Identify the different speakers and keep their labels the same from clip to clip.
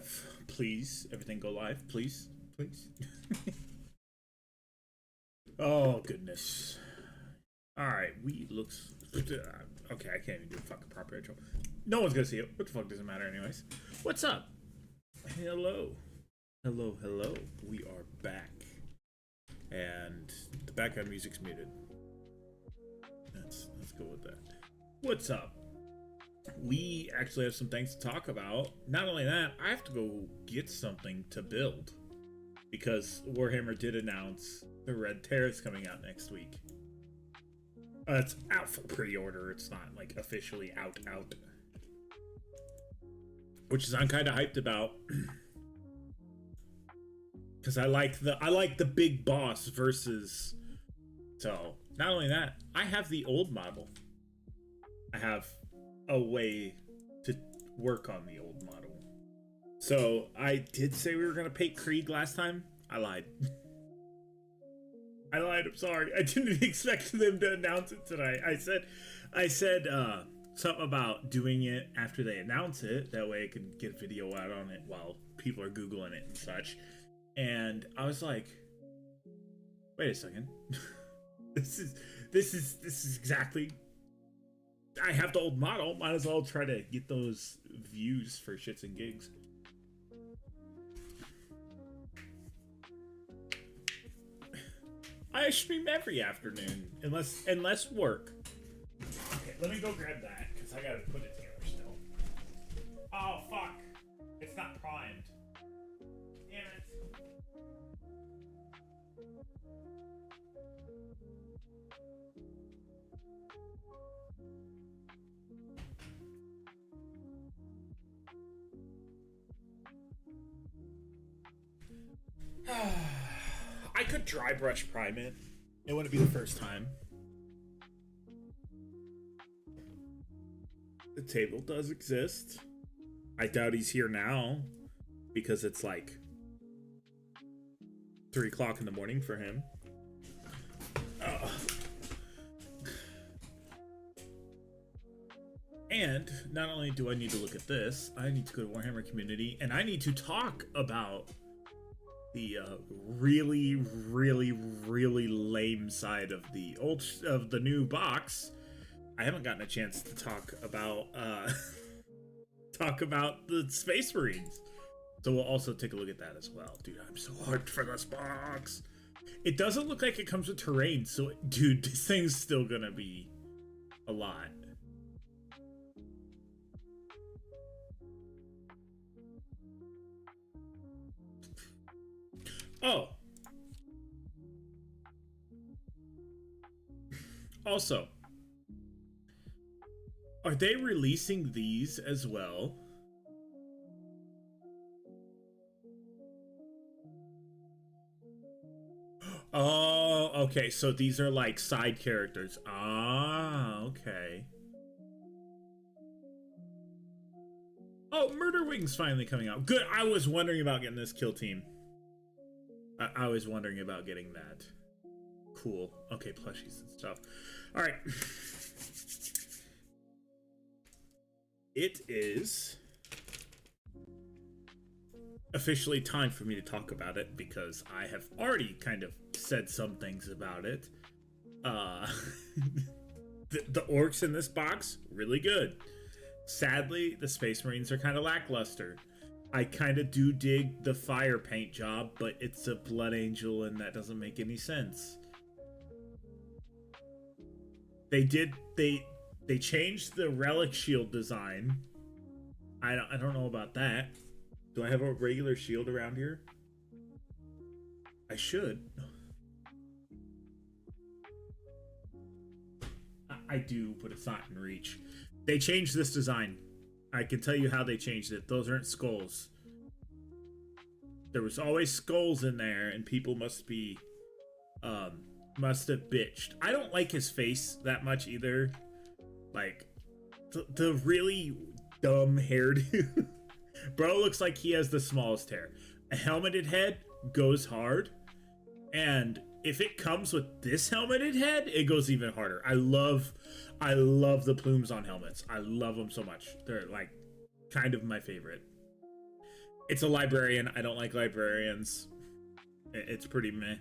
Speaker 1: live. Please, everything go live. Please, please. Oh, goodness. Alright, we looks... Okay, I can't even do a fucking proper intro. No one's gonna see it. What the fuck doesn't matter anyways. What's up? Hello. Hello, hello. We are back. And the background music's muted. Let's go with that. What's up? We actually have some things to talk about. Not only that, I have to go get something to build. Because Warhammer did announce the Red Terror is coming out next week. It's out for pre-order. It's not like officially out. Which is I'm kind of hyped about. Because I like the big boss versus. So not only that, I have the old model. I have a way to work on the old model. So I did say we were gonna paint Krieg last time. I lied. I'm sorry. I didn't expect them to announce it tonight. I said something about doing it after they announce it. That way I could get a video out on it while people are Googling it and such. And I was like, wait a second. This is exactly. I have the old model. Might as well try to get those views for shits and gigs. I stream every afternoon, unless work. Okay, let me go grab that, because I gotta put it together still. Oh, fuck. It's not primed. Damn it. I could dry brush prime it. It wouldn't be the first time. The table does exist. I doubt he's here now because it's like 3 o'clock in the morning for him. And not only do I need to look at this, I need to go to Warhammer Community and I need to talk about the really lame side of the new box. I haven't gotten a chance to talk about the Space Marines, so we'll also take a look at that as well. Dude, I'm so hard for this box. It doesn't look like it comes with terrain, so dude, this thing's still gonna be a lot. Oh. Also, are they releasing these as well? Oh, okay. So these are like side characters. Ah, okay. Oh, Murder Wing's finally coming out. Good. I was wondering about getting this kill team. I was wondering about getting that. Cool. Okay, plushies and stuff. Alright. It is officially time for me to talk about it because I have already kind of said some things about it. The orcs in this box, really good. Sadly, the Space Marines are kind of lackluster. I kind of do dig the fire paint job, but it's a Blood Angel and that doesn't make any sense. They changed the relic shield design. I don't know about that. Do I have a regular shield around here? I should. I do, but it's not in reach. They changed this design. I can tell you how they changed it. Those aren't skulls. There was always skulls in there, and people must have bitched. I don't like his face that much either. Like, the really dumb hairdo. Bro looks like he has the smallest hair. A helmeted head goes hard, and if it comes with this helmeted head, it goes even harder. I love the plumes on helmets. I love them so much. They're like kind of my favorite. It's a librarian. I don't like librarians. It's pretty meh.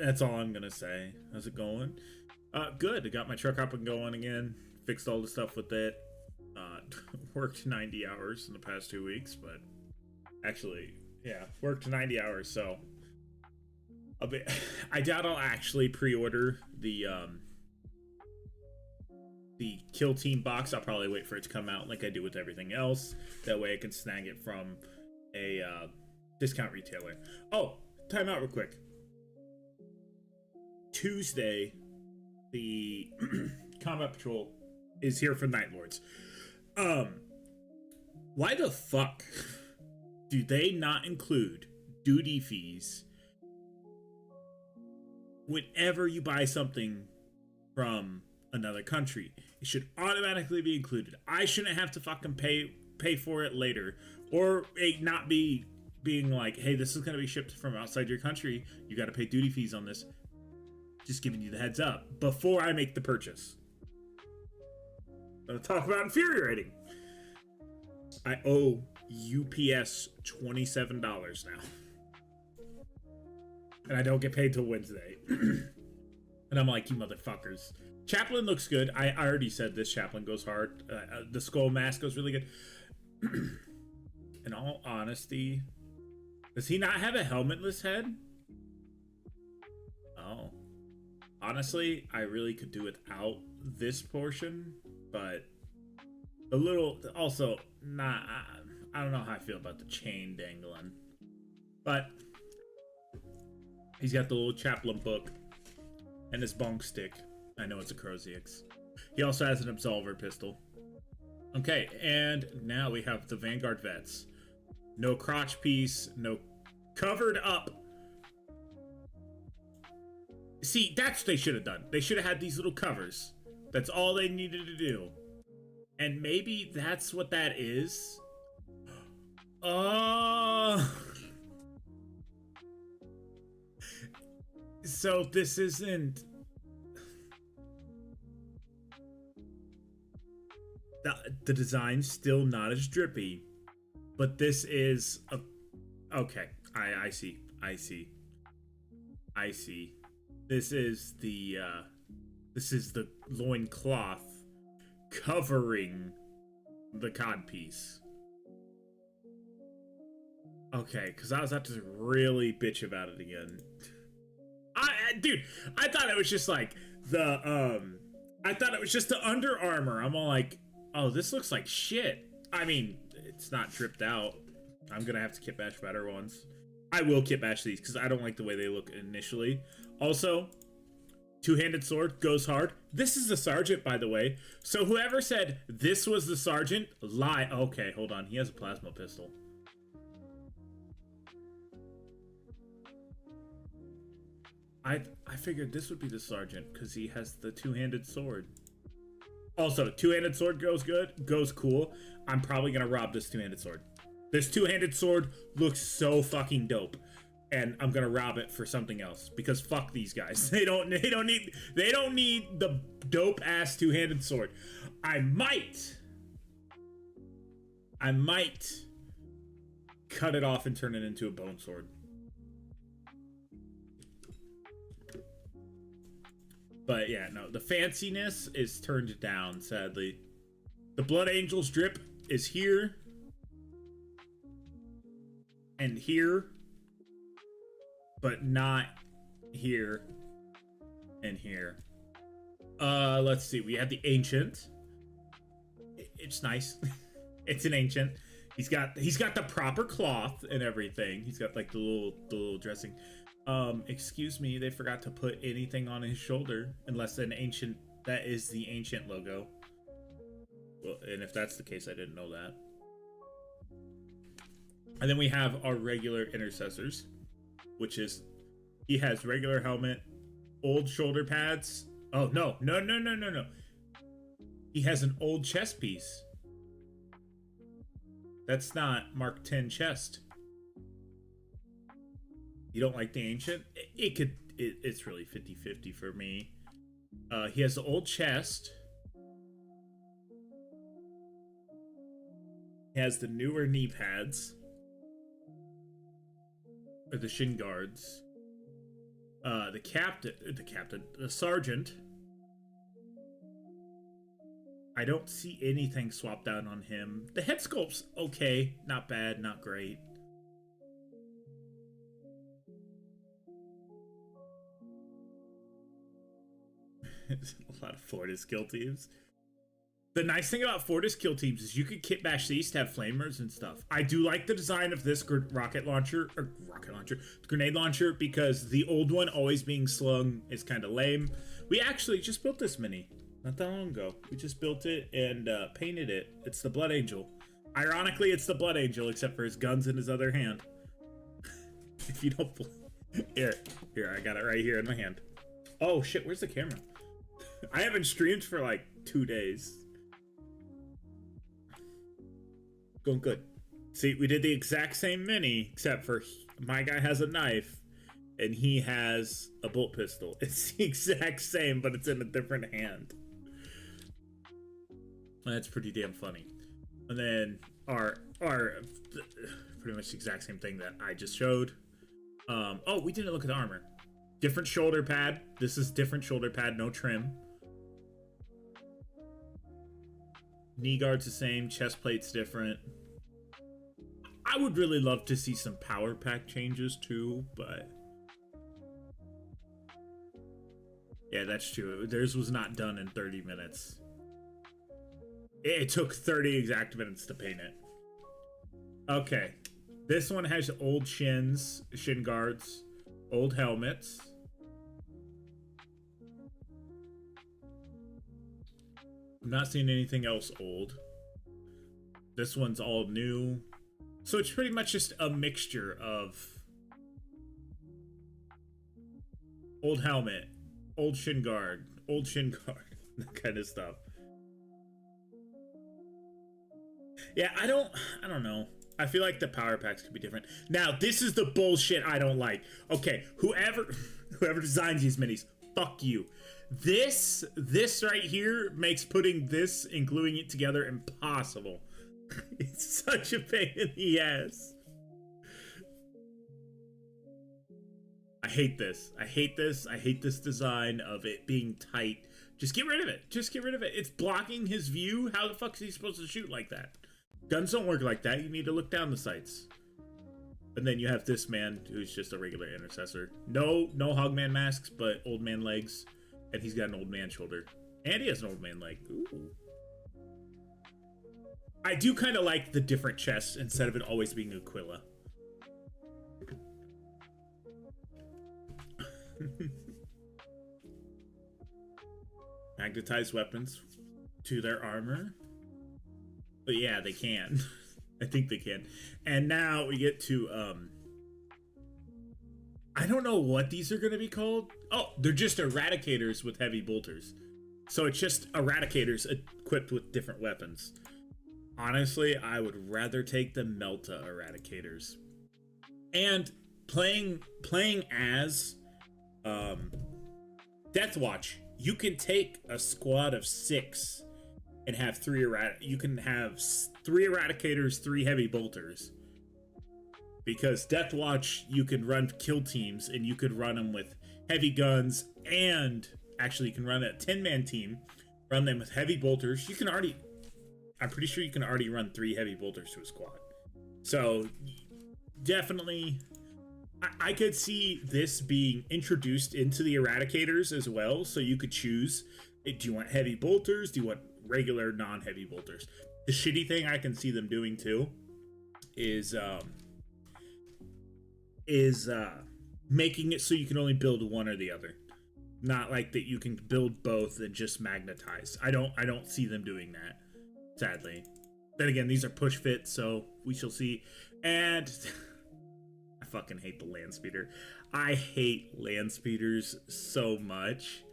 Speaker 1: That's all I'm gonna say. How's it going? Good. I got my truck up and going again. Fixed all the stuff with it. Worked 90 hours in the past 2 weeks, but actually, yeah, worked 90 hours. So I doubt I'll actually pre-order the Kill Team box. I'll probably wait for it to come out like I do with everything else. That way I can snag it from a discount retailer. Oh, time out real quick. Tuesday, the Combat Patrol is here for Night Lords. Why the fuck do they not include duty fees whenever you buy something from another country? It should automatically be included. I shouldn't have to fucking pay for it later, or it not be being like, hey, this is going to be shipped from outside your country. You got to pay duty fees on this. Just giving you the heads up before I make the purchase. Let's talk about infuriating. I owe UPS $27 now. And I don't get paid till Wednesday. And I'm like, you motherfuckers. Chaplain looks good. I already said this. Chaplain goes hard. The skull mask goes really good. In all honesty, does he not have a helmetless head? Oh. Honestly, I really could do without this portion, but a little, also, not, I don't know how I feel about the chain dangling, but he's got the little chaplain book and his bonk stick. I know it's a Croziix. He also has an absolver pistol. Okay, and now we have the Vanguard vets. No crotch piece, no covered up. See, that's what they should have done. They should have had these little covers. That's all they needed to do. And maybe that's what that is. Oh. So this isn't... The design's still not as drippy. But this is... Okay. I see. This is the loincloth covering the codpiece. Okay, because I was about to really bitch about it again. Dude, I thought it was just like the Under Armour. I'm all like, oh, this looks like shit. I mean, it's not dripped out. I'm gonna have to kit bash better ones. I will kit bash these because I don't like the way they look initially. Also, two-handed sword goes hard. This is the sergeant, by the way. So whoever said this was the sergeant, lie. Okay, hold on. He has a plasma pistol. I figured this would be the sergeant because he has the two-handed sword. Also, two-handed sword goes good, goes cool. I'm probably gonna rob this two-handed sword. This two-handed sword looks so fucking dope. And I'm gonna rob it for something else because fuck these guys. They don't need the dope ass two-handed sword. I might cut it off and turn it into a bone sword. But yeah, no, the fanciness is turned down, sadly. The Blood Angels drip is here and here, but not here and here. Let's see. We have the Ancient. It's nice. It's an Ancient. He's got the proper cloth and everything. He's got like the little dressing. Excuse me, they forgot to put anything on his shoulder unless an Ancient, that is the Ancient logo. Well, and if that's the case, I didn't know that. And then we have our regular intercessors, which is, he has regular helmet, old shoulder pads. Oh, no. He has an old chest piece. That's not Mark 10 chest. You don't like the Ancient? It's really 50-50 for me. He has the old chest. He has the newer knee pads. Or the shin guards. The sergeant. I don't see anything swapped out on him. The head sculpt's okay. Not bad, not great. A lot of Florida's kill teams. The nice thing about Florida's kill teams is you could kit bash these to have flamers and stuff. I do like the design of this grenade launcher, because the old one always being slung is kind of lame. We actually just built this mini not that long ago. We just built it and painted it. It's the Blood Angel. Ironically, it's the Blood Angel, except for his guns in his other hand. If you don't... Here, I got it right here in my hand. Oh, shit, where's the camera? I haven't streamed for like 2 days. Going good. See, we did the exact same mini, except for my guy has a knife, and he has a bolt pistol. It's the exact same, but it's in a different hand. That's pretty damn funny. And then our pretty much the exact same thing that I just showed. Oh, we didn't look at the armor. Different shoulder pad. This is different shoulder pad, no trim. Knee guard's the same, chest plate's different. I would really love to see some power pack changes too, but... Yeah, that's true. Theirs was not done in 30 minutes. It took 30 exact minutes to paint it. Okay. This one has old shin guards, old helmets. I'm not seeing anything else old. This one's all new. So it's pretty much just a mixture of old helmet, old shin guard, that kind of stuff. Yeah, I don't know. I feel like the power packs could be different. Now, this is the bullshit I don't like. Okay, whoever designs these minis, fuck you. This right here makes putting this and gluing it together impossible. It's such a pain in the ass. I hate this. I hate this design of it being tight. Just get rid of it. It's blocking his view. How the fuck is he supposed to shoot like that? Guns don't work like that. You need to look down the sights. And then you have this man who's just a regular intercessor. No hogman masks, but old man legs. And he's got an old man shoulder. And he has an old man leg. Ooh. I do kind of like the different chests instead of it always being Aquila. Magnetized weapons to their armor. But yeah, they can. I think they can. And now we get to, I don't know what these are going to be called. Oh, they're just eradicators with heavy bolters. So it's just eradicators equipped with different weapons. Honestly, I would rather take the Melta eradicators. And playing as Deathwatch, you can take a squad of 6 and have 3 you can have 3 eradicators, 3 heavy bolters. Because Deathwatch, you can run kill teams and you could run them with heavy guns, and actually you can run a 10-man team, run them with heavy bolters. You can already, I'm pretty sure you can already run 3 heavy bolters to a squad. So definitely, I could see this being introduced into the eradicators as well. So you could choose, do you want heavy bolters? Do you want regular non-heavy bolters? The shitty thing I can see them doing too is making it so you can only build one or the other. Not like that you can build both and just magnetize. I don't see them doing that, sadly. Then again, these are push fits, so we shall see. And I fucking hate the land speeder. I hate land speeders so much.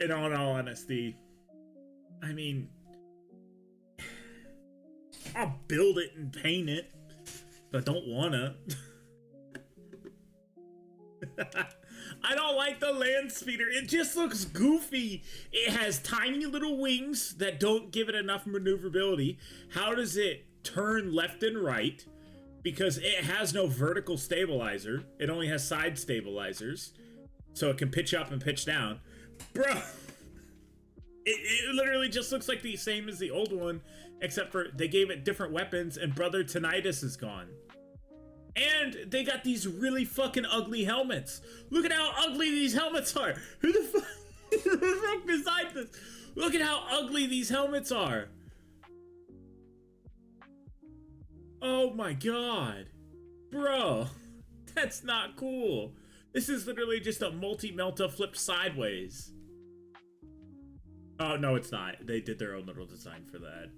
Speaker 1: In all honesty, I mean, I'll build it and paint it, but don't wanna. I don't like the land speeder. It just looks goofy. It has tiny little wings that don't give it enough maneuverability. How does it turn left and right? Because it has no vertical stabilizer. It only has side stabilizers. So it can pitch up and pitch down. Bro, it literally just looks like the same as the old one, except for they gave it different weapons and Brother Tinnitus is gone. And they got these really fucking ugly helmets. Look at how ugly these helmets are. Who the fuck designed this? Look at how ugly these helmets are. Oh my god. Bro, that's not cool. This is literally just a multi-melta flipped sideways. Oh, no, it's not. They did their own little design for that.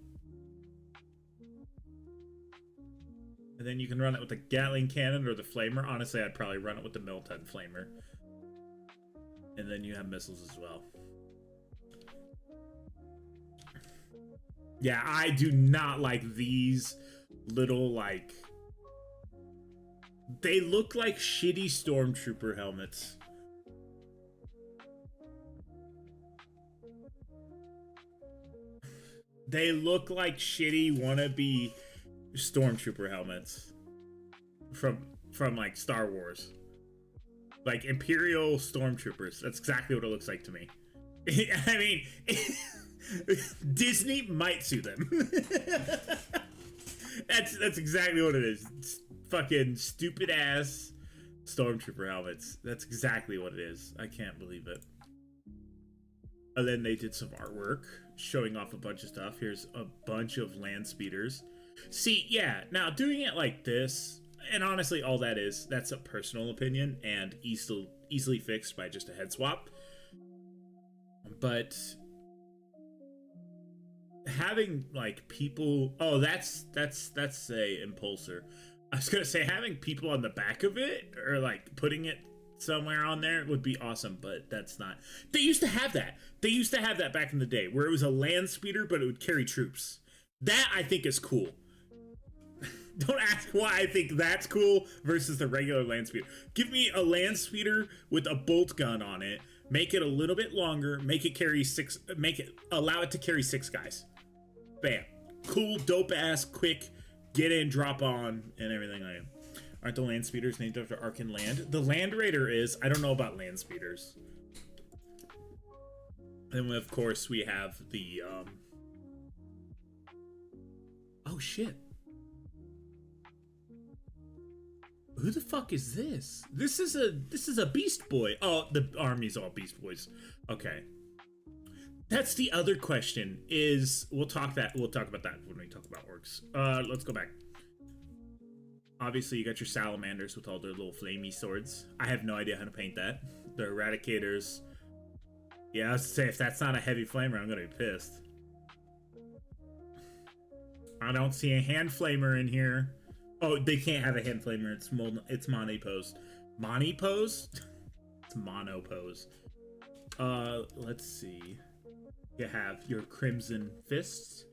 Speaker 1: And then you can run it with the Gatling cannon or the flamer. Honestly, I'd probably run it with the Milton flamer. And then you have missiles as well. Yeah, I do not like these little, like... They look like shitty stormtrooper helmets. They look like shitty wannabe stormtrooper helmets from like Star Wars, like Imperial stormtroopers. That's exactly what it looks like to me. I mean, Disney might sue them. That's exactly what it is. It's fucking stupid ass stormtrooper helmets. That's exactly what it is. I can't believe it. And then they did some artwork showing off a bunch of stuff. Here's a bunch of land speeders. See, yeah, now doing it like this, and honestly all that is, that's a personal opinion and easily fixed by just a head swap. But having like people, oh, that's a impulsor. I was gonna say having people on the back of it or like putting it somewhere on there would be awesome, but that's not. They used to have that. They used to have that back in the day where it was a land speeder, but it would carry troops. That I think is cool. Don't ask why I think that's cool versus the regular land speeder. Give me a land speeder with a bolt gun on it. Make it a little bit longer. Make it allow it to carry 6 guys. Bam. Cool, dope ass, quick, get in, drop on, and everything like that. Aren't the land speeders named after Arkan Land? The Land Raider is. I don't know about land speeders. And of course we have the oh shit. Who the fuck is this? This is a Beast Boy. Oh, the army's all Beast Boys. Okay. That's the other question is we'll talk about that when we talk about orcs. Let's go back. Obviously, you got your salamanders with all their little flamey swords. I have no idea how to paint that. The eradicators. Yeah, I was to say, if that's not a heavy flamer, I'm going to be pissed. I don't see a hand flamer in here. Oh, they can't have a hand flamer. It's Monty Pose. Monty Pose? It's Mono Pose. Let's see. You have your Crimson Fists.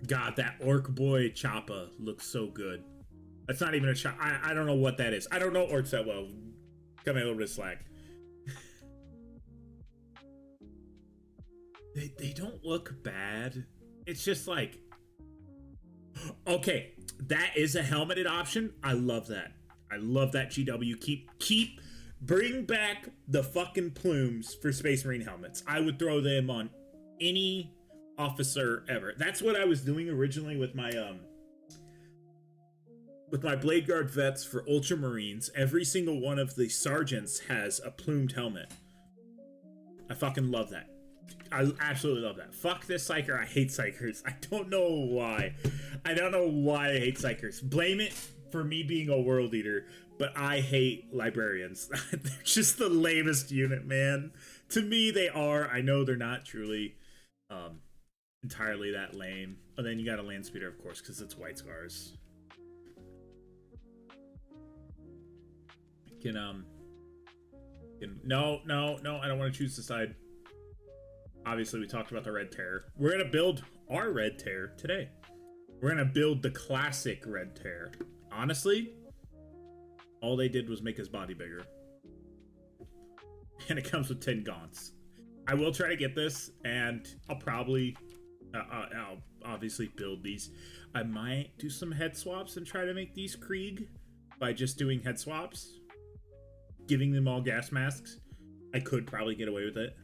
Speaker 1: God, that Orc Boy Choppa looks so good. That's not even a chop. I don't know what that is. I don't know orcs that well. Cut me a little bit of slack. They don't look bad. It's just like... Okay, that is a helmeted option. I love that. I love that, GW. Bring back the fucking plumes for Space Marine helmets. I would throw them on any officer ever. That's what I was doing originally with my Blade Guard vets for Ultramarines. Every single one of the sergeants has a plumed helmet. I fucking love that. I absolutely love that. Fuck this psyker. I hate psykers. I don't know why. I don't know why I hate psykers. Blame it for me being a world eater, but I hate librarians. They're just the lamest unit, man. To me, they are. I know they're not truly entirely that lame. And then you got a land speeder, of course, because it's White Scars. No, I don't want to choose the side. Obviously, we talked about the Red Terror. We're going to build our Red Terror today. We're going to build the classic Red Terror. Honestly, All they did was make his body bigger. And it comes with 10 gaunts. I will try to get this, and I'll probably, I'll obviously build these. I might do some head swaps and try to make these Krieg by just doing head swaps. Giving them all gas masks. I could probably get away with it.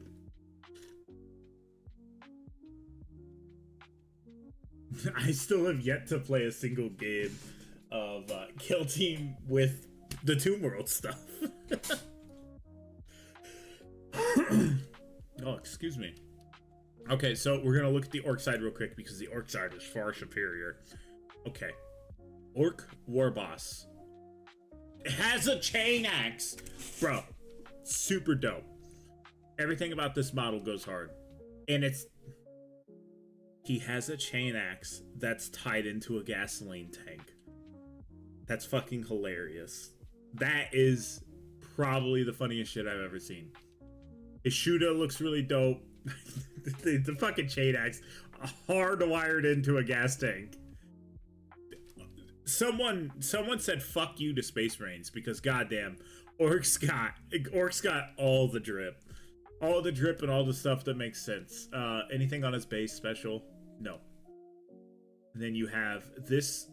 Speaker 1: I still have yet to play a single game of Kill Team with the Tomb World stuff. Oh, excuse me. Okay, so we're gonna look at the orc side real quick because the orc side is far superior. Okay. Orc war boss. It has a chain axe. Bro, super dope. Everything about this model goes hard. And he has a chain axe that's tied into a gasoline tank. That's fucking hilarious. That is probably the funniest shit I've ever seen. His shooter looks really dope. the fucking chain axe hardwired into a gas tank. Someone said fuck you to Space Marines because goddamn, orcs got all the drip. All the drip and all the stuff that makes sense. Anything on his base special? No. And then you have this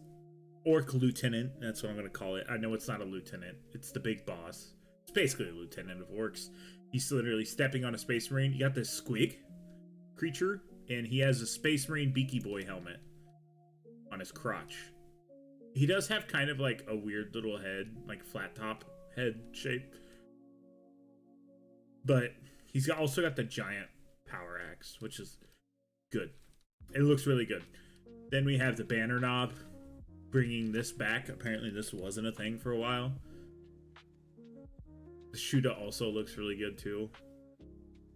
Speaker 1: orc lieutenant. That's what I'm going to call it. I know it's not a lieutenant. It's the big boss. It's basically a lieutenant of orcs. He's literally stepping on a Space Marine. You got this squig creature, and he has a Space Marine Beaky Boy helmet on his crotch. He does have kind of like a weird little head, like flat top head shape. But he's also got the giant power axe, which is good. It looks really good. Then we have the banner knob, bringing this back. Apparently this wasn't a thing for a while. The shooter also looks really good too.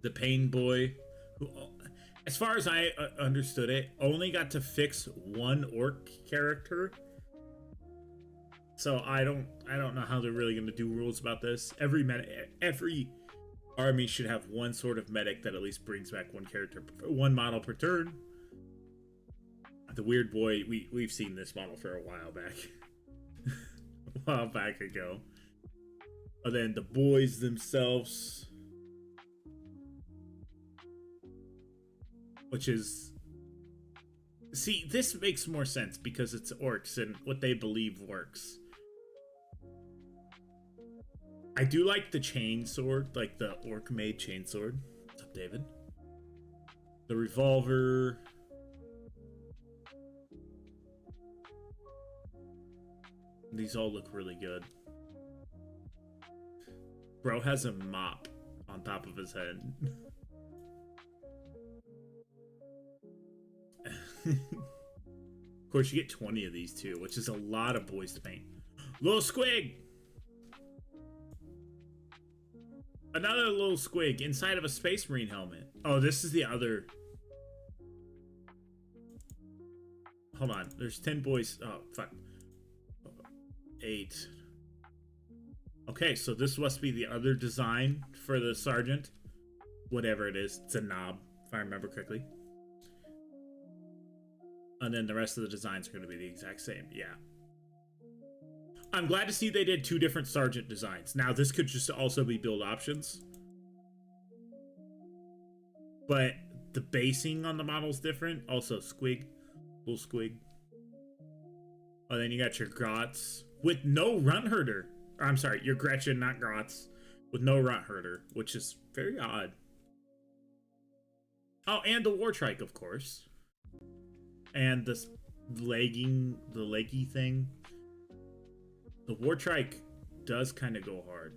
Speaker 1: The pain boy, who, as far as I understood it, only got to fix one orc character. So I don't know how they're really going to do rules about this. Every army should have one sort of medic that at least brings back one character, one model per turn. The weird boy, we've seen this model for a while back. A while back ago. And then the boys themselves, which is, see, this makes more sense because it's orcs and what they believe works. I do like the chain sword, like the orc made chain sword. What's up, David? The revolver. These all look really good. Bro has a mop on top of his head. Of course, you get 20 of these too, which is a lot of boys to paint. Little squig! Another little squig inside of a Space Marine helmet. Oh, this is the other. Hold on. There's 10 boys. Oh, fuck. 8. Okay, so this must be the other design for the sergeant. Whatever it is. It's a knob, if I remember correctly. And then the rest of the designs are going to be the exact same. Yeah. I'm glad to see they did 2 different sergeant designs. Now, this could just also be build options. But the basing on the model's different. Also, squig. Little squig. Oh, then you got your Grots with no runt herder. Or, I'm sorry, your Gretchen, not Grots. With no runt herder, which is very odd. Oh, and the War Trike, of course. And the leggy thing. The War Trike does kind of go hard.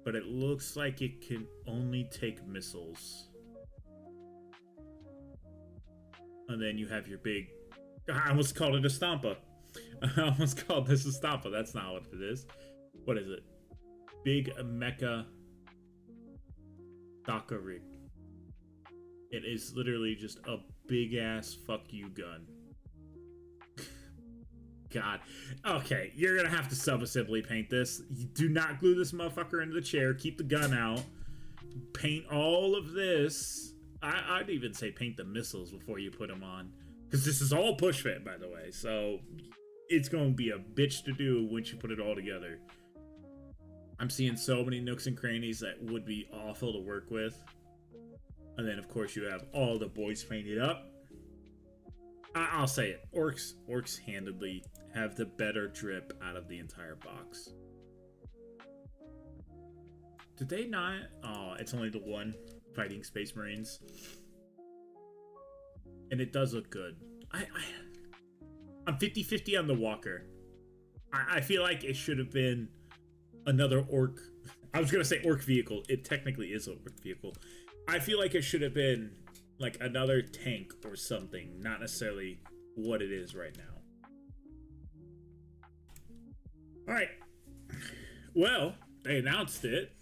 Speaker 1: But it looks like it can only take missiles. And then you have your big... I almost called it a Stompa. I almost called this a Stompa. That's not what it is. What is it? Big Mecha Daka rig. It is literally just a big-ass fuck you gun. God. Okay, you're gonna have to sub-assembly paint this. You do not glue this motherfucker into the chair. Keep the gun out. Paint all of this. I'd even say paint the missiles before you put them on. Because this is all push fit, by the way. So, it's going to be a bitch to do once you put it all together. I'm seeing so many nooks and crannies that would be awful to work with. And then, of course, you have all the boys painted up. I'll say it. Orcs handedly have the better drip out of the entire box. Did they not? Oh, it's only the one fighting Space Marines. And it does look good. I'm 50-50 on the Walker. I feel like it should have been another orc. I was going to say orc vehicle. It technically is an orc vehicle. I feel like it should have been like another tank or something. Not necessarily what it is right now. Alright. Well, they announced it.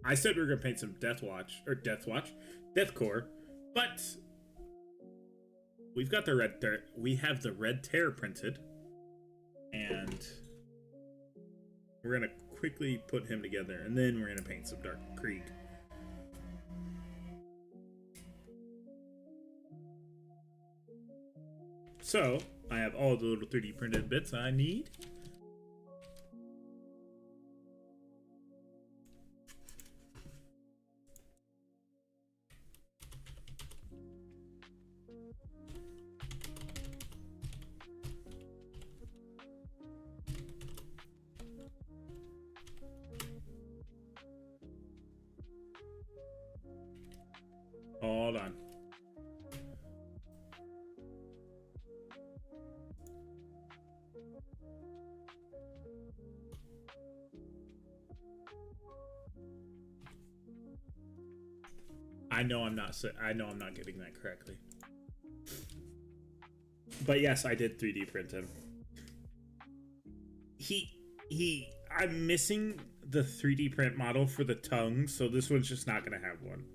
Speaker 1: I said we were going to paint some Deathcore. But we've got the red tear. We have the red tear printed. And we're going to quickly put him together. And then we're going to paint some Dark Krieg. So, I have all the little 3D printed bits I need. Hold on. I know I'm not getting that correctly. But yes, I did 3D print him. I'm missing the 3D print model for the tongue, so this one's just not gonna have one.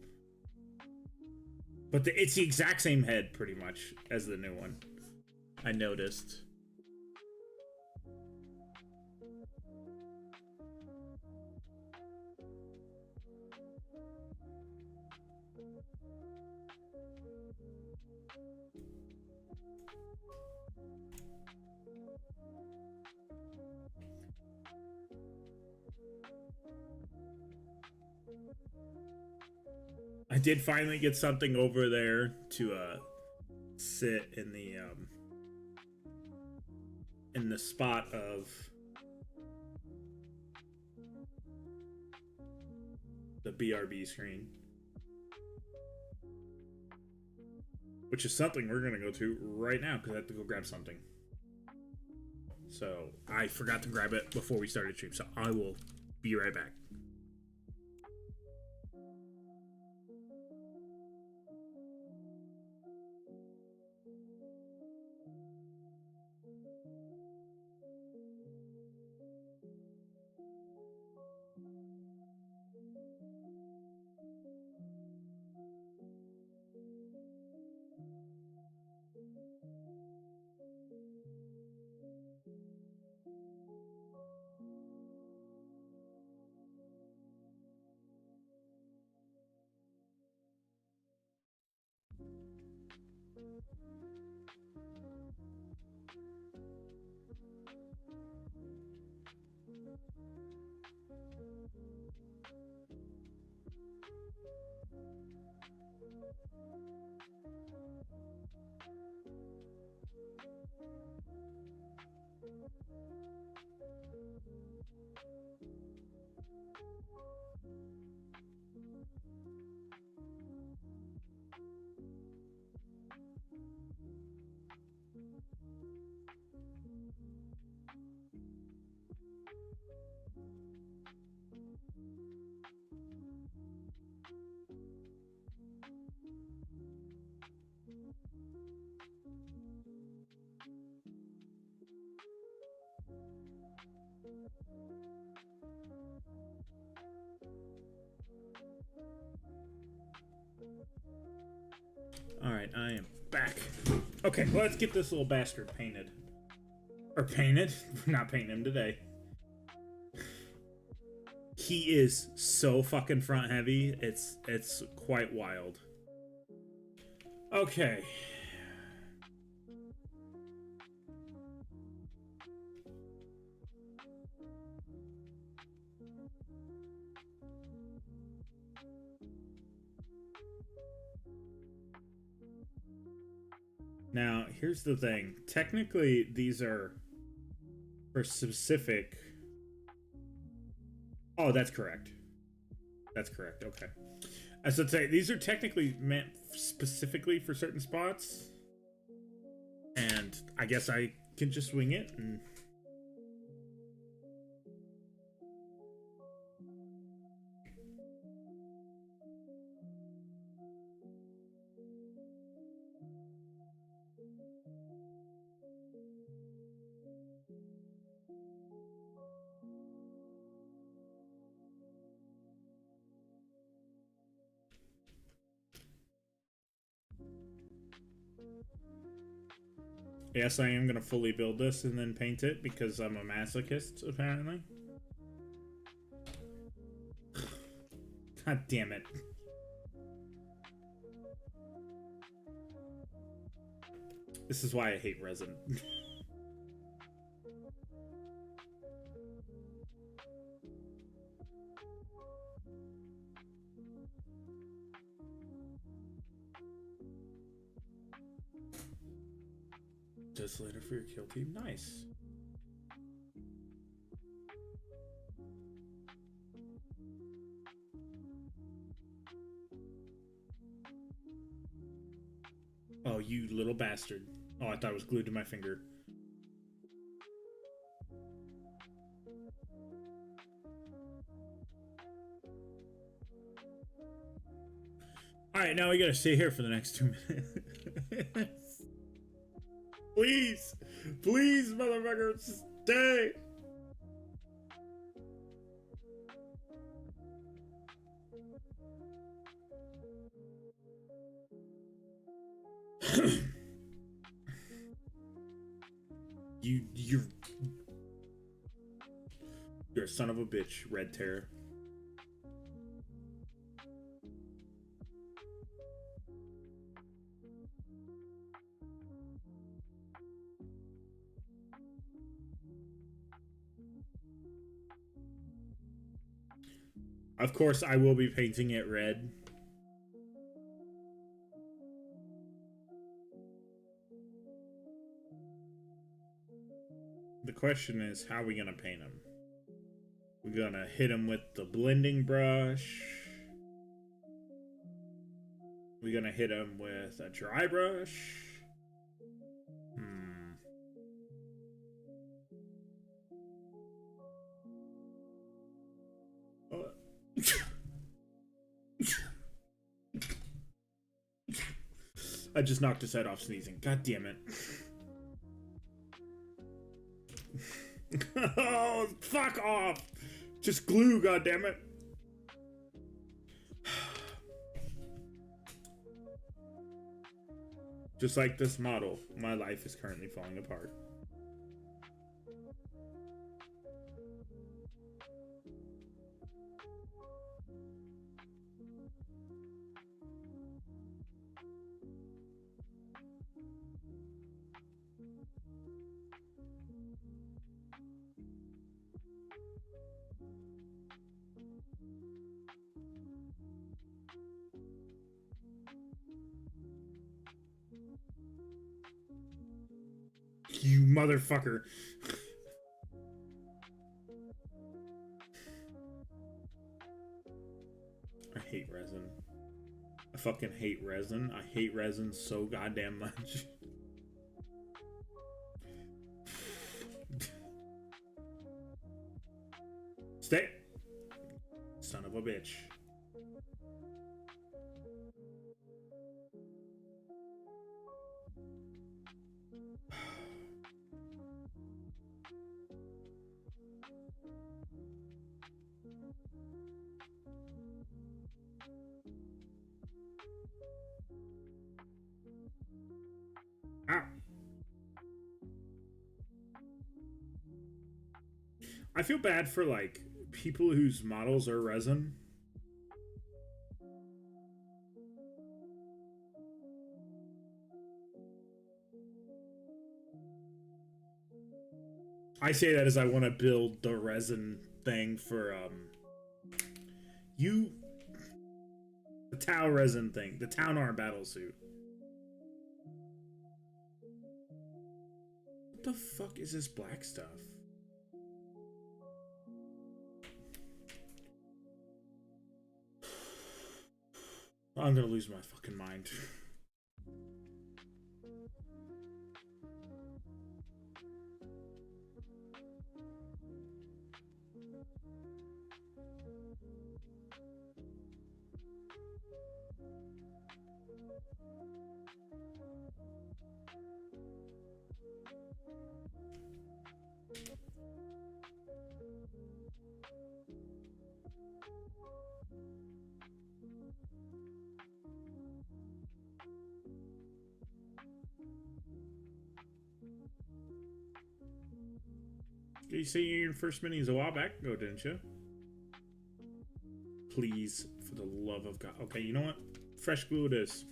Speaker 1: But it's the exact same head, pretty much, as the new one. I noticed. I did finally get something over there to sit in the spot of the BRB screen, which is something we're gonna go to right now because I have to go grab something. So I forgot to grab it before we started stream, so I will be right back. Alright, I am back. Okay, well, let's get this little bastard painted. Or painted? We're not painting him today. He is so fucking front heavy, it's quite wild. Okay. Now, here's the thing. Technically, these are for specific... Oh, that's correct. That's correct, okay. I should say, these are technically meant specifically for certain spots. And I guess I can just wing it and... Yes, I am going to fully build this and then paint it because I'm a masochist, apparently. God damn it. This is why I hate resin. Desolator for your kill team. Nice. Oh, you little bastard. Oh, I thought it was glued to my finger. Alright, now we gotta stay here for the next 2 minutes. Please! Please, motherfuckers, stay! You're a son of a bitch, Red Terror. Of course, I will be painting it red. The question is, how are we gonna paint him? We're gonna hit him with the blending brush. We're gonna hit him with a dry brush. I just knocked his head off sneezing. God damn it. Oh, fuck off! Just glue, goddammit. Just like this model, my life is currently falling apart. You motherfucker. I hate resin. I fucking hate resin. I hate resin so goddamn much. Stay. Son of a bitch. Ow. I feel bad for, like, people whose models are resin. I say that as I want to build the resin thing for, the Tau resin thing. The Town Arm battle suit. the fuck is this black stuff? I'm gonna lose my fucking mind. You say your first minis a while back ago, didn't you? Please, for the love of God. Okay, you know what? Fresh glue it is.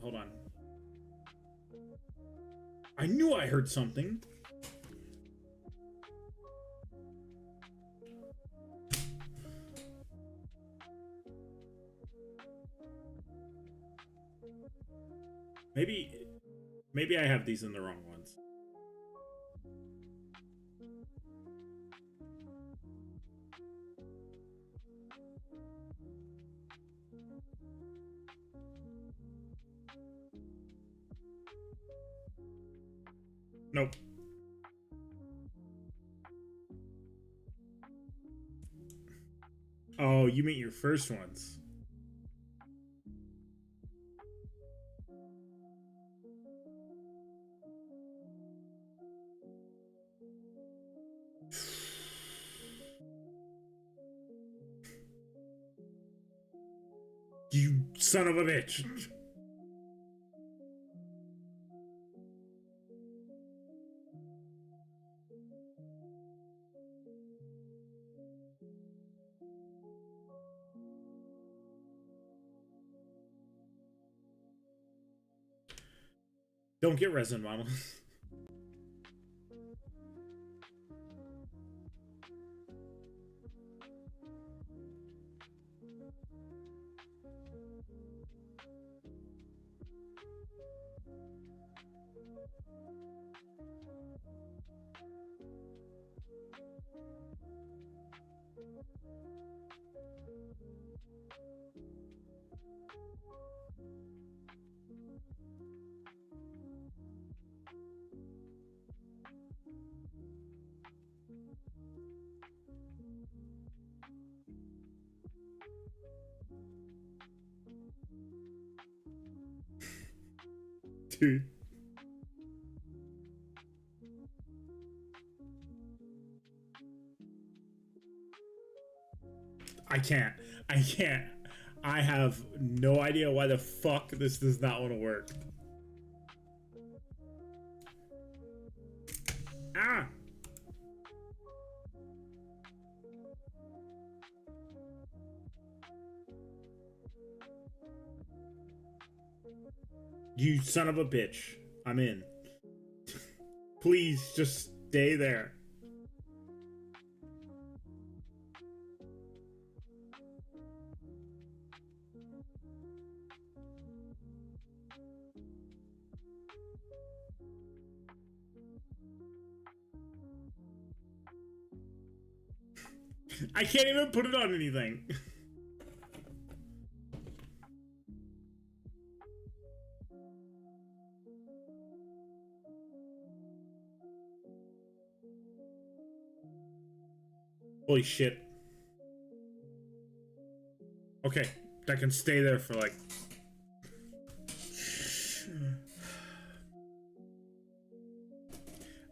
Speaker 1: Hold on. I knew I heard something. Maybe I have these in the wrong ones. Nope. Oh, you mean your first ones. You son of a bitch. Don't get resin models. Dude. I can't. I have no idea why the fuck this does not want to work. Ah! You son of a bitch. I'm in. Please just stay there. I can't even put it on anything. Holy shit. Okay, that can stay there for like...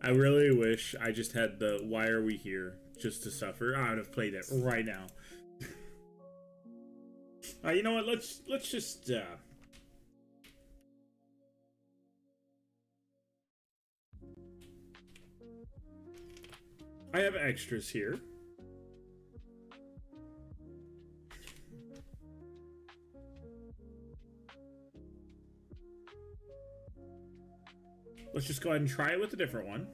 Speaker 1: I really wish I just had the "Why Are We Here" just to suffer. I would have played it right now. You know what? Let's just I have extras here. Let's just go ahead and try it with a different one.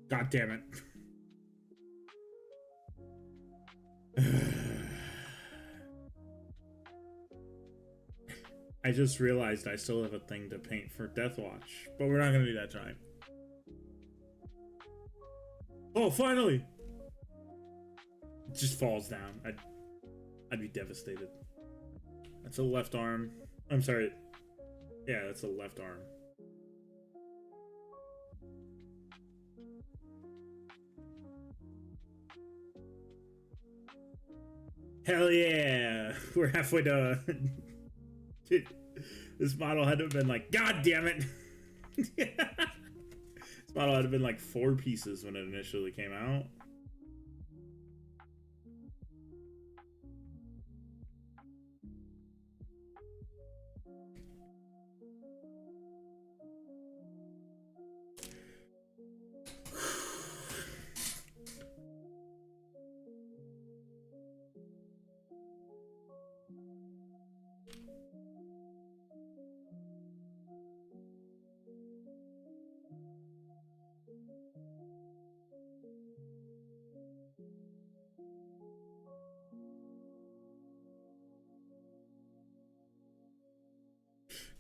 Speaker 1: God damn it. I just realized I still have a thing to paint for Death Watch, but we're not gonna do that tonight. Oh, finally! It just falls down. I'd be devastated. That's a left arm. I'm sorry. Yeah, that's a left arm. Hell yeah! We're halfway done. Dude, this model had to have been like, God damn it! This model had to have been like 4 pieces when it initially came out.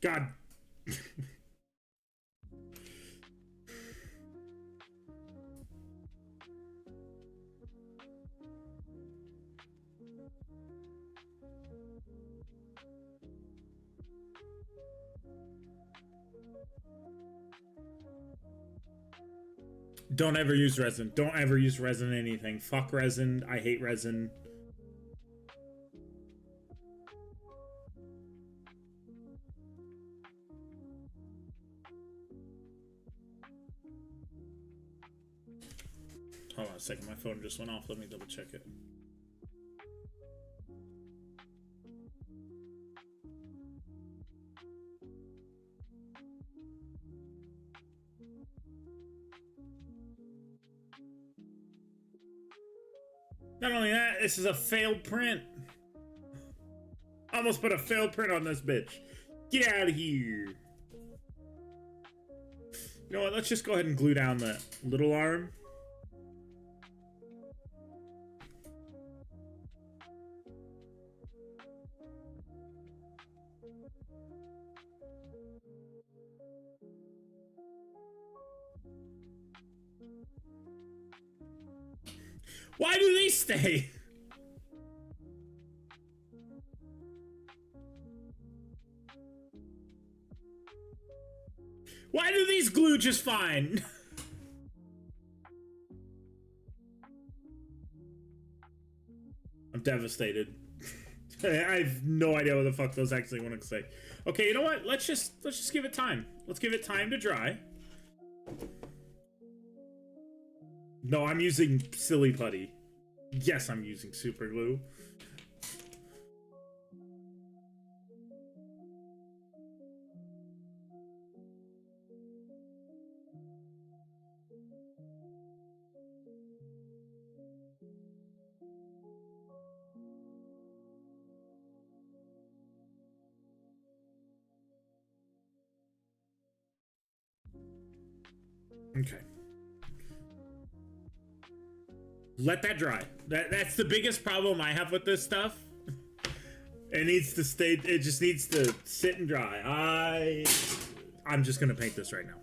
Speaker 1: God. Don't ever use resin. Don't ever use resin in anything. Fuck resin. I hate resin. Hold on a second. My phone just went off. Let me double check it. Not only that, this is a failed print. Almost put a failed print on this bitch. Get out of here. You know what? Let's just go ahead and glue down the little arm. Why do these stay? Why do these glue just fine? I'm devastated. I have no idea what the fuck those actually want to say. Okay, you know what? Let's just give it time. Let's give it time to dry. No, I'm using silly putty. Yes, I'm using super glue. Okay. Let that dry. That's the biggest problem I have with this stuff. It needs to stay. It just needs to sit and dry. I'm just gonna paint this right now,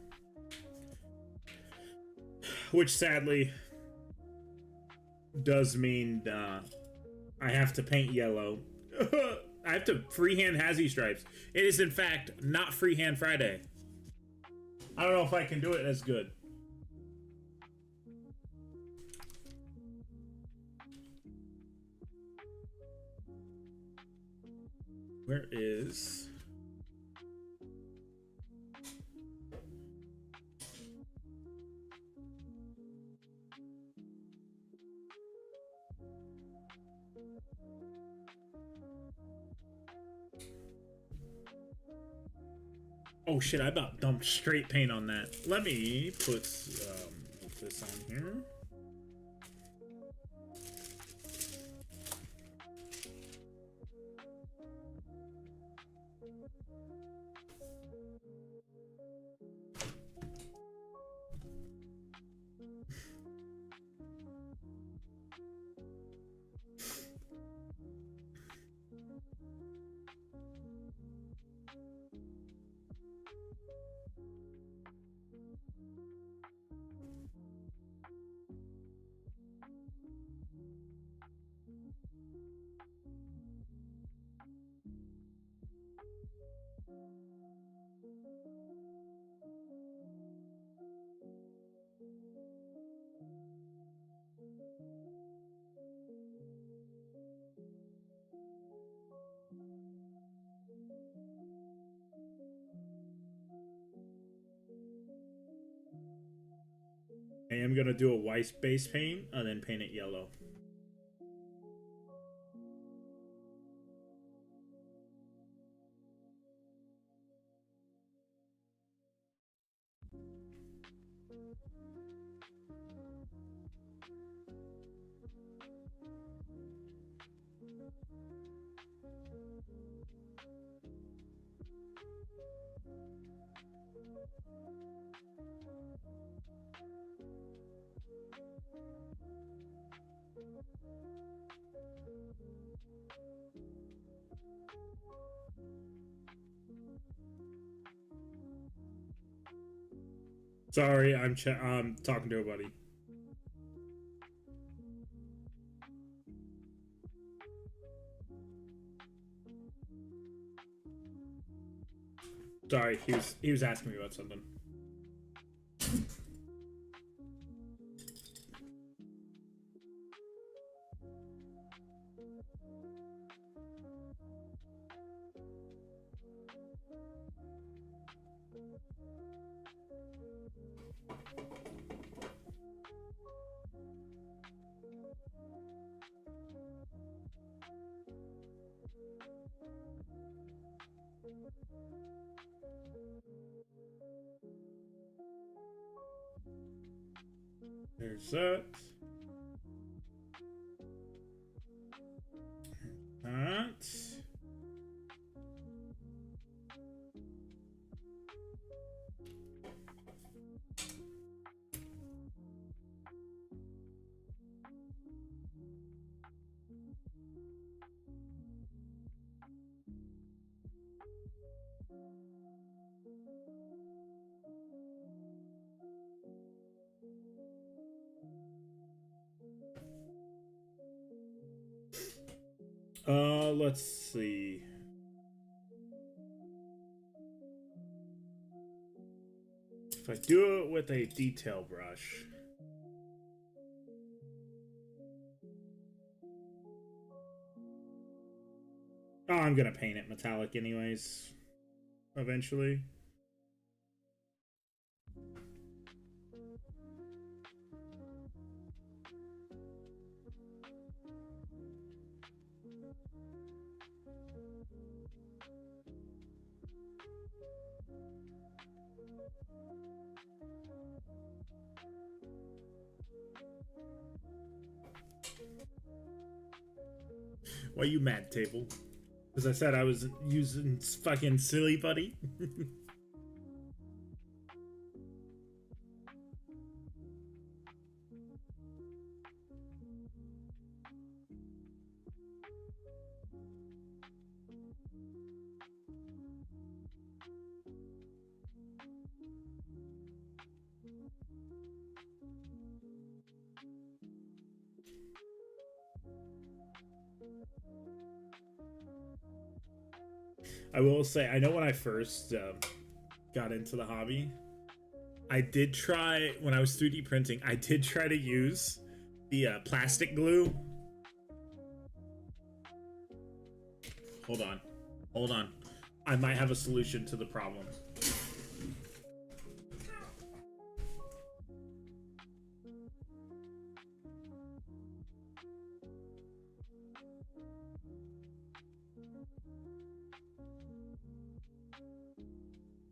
Speaker 1: which sadly does mean I have to paint yellow. I have to freehand hazy stripes. It is in fact not freehand Friday. I don't know if I can do it as good. Where is... Oh shit, I about dumped straight paint on that. Let me put this on here. I am gonna do a white base paint and then paint it yellow. Sorry, I'm talking to a buddy. Sorry, he was asking me about something. There's that. That. Let's see. If I do it with a detail brush. Oh, I'm gonna paint it metallic anyways. Eventually. Why you mad, Table? Because I said I was using fucking silly buddy. I will say, I know when I first got into the hobby, I did try, when I was 3D printing, I did try to use the plastic glue. Hold on. Hold on. I might have a solution to the problem.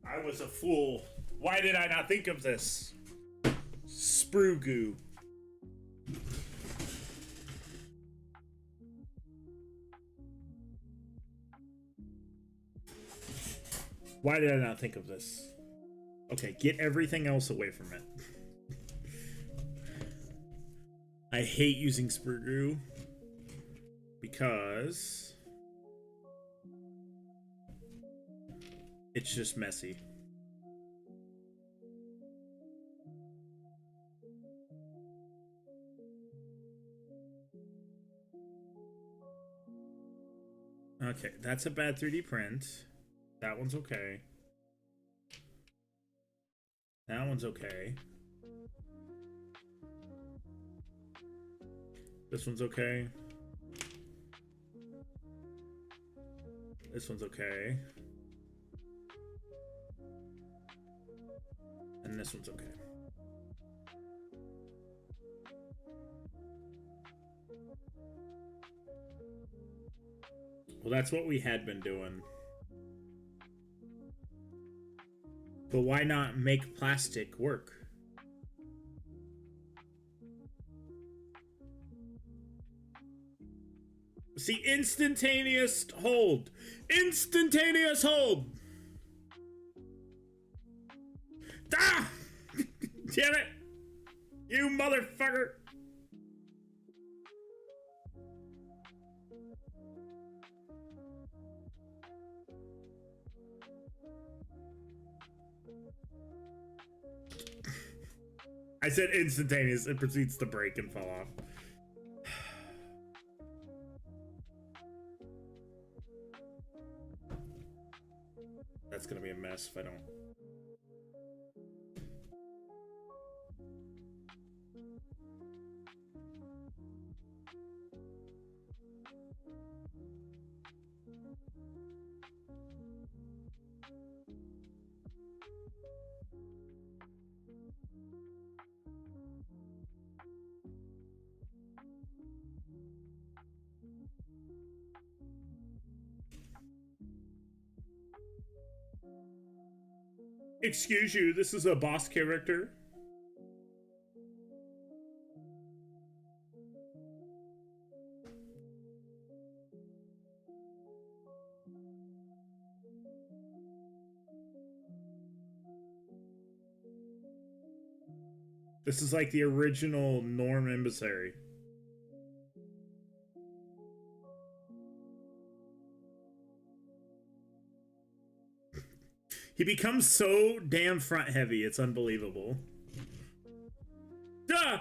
Speaker 1: I was a fool. Why did I not think of this? Sprue goo. Why did I not think of this? Okay, get everything else away from it. I hate using sprue goo because it's just messy. Okay, that's a bad 3D print. That one's okay. That one's okay. This one's okay. This one's okay. And this one's okay. Well, that's what we had been doing. But why not make plastic work? See, instantaneous hold. Instantaneous hold. Ah! Damn it! You motherfucker! I said instantaneous. It proceeds to break and fall off. That's gonna be a mess if I don't. Excuse you, this is a boss character. This is like the original Norm Emissary. He becomes so damn front heavy, it's unbelievable. Duh!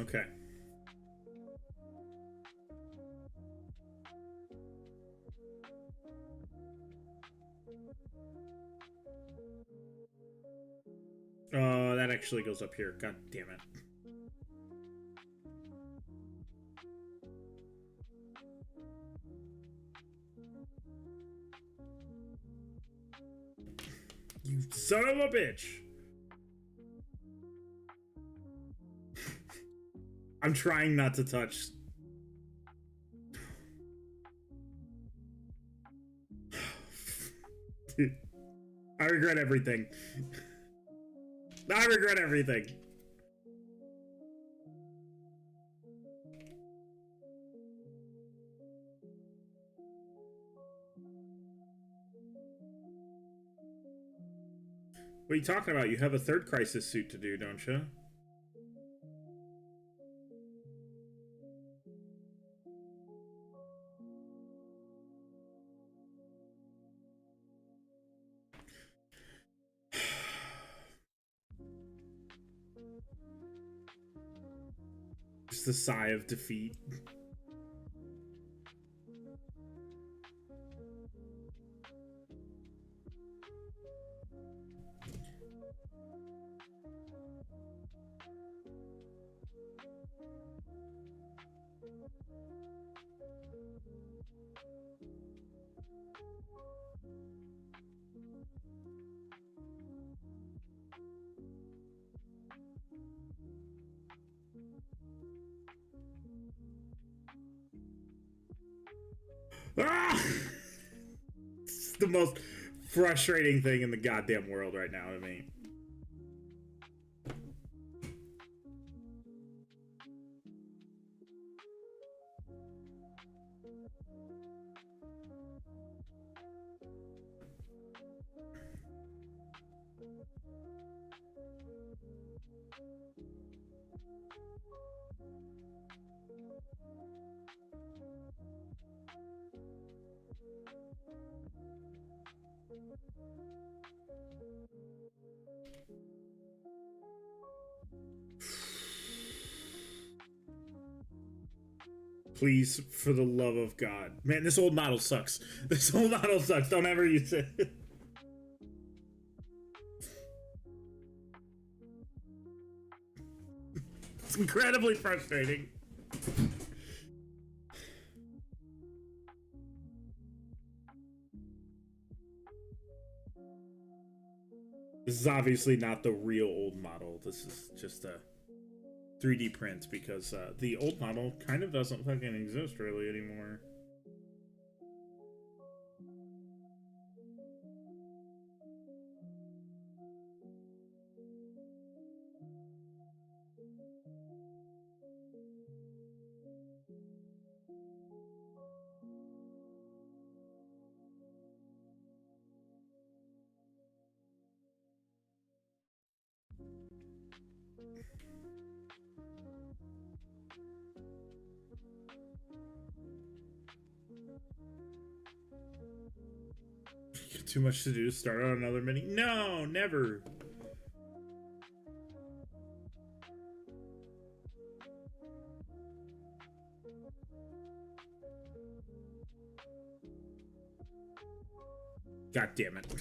Speaker 1: Okay. Oh, that actually goes up here. God damn it. You son of a bitch. I'm trying not to touch. Dude, I regret everything. I regret everything. What are you talking about? You have a third crisis suit to do, don't you? Just a sigh of defeat. Ah! It's the most frustrating thing in the goddamn world right now to me. Please, for the love of God. Man, this old model sucks. This old model sucks. Don't ever use it. It's incredibly frustrating. This is obviously not the real old model. This is just a 3D print because the old model kind of doesn't fucking exist really anymore. Too much to do to start on another mini? No, never. God damn it.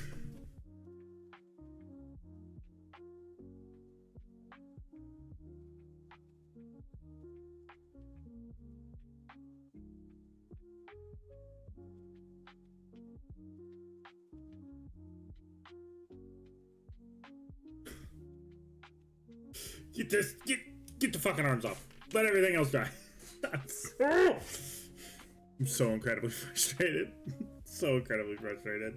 Speaker 1: Get the fucking arms off. Let everything else die. I'm so incredibly frustrated. So incredibly frustrated.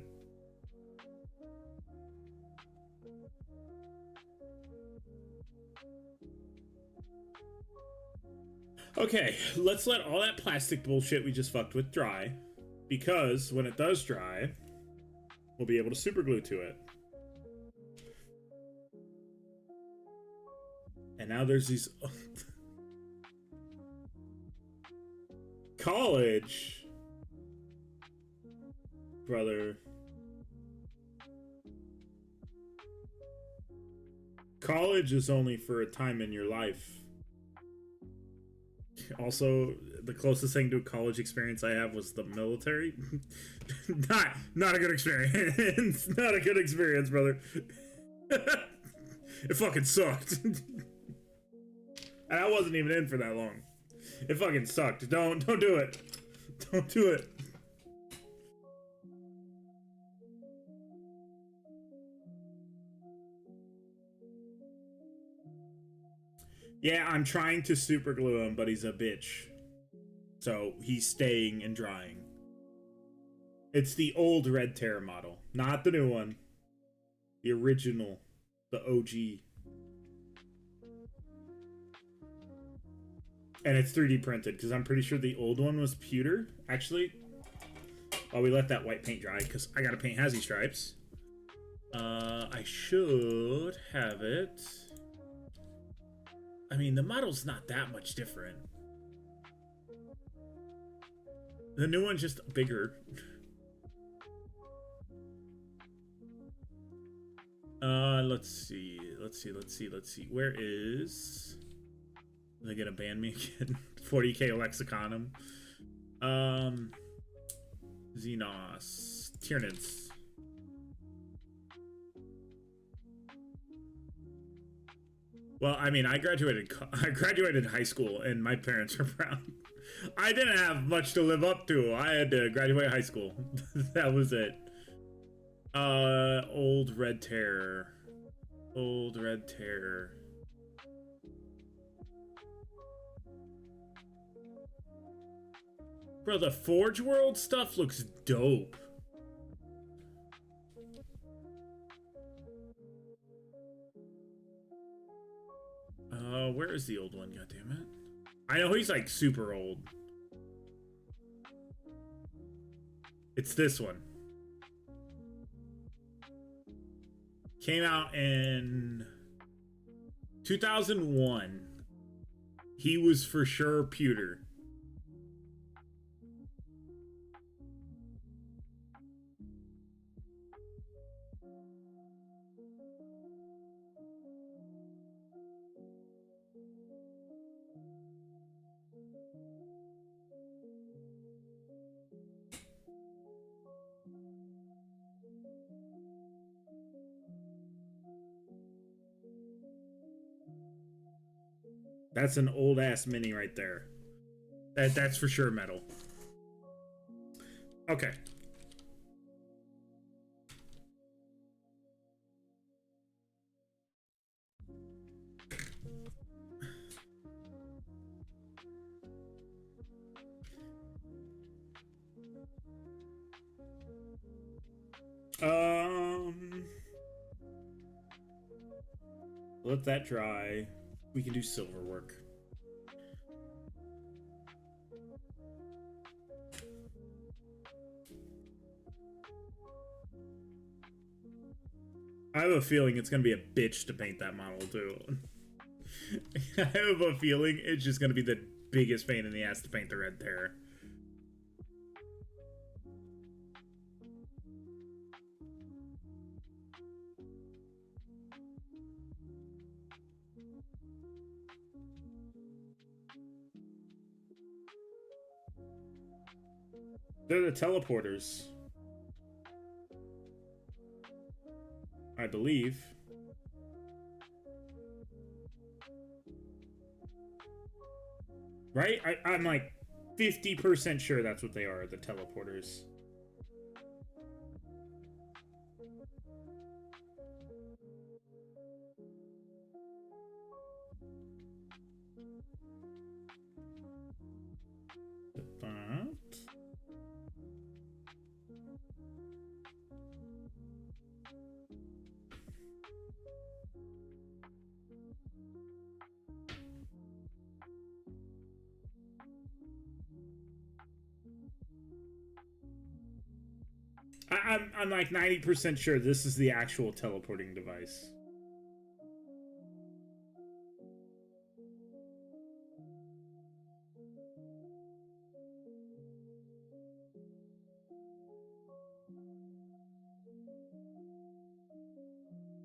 Speaker 1: Okay, let's let all that plastic bullshit we just fucked with dry. Because when it does dry, we'll be able to super glue to it. And now there's these... College? Brother. College is only for a time in your life. Also, the closest thing to a college experience I have was the military. Not a good experience. Not a good experience, brother. It fucking sucked. And I wasn't even in for that long. It fucking sucked. Don't do it. Don't do it. Yeah, I'm trying to super glue him, but he's a bitch. So he's staying and drying. It's the old Red Terror model, not the new one. The original, the OG. And it's 3D printed, because I'm pretty sure the old one was pewter. Actually, while we let that white paint dry, because I gotta paint Hazzy stripes. I should have it. I mean, the model's not that much different. The new one's just bigger. Let's see. Where is... They're gonna ban me again. 40k Lexiconum. Xenos. Tyranids. Well, I mean, I graduated high school, and my parents are brown. I didn't have much to live up to. I had to graduate high school. That was it. Old Red Terror. Old Red Terror. Bro, the Forge World stuff looks dope. Where is the old one? God damn it! I know he's like super old. It's this one. Came out in 2001. He was for sure pewter. That's an old ass mini right there. That's for sure metal. Okay. Let that dry. We can do silver work. I have a feeling it's going to be a bitch to paint that model, too. I have a feeling it's just going to be the biggest pain in the ass to paint the red terror. They're the teleporters, I believe. Right? I'm like 50% sure that's what they are, the teleporters. I'm like 90% sure this is the actual teleporting device.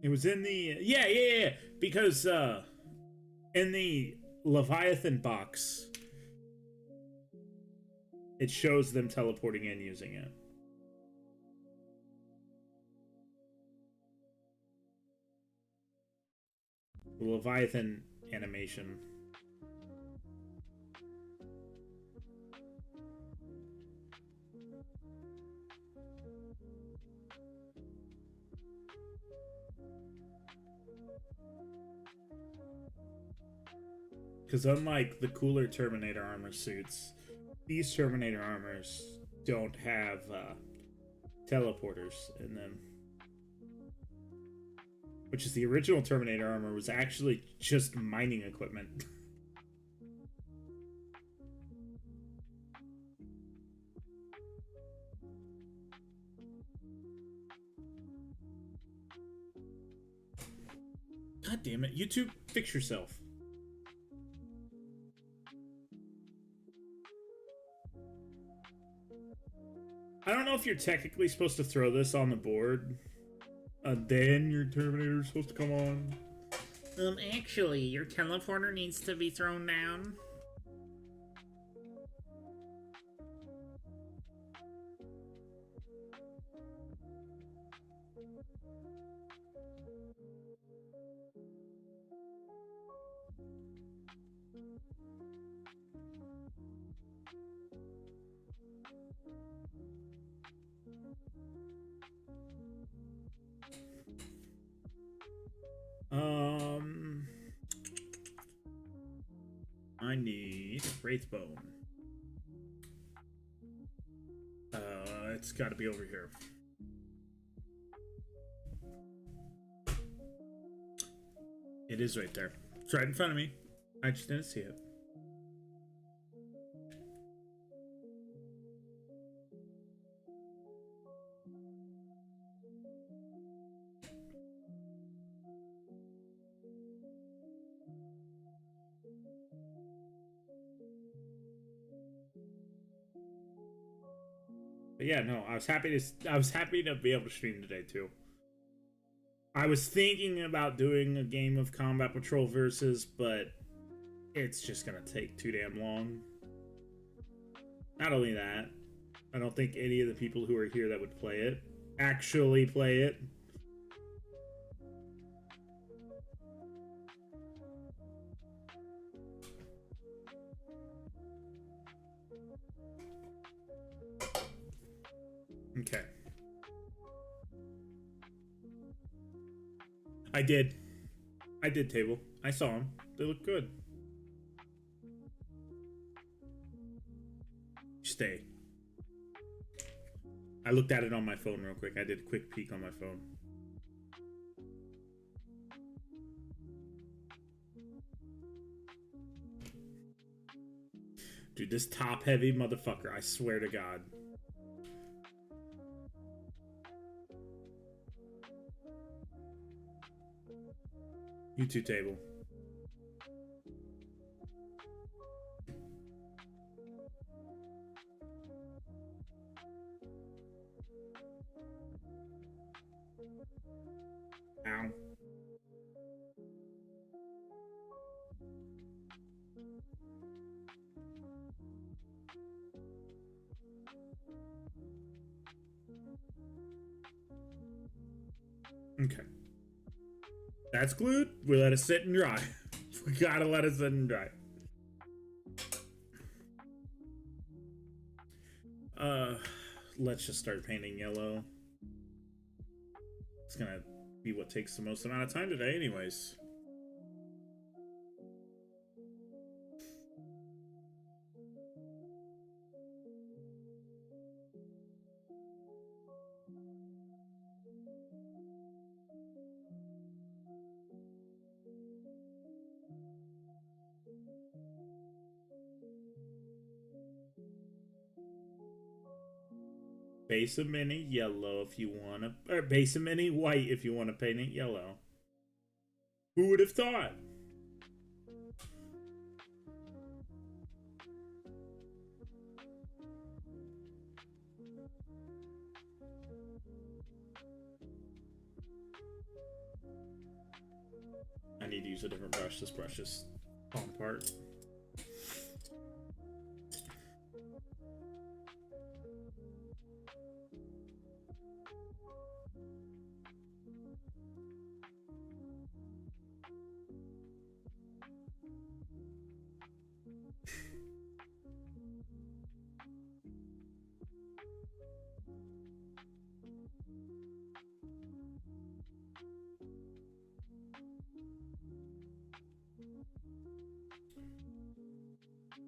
Speaker 1: It was in the yeah, because in the Leviathan box it shows them teleporting and using it. The Leviathan animation. Because unlike the cooler Terminator armor suits, these Terminator armors don't have teleporters in them. Which is the original Terminator armor was actually just mining equipment. God damn it. YouTube, fix yourself. I don't know if you're technically supposed to throw this on the board. Then your Terminator's supposed to come on. Actually, your teleporter needs to be thrown down. I need Wraithbone. It's got to be over here. It is right there. It's right in front of me. I just didn't see it. But yeah, no, I was happy to be able to stream today too. I was thinking about doing a game of Combat Patrol Versus, but it's just gonna take too damn long. Not only that, I don't think any of the people who are here that would play it actually play it. Okay. I did table. I saw them. They look good. Stay. I looked at it on my phone real quick. I did a quick peek on my phone. Dude, this top-heavy motherfucker, I swear to God. You two table. Ow. Okay. That's glued. We let it sit and dry. We gotta let it sit and dry. Let's just start painting yellow. It's gonna be what takes the most amount of time today anyways. Base a mini yellow if you wanna, or base a mini white if you wanna paint it yellow. Who would have thought? I need to use a different brush. This brush is falling apart.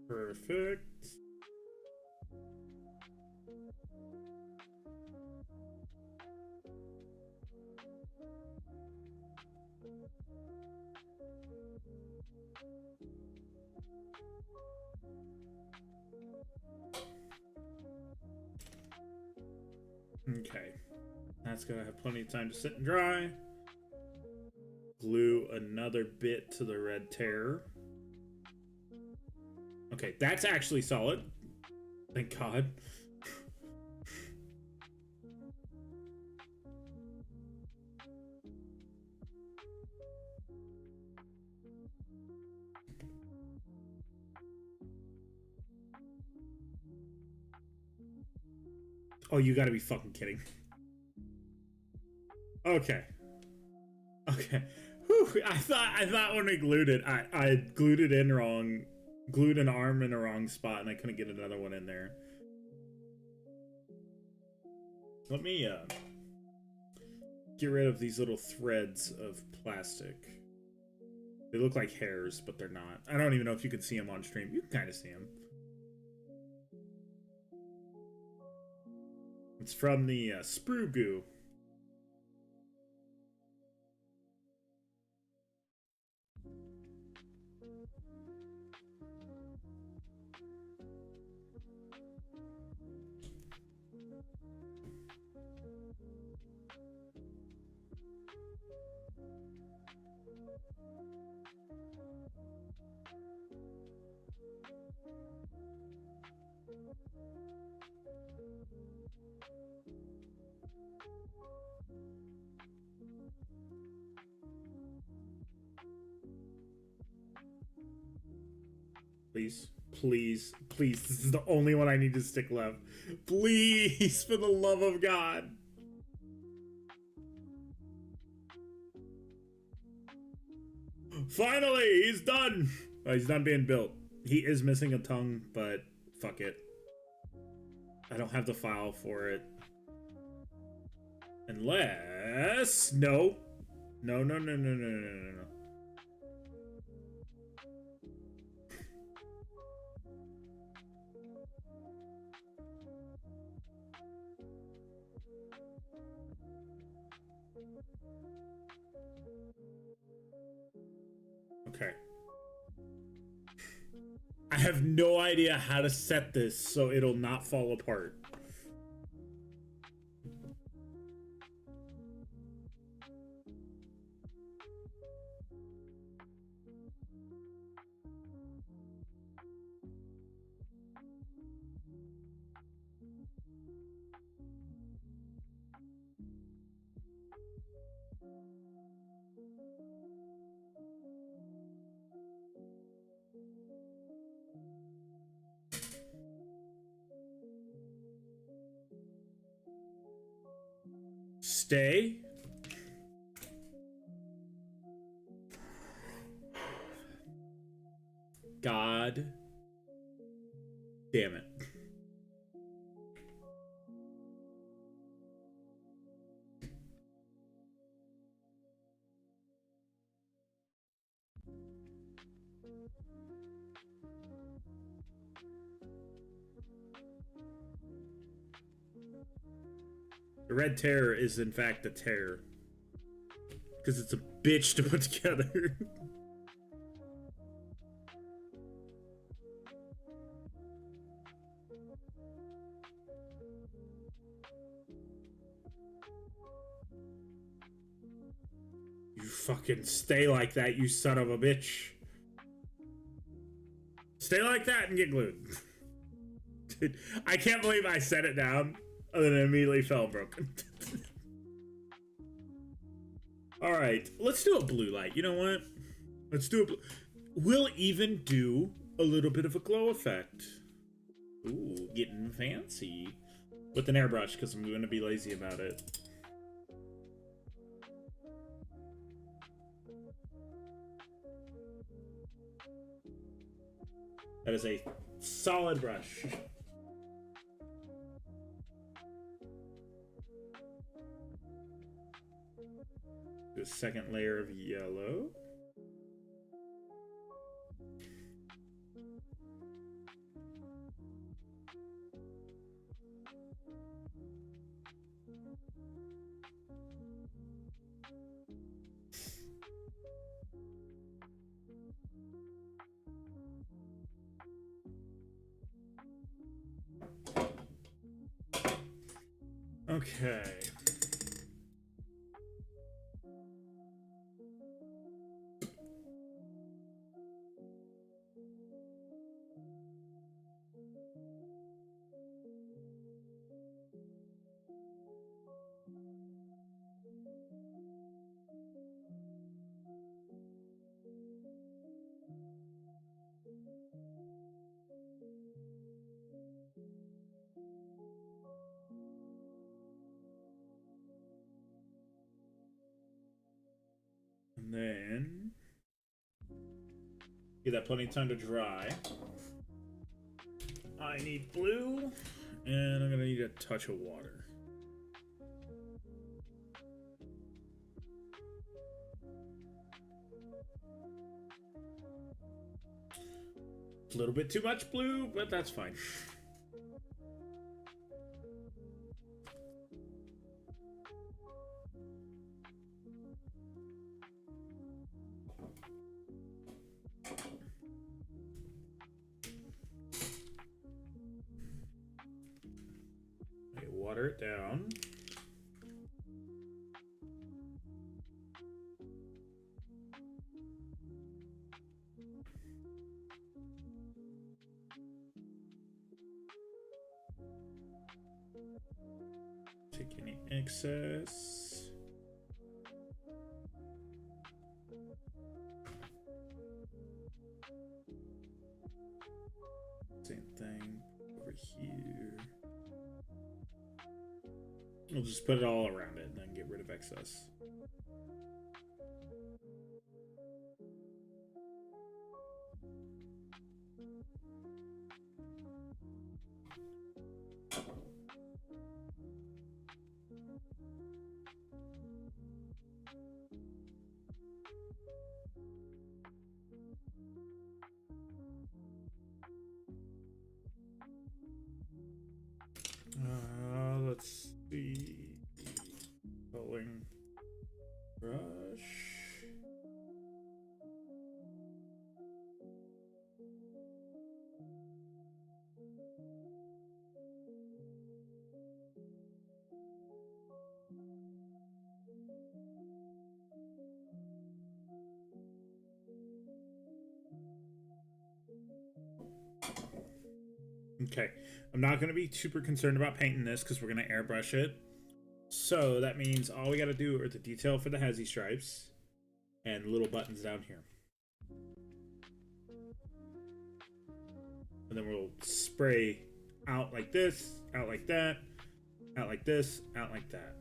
Speaker 1: Perfect. Okay. That's gonna have plenty of time to sit and dry. Glue another bit to the red tear. Okay, that's actually solid. Thank God. Oh, you gotta be fucking kidding. Okay. Okay. Whew, I thought when I glued it, I glued it in wrong. Glued an arm in the wrong spot and I couldn't get another one in there. Let me get rid of these little threads of plastic. They look like hairs, but they're not. I don't even know if you can see them on stream. You can kind of see them. It's from the sprue goo. Please, please, please. This is the only one I need to stick left. Please, for the love of God. Finally, he's done. Oh, he's done being built. He is missing a tongue, but fuck it. I don't have the file for it. Unless... No. No, no, no, no, no, no, no, no. Okay. I have no idea how to set this so it'll not fall apart. Stay. God damn it. The red terror is in fact a terror. Because it's a bitch to put together. You fucking stay like that, you son of a bitch. Stay like that and get glued. Dude, I can't believe I set it down and then it immediately fell broken. Alright, let's do a blue light. You know what? Let's do a blue. We'll even do a little bit of a glow effect. Ooh, getting fancy. With an airbrush, because I'm going to be lazy about it. That is a solid brush. The second layer of yellow. Okay. And then give that plenty of time to dry. I need blue, and I'm gonna need a touch of water. A little bit too much blue, but that's fine. Water it down. Take any excess. Same thing over here. We'll just put it all around it and then get rid of excess. Let's see. Rolling brush. Okay, I'm not going to be super concerned about painting this because we're going to airbrush it. So that means all we got to do are the detail for the hezzy stripes and little buttons down here. And then we'll spray out like this, out like that, out like this, out like that.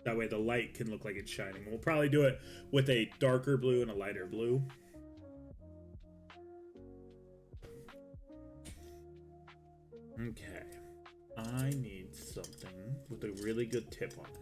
Speaker 1: That way the light can look like it's shining. We'll probably do it with a darker blue and a lighter blue. Okay, I need something with a really good tip on it.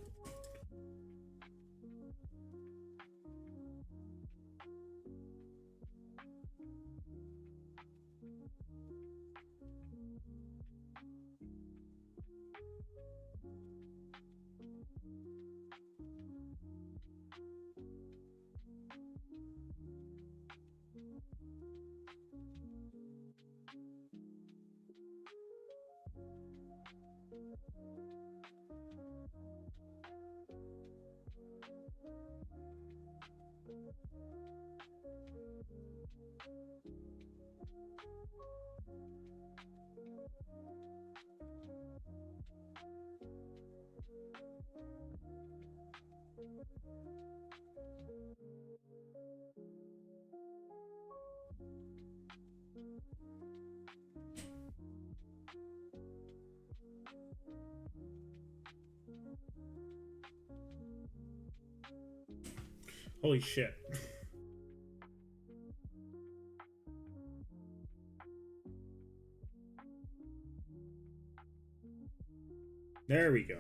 Speaker 1: Holy shit. There we go.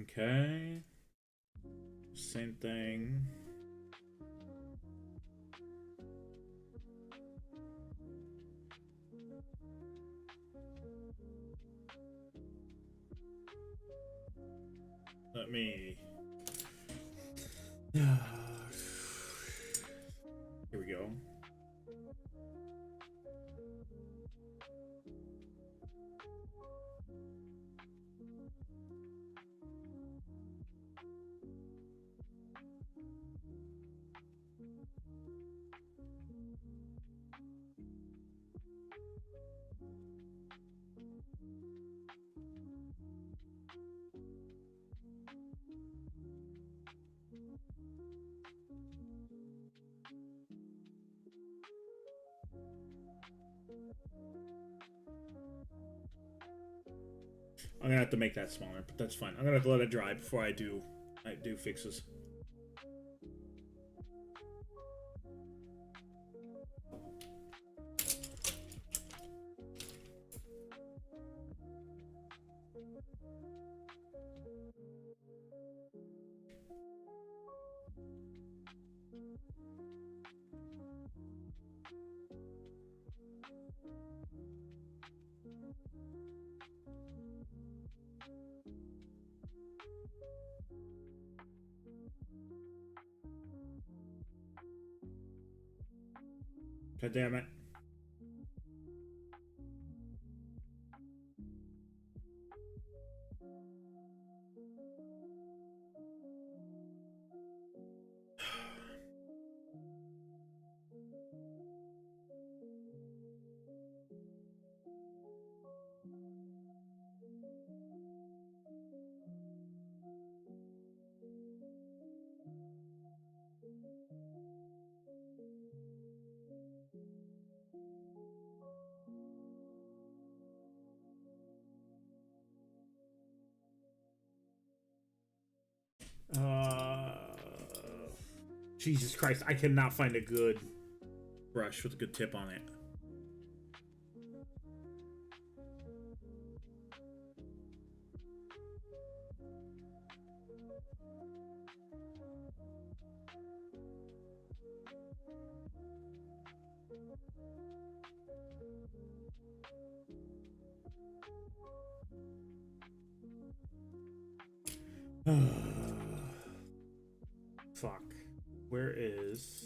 Speaker 1: Okay. Same thing. Let me... Here we go. I'm gonna have to make that smaller, but that's fine. I'm gonna have to let it dry before I do fixes. God damn it. Jesus Christ, I cannot find a good brush with a good tip on it. Fuck. Where is...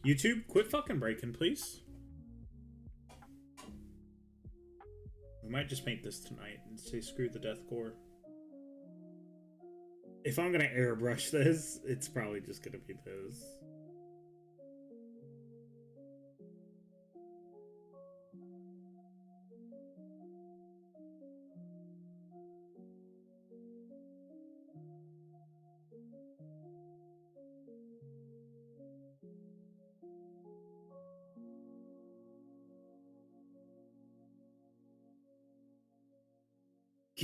Speaker 1: YouTube, quit fucking breaking, please. We might just paint this tonight and say screw the deathcore. If I'm gonna airbrush this, it's probably just gonna be this.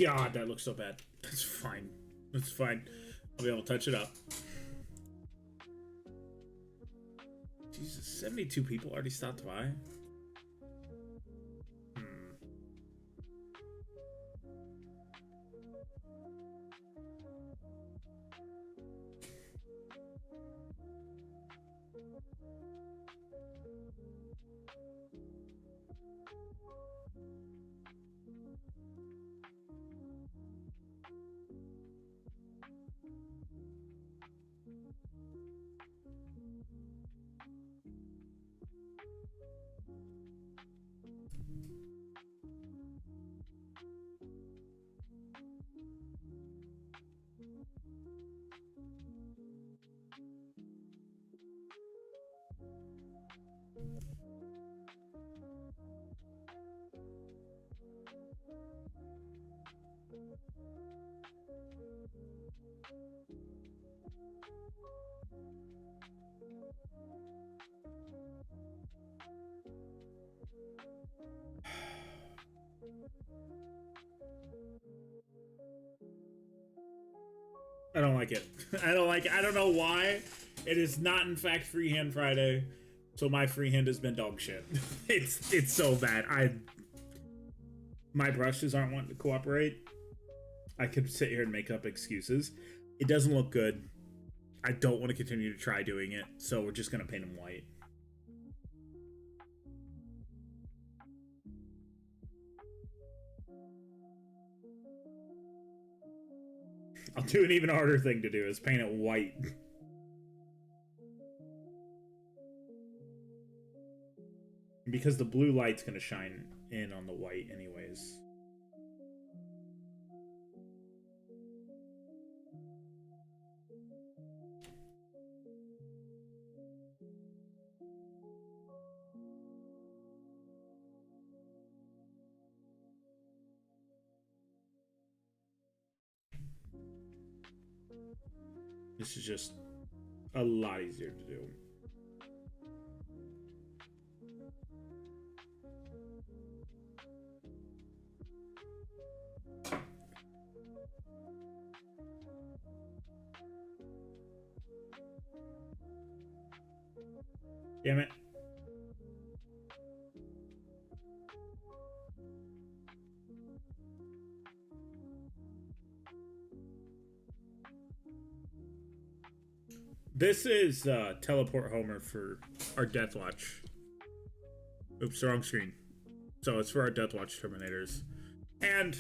Speaker 1: God, that looks so bad. That's fine. That's fine. I'll be able to touch it up. Jesus, 72 people already stopped by? I don't like it. I don't like it. I don't know why. It is not, in fact, Freehand Friday, so my freehand has been dog shit. It's so bad. My brushes aren't wanting to cooperate. I could sit here and make up excuses. It doesn't look good. I don't want to continue to try doing it, so we're just gonna paint them white. I'll do an even harder thing to do is paint it white. Because the blue light's gonna shine in on the white anyways. This is just a lot easier to do. Damn it. This is Teleport Homer for our Death Watch. Oops, wrong screen. So it's for our Death Watch Terminators. And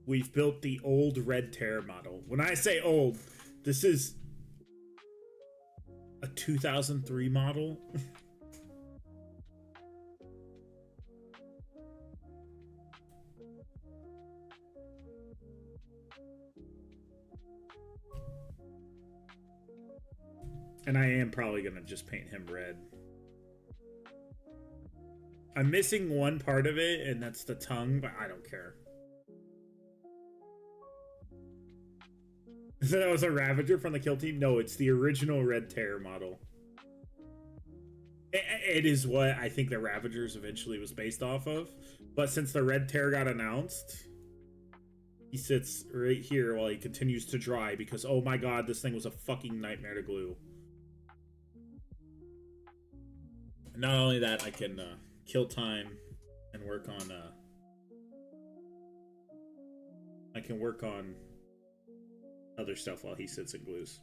Speaker 1: we've built the old Red Terror model. When I say old, this is a 2003 model. And I am probably going to just paint him red. I'm missing one part of it, and that's the tongue, but I don't care. So that was a Ravager from the kill team? No, it's the original Red Terror model. It is what I think the Ravagers eventually was based off of. But since the Red Terror got announced, he sits right here while he continues to dry because, oh my god, this thing was a fucking nightmare to glue. Not only that, I can kill time and work on I can work on other stuff while he sits and glues.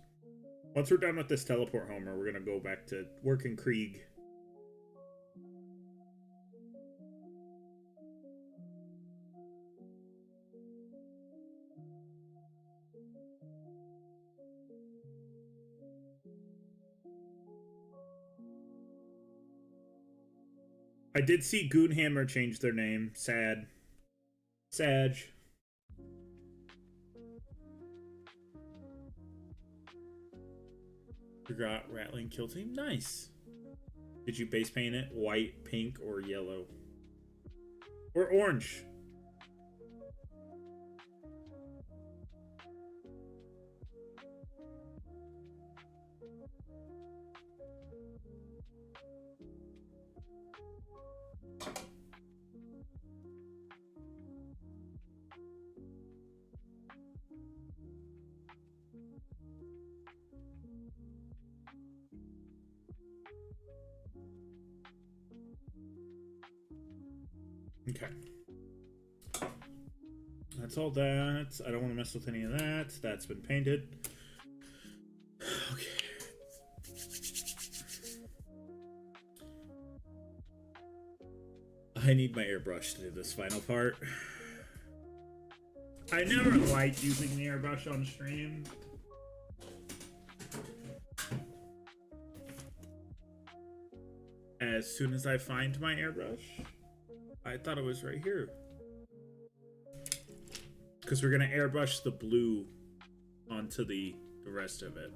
Speaker 1: Once we're done with this Teleport Homer, we're gonna go back to working Krieg. I did see Goonhammer change their name. Sad. Sag. Forgot Rattling Kill Team. Nice. Did you base paint it white, pink, or yellow? Or orange? Okay. That's all that. I don't want to mess with any of that. That's been painted. Okay. I need my airbrush to do this final part. I never liked using the airbrush on stream. As soon as I find my airbrush, I thought it was right here. Because we're going to airbrush the blue onto the rest of it.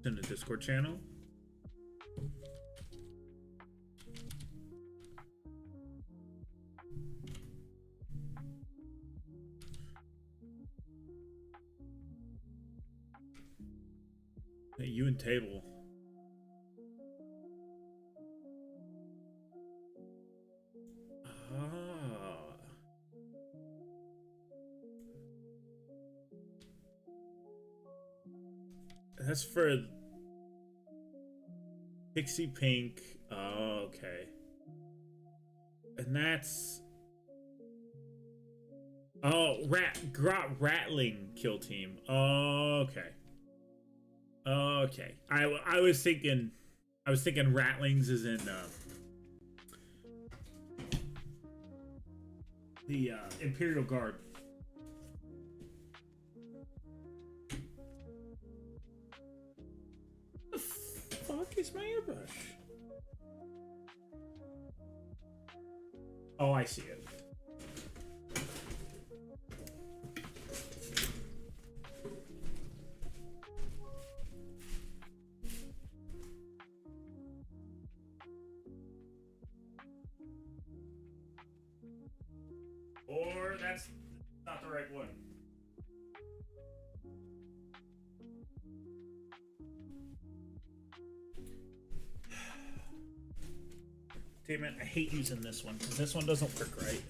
Speaker 1: In the Discord channel. Hey, you and table. That's for Pixie Pink. Oh, okay. And that's Rattling Kill Team. Oh, okay. Okay. I was thinking Rattlings is in the Imperial Guard. Fuck is my airbrush? Oh, I see it. Or that's not the right one. Damn it, I hate using this one because this one doesn't work right.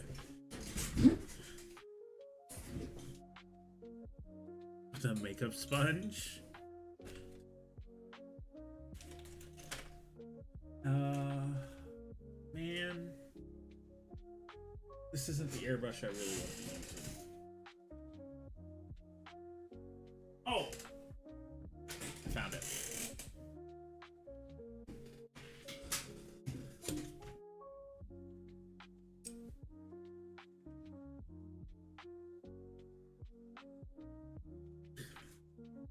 Speaker 1: The makeup sponge. Man. This isn't the airbrush I really want to use. Oh! I found it.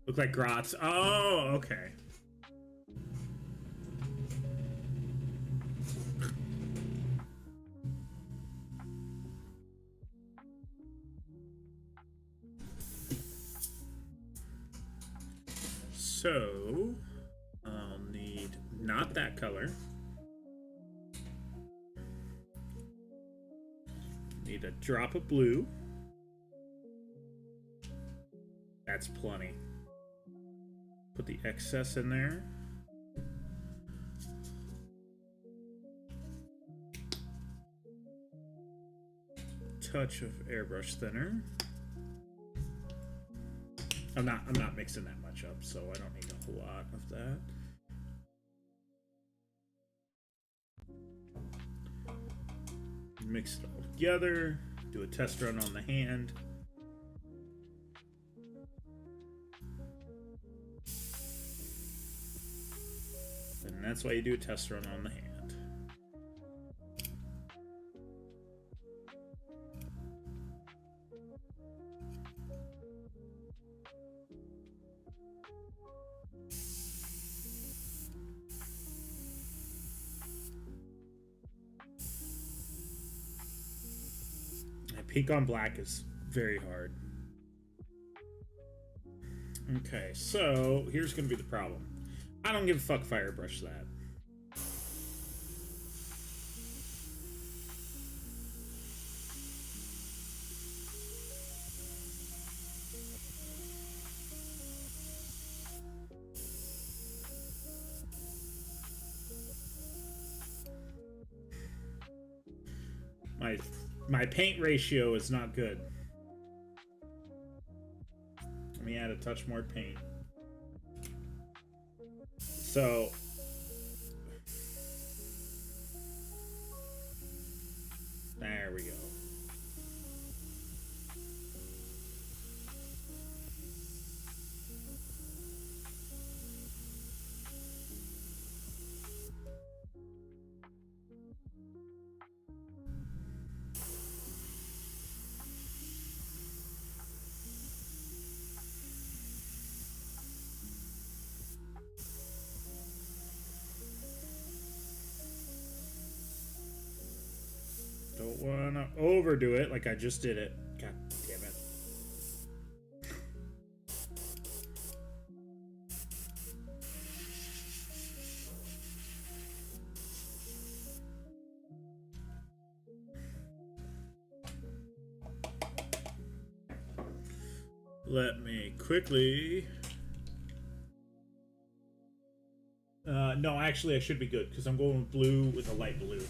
Speaker 1: Look like grots. Oh, okay. So, I'll need not that color. Need a drop of blue. That's plenty. Put the excess in there. Touch of airbrush thinner. I'm not mixing that much up, so I don't need a whole lot of that. Mix it all together. Do a test run on the hand. And that's why you do a test run on the hand. Pink on black is very hard. Okay, so here's gonna be the problem. I don't give a fuck if I airbrush that. My paint ratio is not good. Let me add a touch more paint. So there we go. Don't want to overdo it like I just did it. God damn it. Let me quickly... no, actually I should be good because I'm going with blue with a light blue.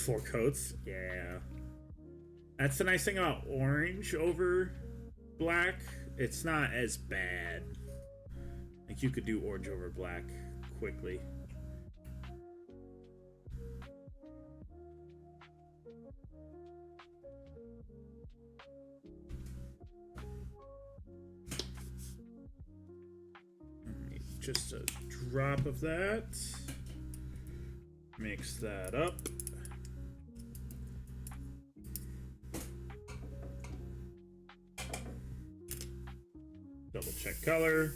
Speaker 1: 4 coats? Yeah. That's the nice thing about orange over black. It's not as bad. Like, you could do orange over black quickly. Just a drop of that. Mix that up. Double check color.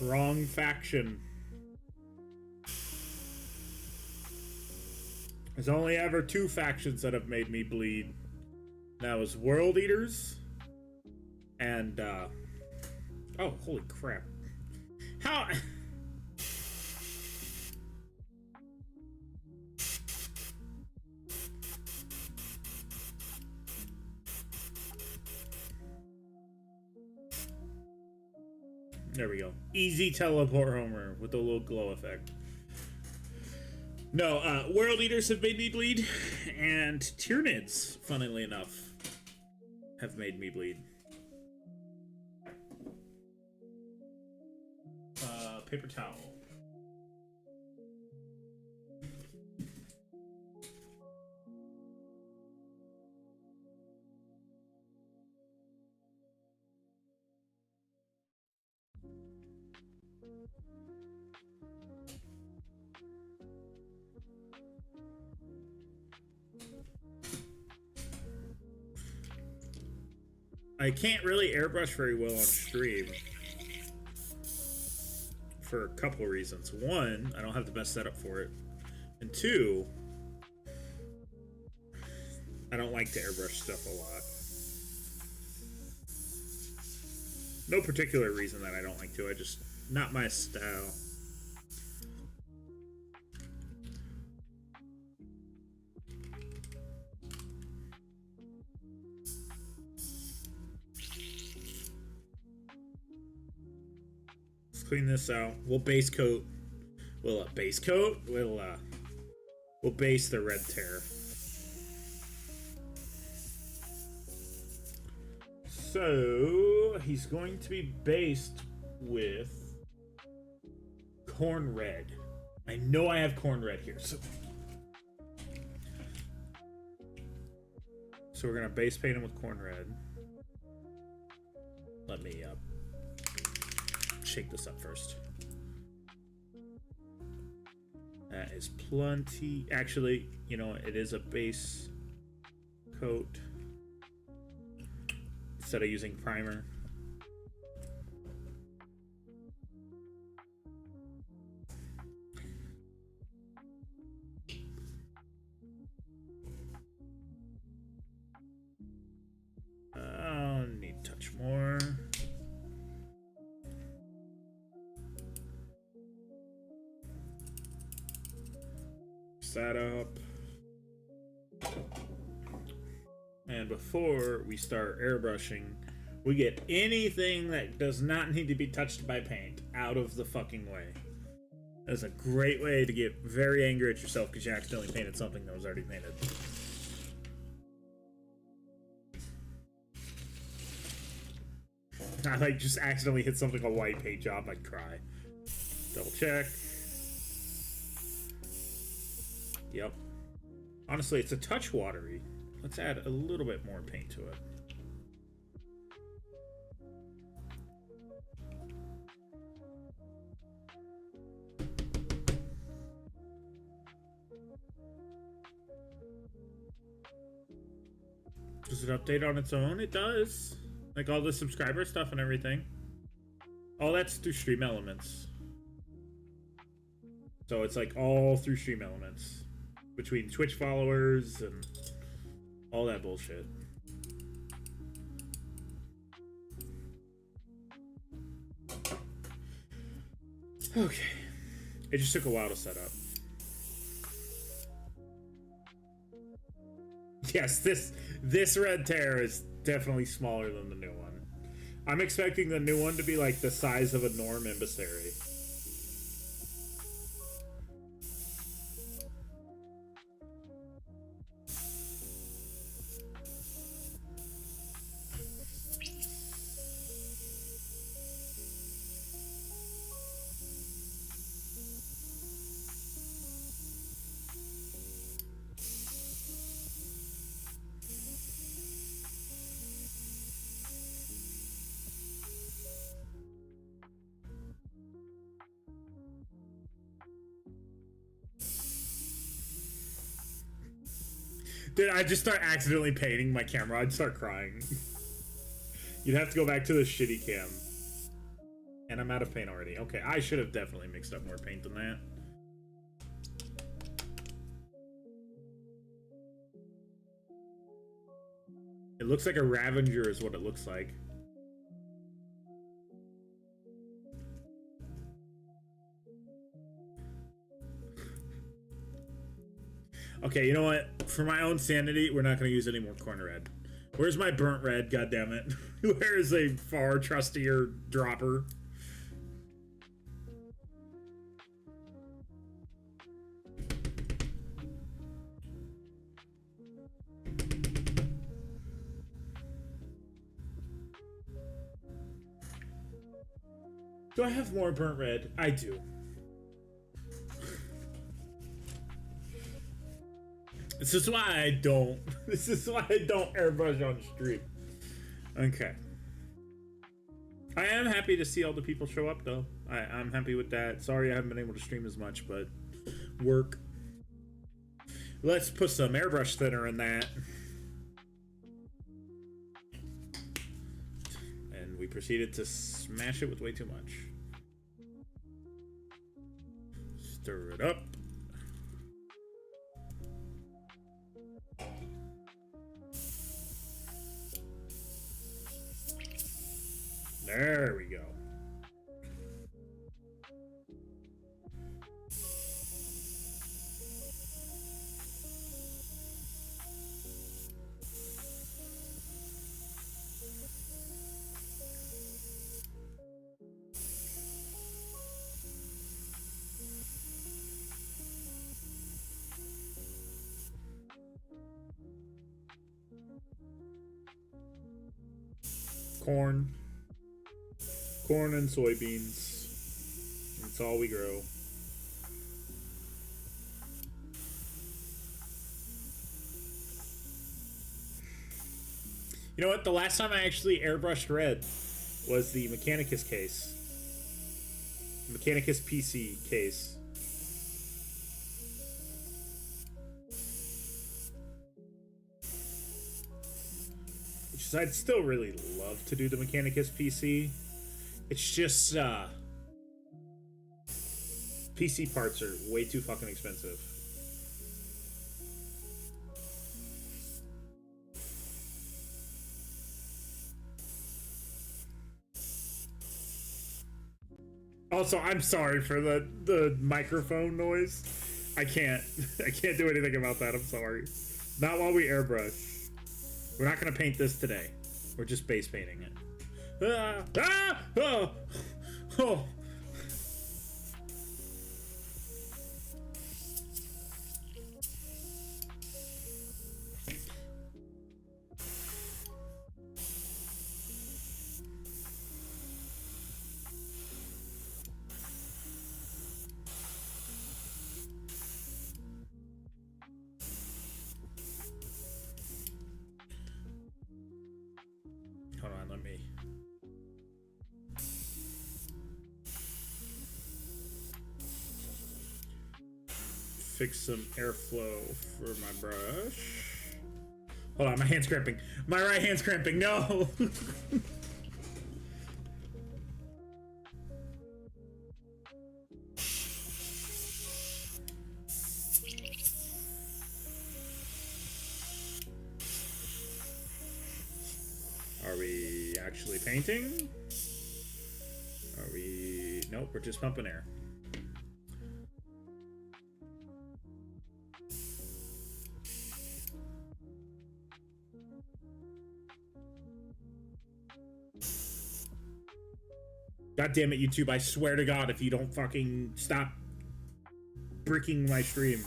Speaker 1: Wrong faction. There's only ever two factions that have made me bleed. That was World Eaters and oh, holy crap. How there we go. Easy teleport Homer with a little glow effect. No, World Eaters have made me bleed, and Tyranids, funnily enough, have made me bleed. Paper towel. I can't really airbrush very well on stream for a couple of reasons. One, I don't have the best setup for it. And two, I don't like to airbrush stuff a lot. No particular reason that I don't like to, I just, not my style. Clean this out. We'll base coat. We'll base coat. We'll base the red tear. So he's going to be based with corn red. I know I have corn red here, so we're gonna base paint him with corn red. Let me shake this up first. That is plenty. Actually, you know, it is a base coat instead of using primer. I'll need a touch more. That up. And before we start airbrushing, we get anything that does not need to be touched by paint out of the fucking way. That's a great way to get very angry at yourself because you accidentally painted something that was already painted. I like just accidentally hit something a white paint job, like cry. Double check. Yep. Honestly, it's a touch watery. Let's add a little bit more paint to it. Does it update on its own? It does. Like all the subscriber stuff and everything. Oh, that's through Stream Elements. So it's like all through Stream Elements. Between Twitch followers and all that bullshit. Okay. It just took a while to set up. Yes, this red tear is definitely smaller than the new one. I'm expecting the new one to be like the size of a Norm emissary. Dude, I'd just start accidentally painting my camera. I'd start crying. You'd have to go back to the shitty cam And I'm out of paint already. Okay, I should have definitely mixed up more paint than that. It looks like a Ravager is what it looks like. Okay, you know what? For my own sanity, we're not going to use any more corn red. Where's my burnt red? God damn it! Where is a far trustier dropper? Do I have more burnt red? I do. This is why I don't. This is why I don't airbrush on stream. Okay. I am happy to see all the people show up, though. I'm happy with that. Sorry I haven't been able to stream as much, but work. Let's put some airbrush thinner in that. And we proceeded to smash it with way too much. Stir it up. There we go. Corn. Corn and soybeans. That's all we grow. You know what? The last time I actually airbrushed red was the Mechanicus case. Mechanicus PC case. Which is, I'd still really love to do the Mechanicus PC. It's just, PC parts are way too fucking expensive. Also, I'm sorry for the microphone noise. I can't do anything about that. I'm sorry. Not while we airbrush. We're not gonna paint this today. We're just base painting it. Oh! Oh! Hold on, let me. Fix some airflow for my brush. Hold on, my hand's cramping. My right hand's cramping. No. Are we actually painting? Are we? Nope, we're just pumping air. God damn it, YouTube, I swear to God, if you don't fucking stop bricking my stream.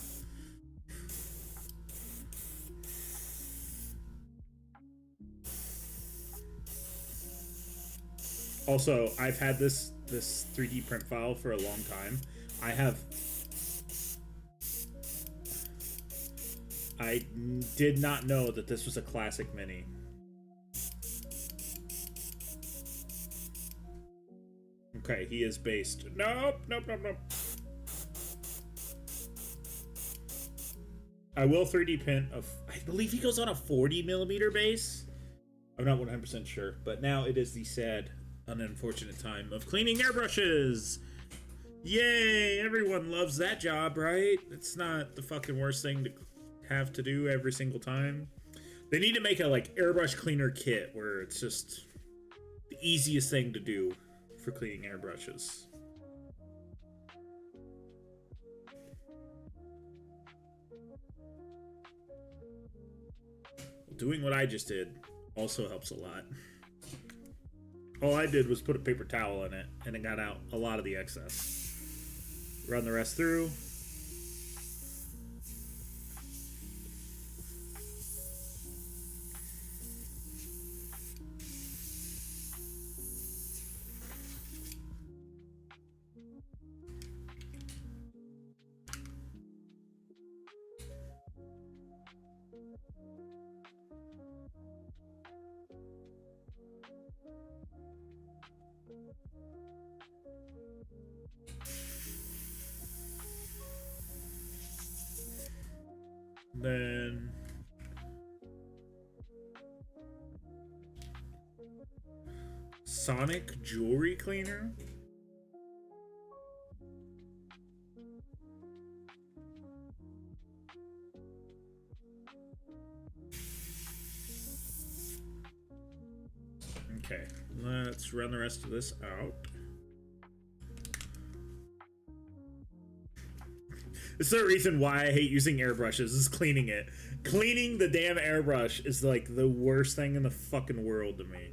Speaker 1: Also, I've had this 3D print file for a long time. I did not know that this was a classic mini. Okay, he is based. Nope. I will 3D print I believe he goes on a 40mm base. I'm not 100% sure, but now it is the sad an unfortunate time of cleaning airbrushes. Yay! Everyone loves that job, right? It's not the fucking worst thing to have to do every single time. They need to make a like airbrush cleaner kit where it's just the easiest thing to do for cleaning airbrushes. Doing what I just did also helps a lot. All I did was put a paper towel in it, and it got out a lot of the excess. Run the rest through. Then Sonic jewelry cleaner. Okay, let's run the rest of this out. It's the reason why I hate using airbrushes, is cleaning it. Cleaning the damn airbrush is like the worst thing in the fucking world to me.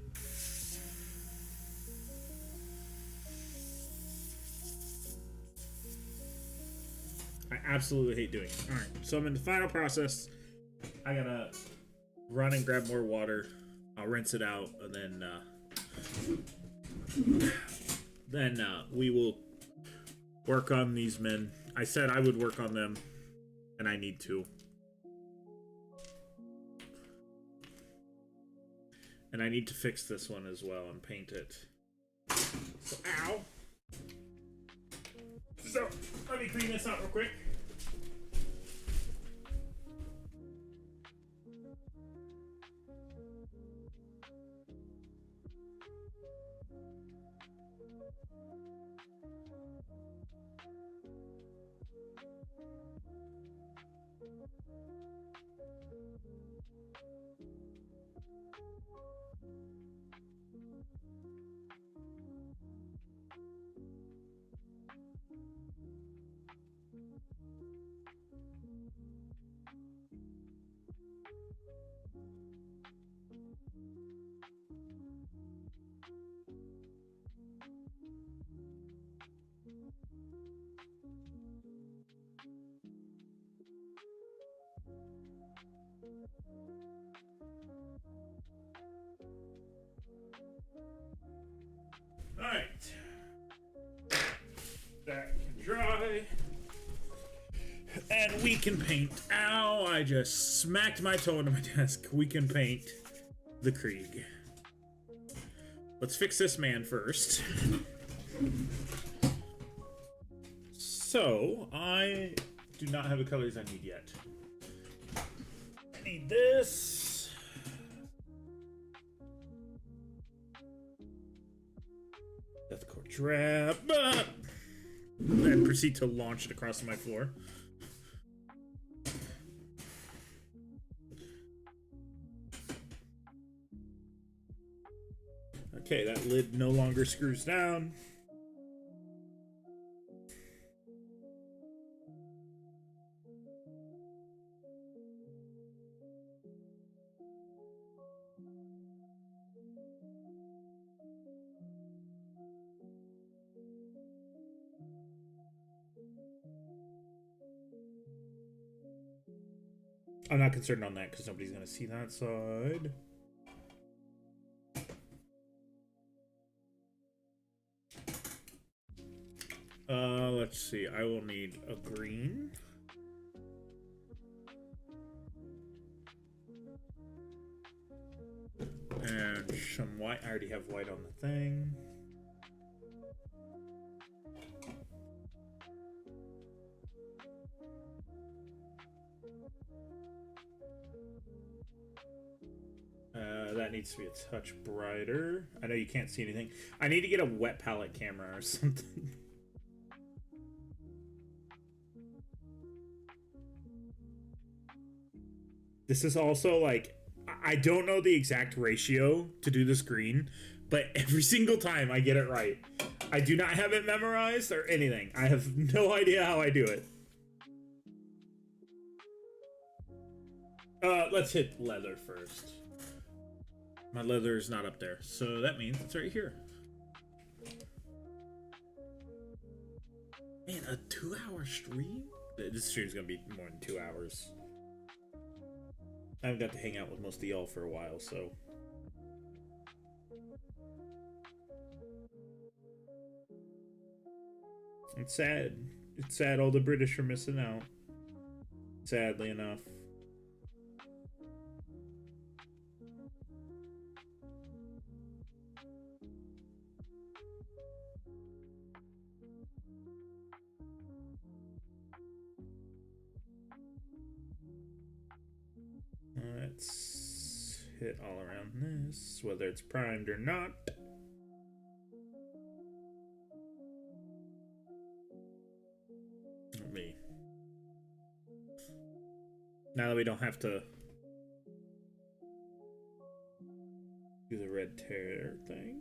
Speaker 1: I absolutely hate doing it. Alright, so I'm in the final process. I gotta run and grab more water. I'll rinse it out, and then we will work on these men. I said I would work on them, and I need to. And I need to fix this one as well and paint it. So, ow! So, let me clean this out real quick. Alright. That can dry. And we can paint. Ow, I just smacked my toe into my desk. We can paint the Krieg. Let's fix this man first. So, I do not have the colors I need yet. I need this. Deathcore trap. And proceed to launch it across my floor. Okay, that lid no longer screws down. I'm not concerned on that because nobody's going to see that side. Let's see. I will need a green. And some white. I already have white on the thing. That needs to be a touch brighter. I know you can't see anything. I need to get a wet palette camera or something. This is also like, I don't know the exact ratio to do this green, but every single time I get it right. I do not have it memorized or anything. I have no idea how I do it. Let's hit leather first. My leather is not up there, so that means it's right here. Man, a 2-hour stream? This stream's gonna be more than 2 hours. I haven't got to hang out with most of y'all for a while, so. It's sad. It's sad all the British are missing out. Sadly enough. Let's hit all around this, whether it's primed or not. Me. Now that we don't have to do the red tear thing.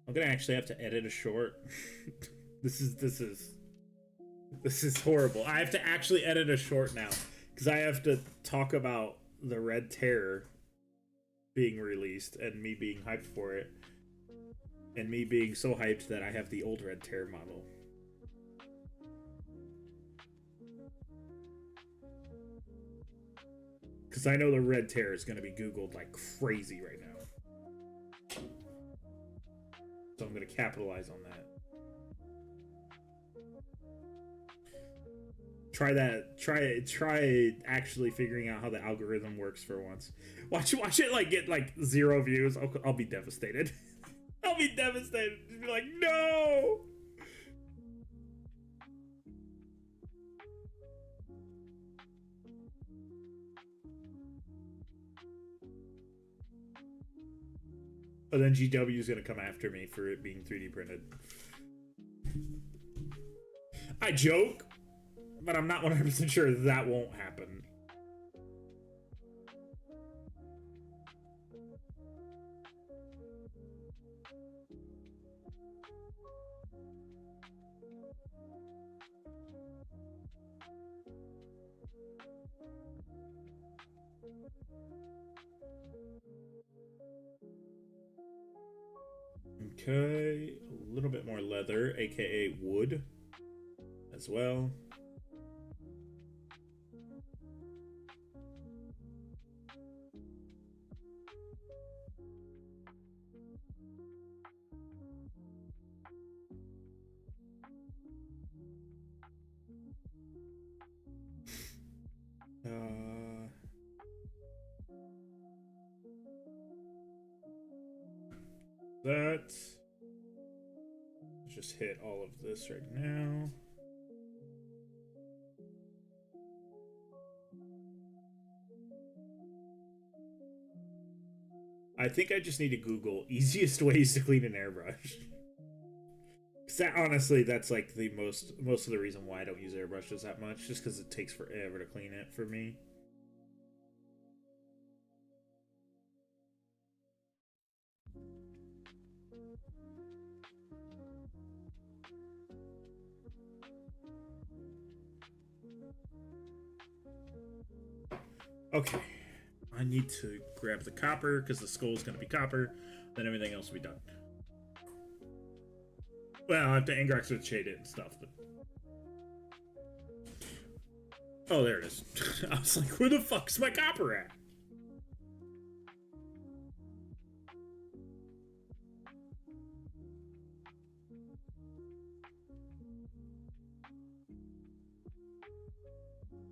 Speaker 1: I'm gonna actually have to edit a short. This is horrible. I have to actually edit a short now because I have to talk about the Red Terror being released and me being hyped for it, and me being so hyped that I have the old Red Terror model. Because I know the Red Terror is going to be Googled like crazy right now. So I'm going to capitalize on that. Try actually figuring out how the algorithm works for once. Watch it like get like 0 views. I'll be devastated. I'll be devastated. Just be like, no. But then GW is gonna come after me for it being 3D printed. I joke, but I'm not 100% sure that won't happen. Okay, a little bit more leather, aka wood, as well. That. Just hit all of this right now. I think I just need to Google easiest ways to clean an airbrush. That, honestly, that's like the most of the reason why I don't use airbrushes that much, just because it takes forever to clean it for me. Okay, I need to grab the copper because the skull is going to be copper, then everything else will be done. Well, I have to Angrax shade it and stuff, but... Oh, there it is. I was like, where the fuck's my copper at?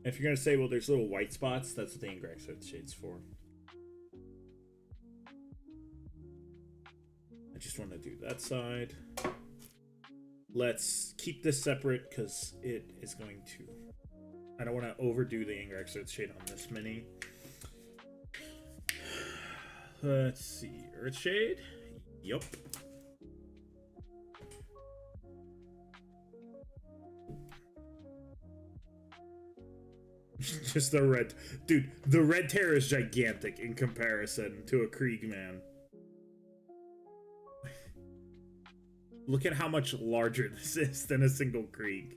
Speaker 1: If you're gonna say, well, there's little white spots, that's what the Angrax shade's for. I just want to do that side. Let's keep this separate because it is going to I don't want to overdo the anger exert shade on this mini. Let's see. Earthshade? Yup. Just the red. Dude, the red tear is gigantic in comparison to a Krieg man. Look at how much larger this is than a single Krieg.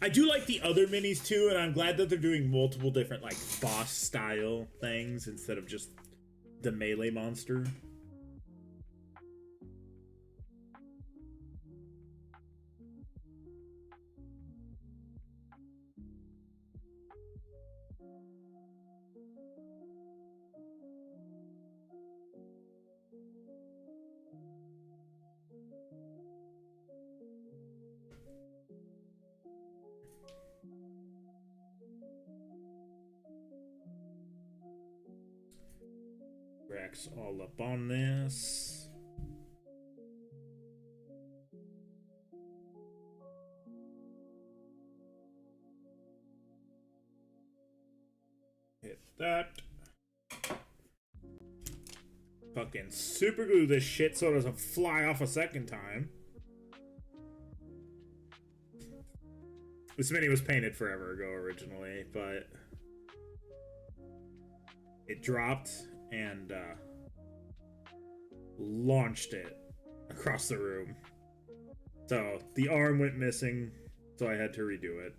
Speaker 1: I do like the other minis too, and I'm glad that they're doing multiple different like boss style things instead of just the melee monster. Racks all up on this. Hit that. Fucking super glue this shit so it doesn't fly off a second time. This mini was painted forever ago originally, but it dropped and launched it across the room. So the arm went missing, so I had to redo it.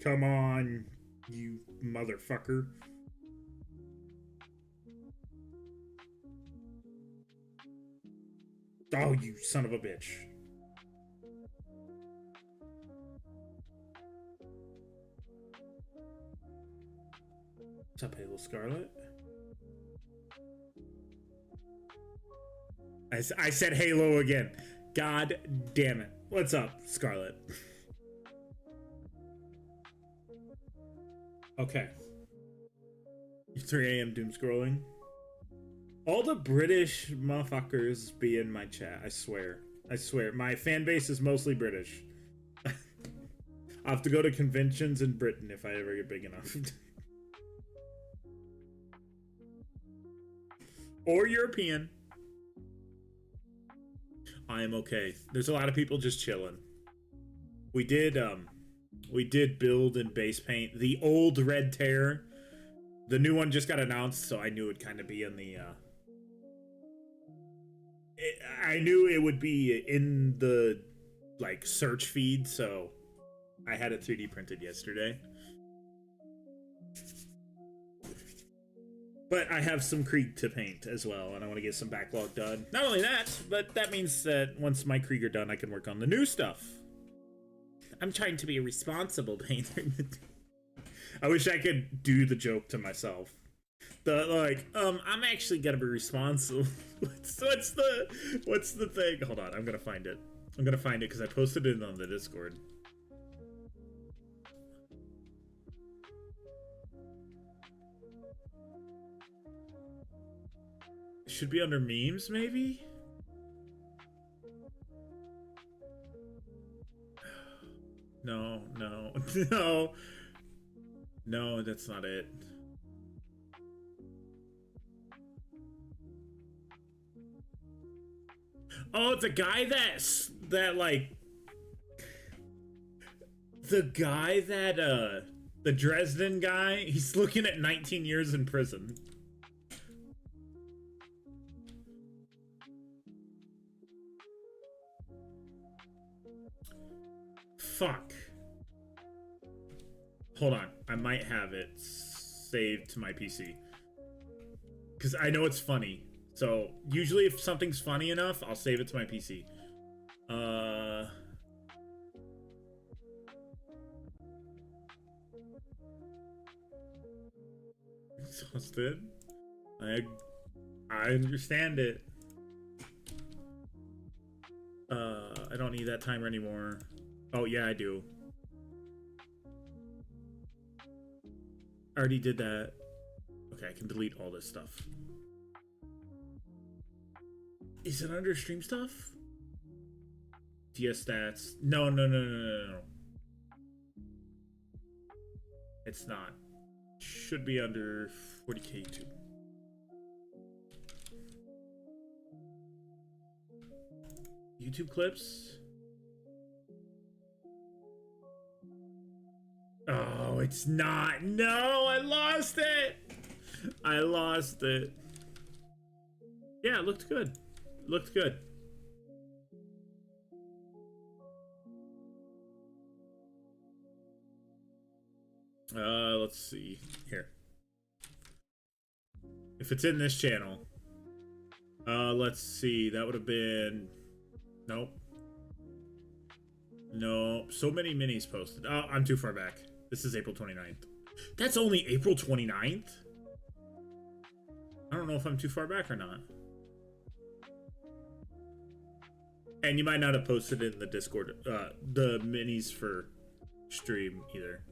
Speaker 1: Come on, you motherfucker. Oh, you son of a bitch. What's up, Halo Scarlet? I said Halo again. God damn it. What's up, Scarlet? Okay. 3 a.m. doom scrolling. All the British motherfuckers be in my chat. I swear. I swear. My fan base is mostly British. I'll have to go to conventions in Britain if I ever get big enough. Or European. I am okay. There's a lot of people just chilling. We did build and base paint the old Red Tear. The new one just got announced, so I knew it'd kind of be in the I knew it would be in the like search feed, so I had it 3D printed yesterday. But I have some Krieg to paint as well, and I want to get some backlog done. Not only that, but that means that once my Krieg are done, I can work on the new stuff. I'm trying to be a responsible painter. I wish I could do the joke to myself. I'm actually gonna be responsible. what's the thing? Hold on, I'm gonna find it. I'm gonna find it because I posted it on the Discord. It should be under memes, maybe? No, no. No, that's not it. Oh, the guy the Dresden guy, he's looking at 19 years in prison. Fuck. Hold on, I might have it saved to my PC. Because I know it's funny. So, usually if something's funny enough, I'll save it to my PC. Exhausted? I understand it. I don't need that timer anymore. Oh, yeah, I do. I already did that. Okay, I can delete all this stuff. Is it under stream stuff? DS stats. No. It's not. Should be under 40K too. YouTube clips. Oh, it's not. No, I lost it. I lost it. Yeah, it looked good. It looked good. Let's see. Here. If it's in this channel. Let's see. That would have been... Nope. No. So many minis posted. Oh, I'm too far back. This is April 29th. That's only April 29th? I don't know if I'm too far back or not. And you might not have posted it in the Discord, the minis for stream either.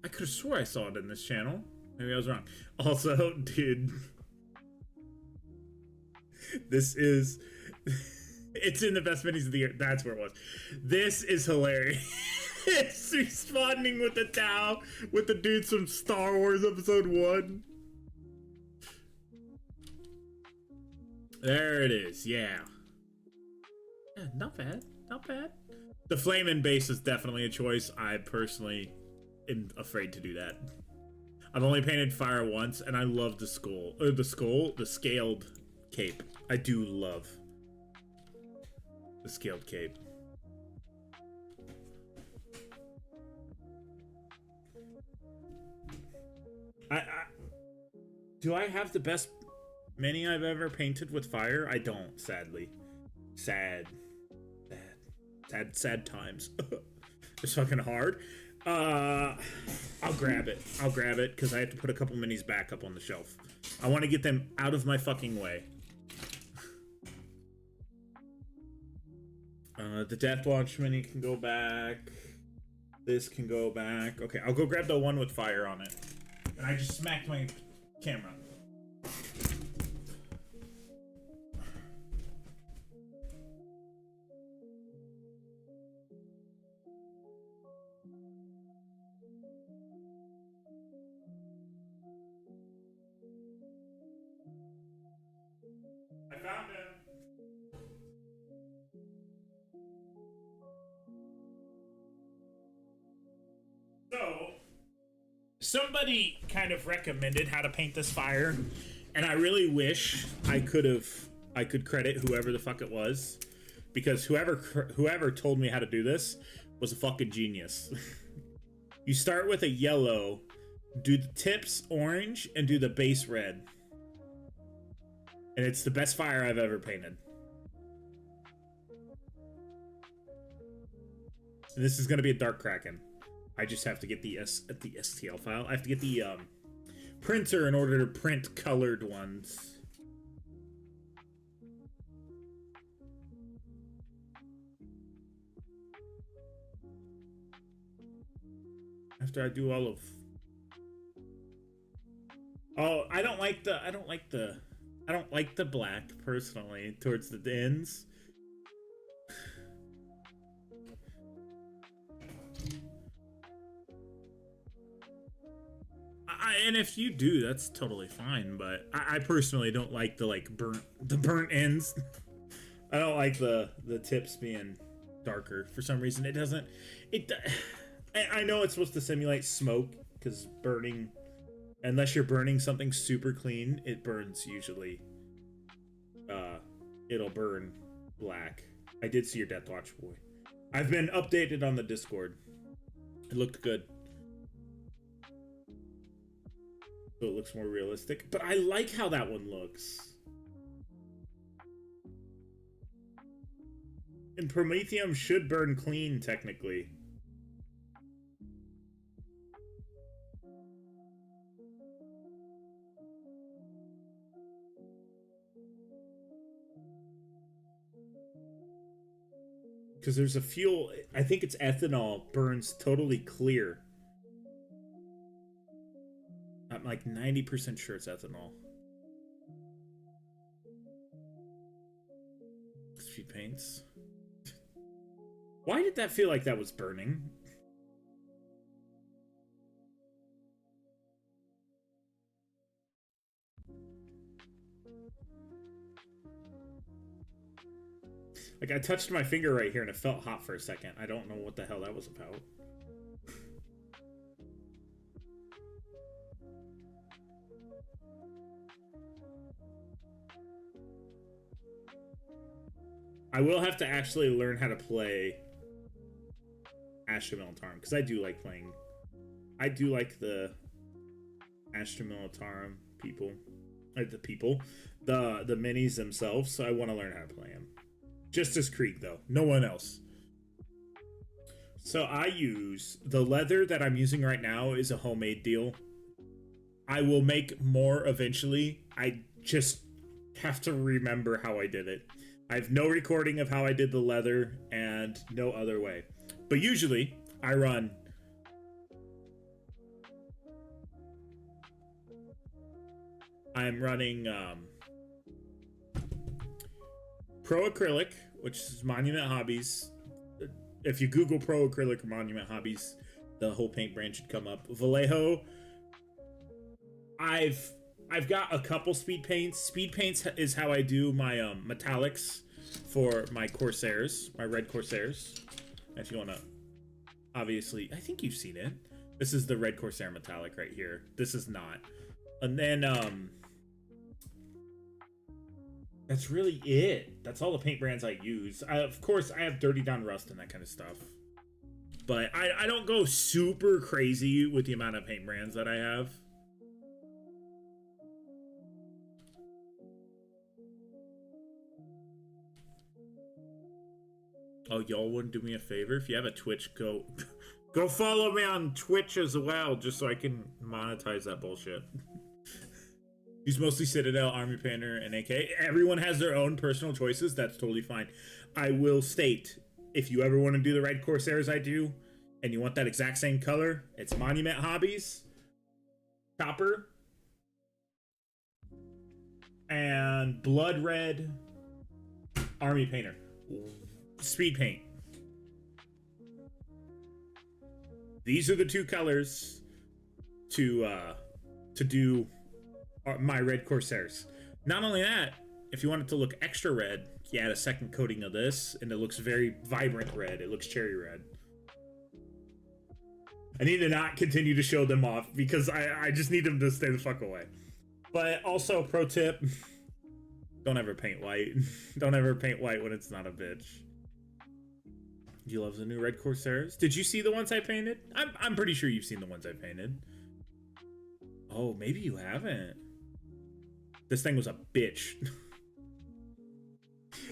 Speaker 1: I could have swore I saw it in this channel. Maybe I was wrong. Also, dude, this is... It's in the best minis of the year. That's where it was. This is hilarious. It's responding with the Tau with the dudes from Star Wars Episode 1. There it is. Yeah. Yeah, not bad. Not bad. The flaming base is definitely a choice. I personally am afraid to do that. I've only painted fire once, and I love the skull. The scaled cape. I do love the scaled cape. Do I have the best mini I've ever painted with fire? I don't, sadly. Sad times. It's fucking hard. I'll grab it. I'll grab it because I have to put a couple minis back up on the shelf. I want to get them out of my fucking way. The Death Watch mini can go back. This can go back. Okay, I'll go grab the one with fire on it. And I just smacked my camera. I found him. So, somebody kind of recommended how to paint this fire, and I really wish I could credit whoever the fuck it was, because whoever told me how to do this was a fucking genius. You start with a yellow, do the tips orange, and do the base red. And it's the best fire I've ever painted. And this is going to be a Dark Kraken. I just have to get the STL file. I have to get the printer in order to print colored ones. After I do all of... Oh, I don't like the black personally towards the ends. And if you do, that's totally fine. But I personally don't like the burnt ends. I don't like the tips being darker for some reason. It doesn't. I know it's supposed to simulate smoke because burning, unless you're burning something super clean, it burns usually. It'll burn black. I did see your Death Watch, boy. I've been updated on the Discord. It looked good. So it looks more realistic. But I like how that one looks. And Prometheum should burn clean, technically. Because there's a fuel, I think it's ethanol, burns totally clear. I'm like 90% sure it's ethanol. Speed paints. Why did that feel like that was burning? Like, I touched my finger right here and it felt hot for a second. I don't know what the hell that was about. I will have to actually learn how to play Astra Militarum, because I do like playing. I do like the Astra Militarum people. The minis themselves, so I want to learn how to play them. Just as Krieg, though. No one else. So I use... The leather that I'm using right now is a homemade deal. I will make more eventually. I just have to remember how I did it. I have no recording of how I did the leather and no other way. But usually, I run... I'm running... Pro Acrylic, which is Monument Hobbies. If you Google Pro Acrylic or Monument Hobbies, the whole paint brand should come up. Vallejo. I've got a couple speed paints. Speed paints is how I do my metallics for my Corsairs, my red Corsairs. If you want to, obviously, I think you've seen it. This is the red Corsair metallic right here. This is not. And then that's really it. That's all the paint brands I use. Of course, I have Dirty Down Rust and that kind of stuff. But I don't go super crazy with the amount of paint brands that I have. Oh, y'all wouldn't do me a favor? If you have a Twitch, go follow me on Twitch as well, just so I can monetize that bullshit. Use mostly Citadel, Army Painter, and AK. Everyone has their own personal choices. That's totally fine. I will state, if you ever want to do the red Corsairs I do, and you want that exact same color, it's Monument Hobbies, Chopper, and Blood Red, Army Painter. Speed paint. These are the two colors to do my red Corsairs. Not only that, if you want it to look extra red, you add a second coating of this, and it looks very vibrant red. It looks cherry red. I need to not continue to show them off because I just need them to stay the fuck away. But also, pro tip, don't ever paint white. Don't ever paint white when it's not a bitch. You love the new red Corsairs? Did you see the ones I painted? I'm pretty sure you've seen the ones I painted. Oh, maybe you haven't. This thing was a bitch.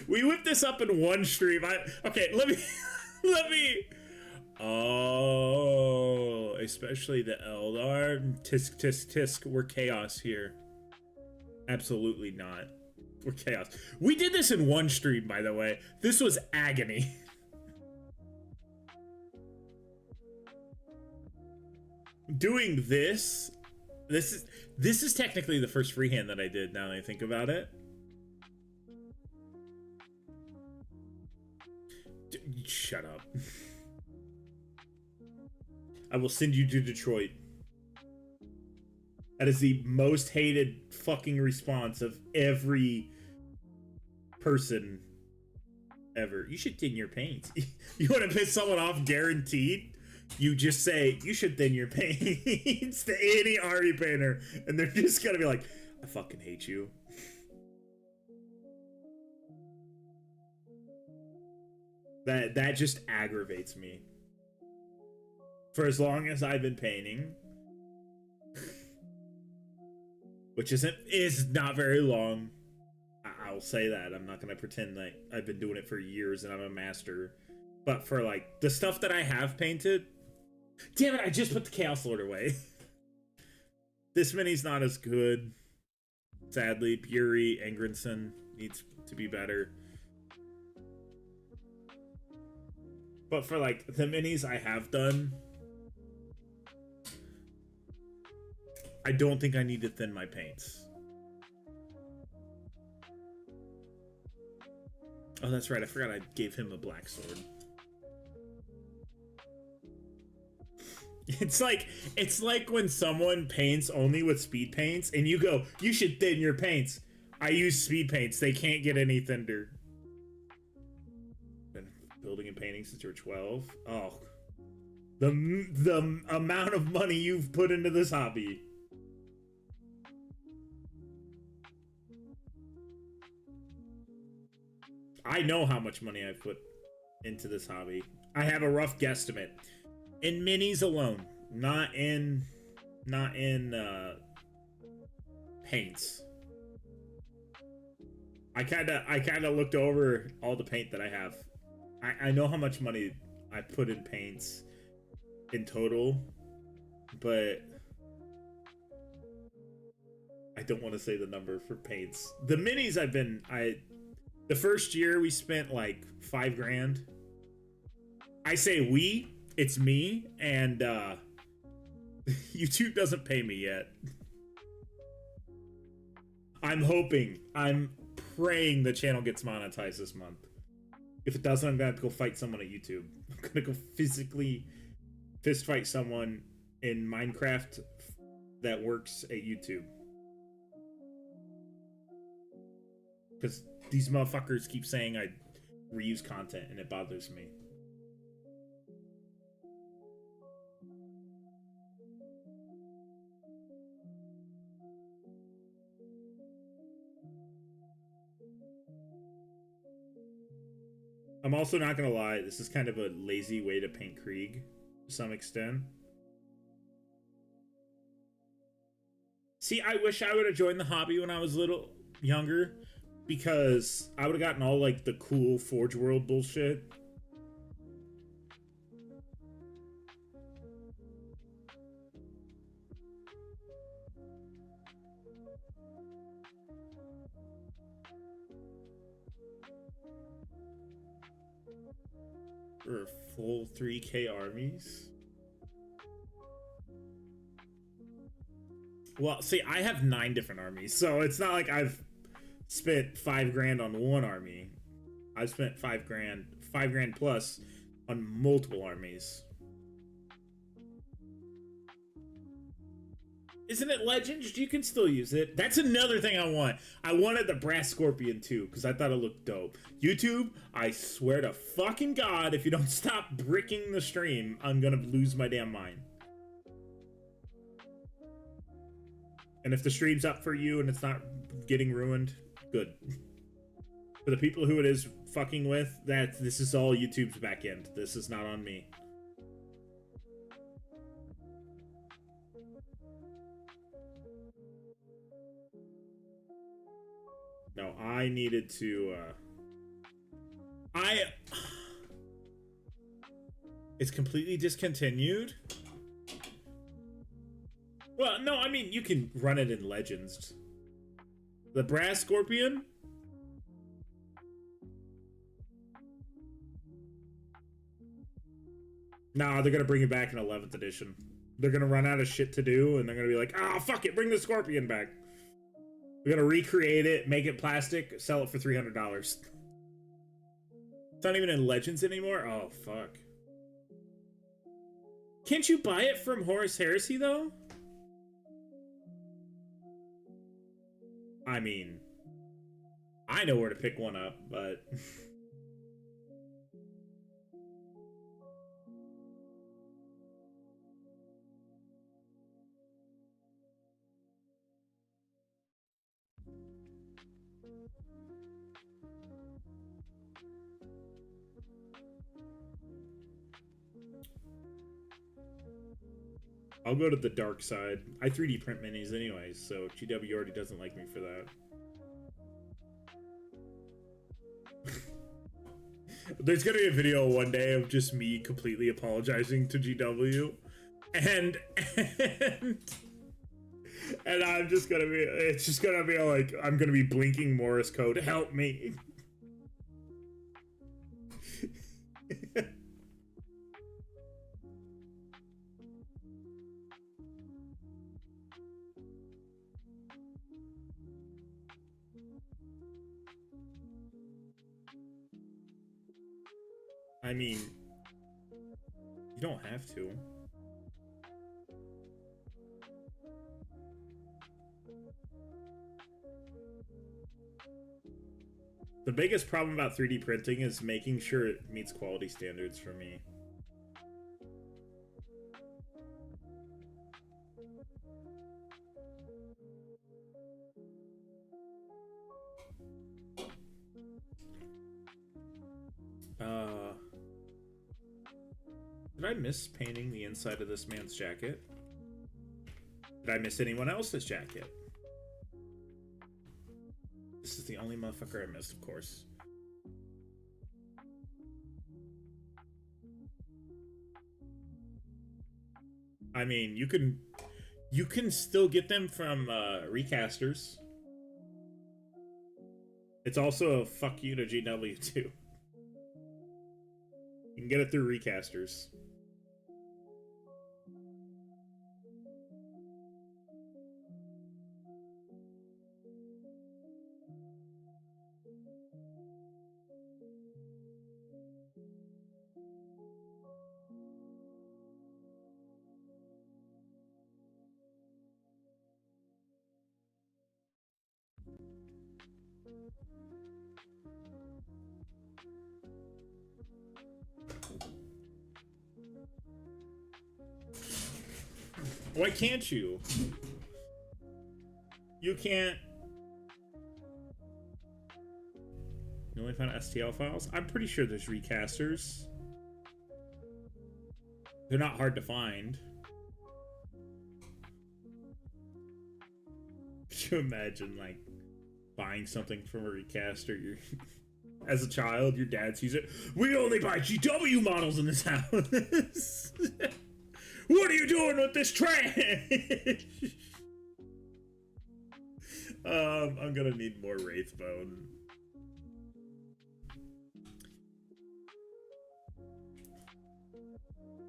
Speaker 1: We whipped this up in one stream. Okay, let me. Oh, especially the Eldar. Tisk, tisk, tisk. We're chaos here. Absolutely not. We're chaos. We did this in one stream, by the way. This was agony. Doing this is technically the first freehand that I did, now that I think about it. Shut up. I will send you to Detroit. That is the most hated fucking response of every person ever. You should thin your paints. You want to piss someone off guaranteed? You just say, you should thin your paints to any army painter, and they're just gonna be like, I fucking hate you. That just aggravates me. For as long as I've been painting, which is not very long. I'll say that. I'm not gonna pretend like I've been doing it for years and I'm a master. But for like the stuff that I have painted, damn it, I just put the Chaos Lord away. This mini's not as good. Sadly, Puri, Engrenson needs to be better. But for like the minis I have done, I don't think I need to thin my paints. Oh, that's right. I forgot I gave him a black sword. It's like when someone paints only with speed paints and you go, you should thin your paints. I use speed paints. They can't get any thinner. Been building and painting since you were 12. Oh, the amount of money you've put into this hobby. I know how much money I've put into this hobby. I have a rough guesstimate. In minis alone, not in paints. I kinda looked over all the paint that I have. I know how much money I put in paints in total, but I don't want to say the number for paints. The minis the first year we spent like $5,000. I say we, it's me, and YouTube doesn't pay me yet. I'm praying the channel gets monetized this month. If it doesn't, I'm gonna have to go fight someone at YouTube. I'm gonna go physically fist fight someone in Minecraft that works at YouTube. Because these motherfuckers keep saying I reuse content and it bothers me. I'm also not gonna lie, this is kind of a lazy way to paint Krieg to some extent. See, I wish I would have joined the hobby when I was a little younger, because I would have gotten all like the cool Forge World bullshit. For full 3K armies. Well, see, I have 9 different armies, so it's not like I've spent $5,000 on one army. I've spent $5,000 plus on multiple armies. Isn't it Legends? You can still use it. That's another thing I want. I wanted the Brass Scorpion too, because I thought it looked dope. YouTube, I swear to fucking God, if you don't stop bricking the stream, I'm gonna lose my damn mind. And if the stream's up for you and it's not getting ruined, good. For the people who it is fucking with, this is all YouTube's back end. This is not on me. No, I needed to, it's completely discontinued? Well, no, I mean, you can run it in Legends. The Brass Scorpion? Nah, they're gonna bring it back in 11th edition. They're gonna run out of shit to do, and they're gonna be like, ah, oh, fuck it, bring the Scorpion back. We're gonna recreate it, make it plastic, sell it for $300. It's not even in Legends anymore? Oh, fuck. Can't you buy it from Horus Heresy, though? I mean, I know where to pick one up, but... I'll go to the dark side. I 3D print minis anyways, so GW already doesn't like me for that. There's gonna be a video one day of just me completely apologizing to GW, and I'm just gonna be, it's just gonna be like, I'm gonna be blinking Morse code, help me. I mean, you don't have to. The biggest problem about 3D printing is making sure it meets quality standards for me. Did I miss painting the inside of this man's jacket? Did I miss anyone else's jacket? This is the only motherfucker I missed, of course. I mean, you can still get them from recasters. It's also a fuck you to GW too. You can get it through recasters. Why can't you? You can't. You only found STL files? I'm pretty sure there's recasters. They're not hard to find. Could you imagine, like, buying something from a recaster? You're, as a child, your dad sees it. We only buy GW models in this house. What are you doing with this trash? I'm gonna need more Wraithbone.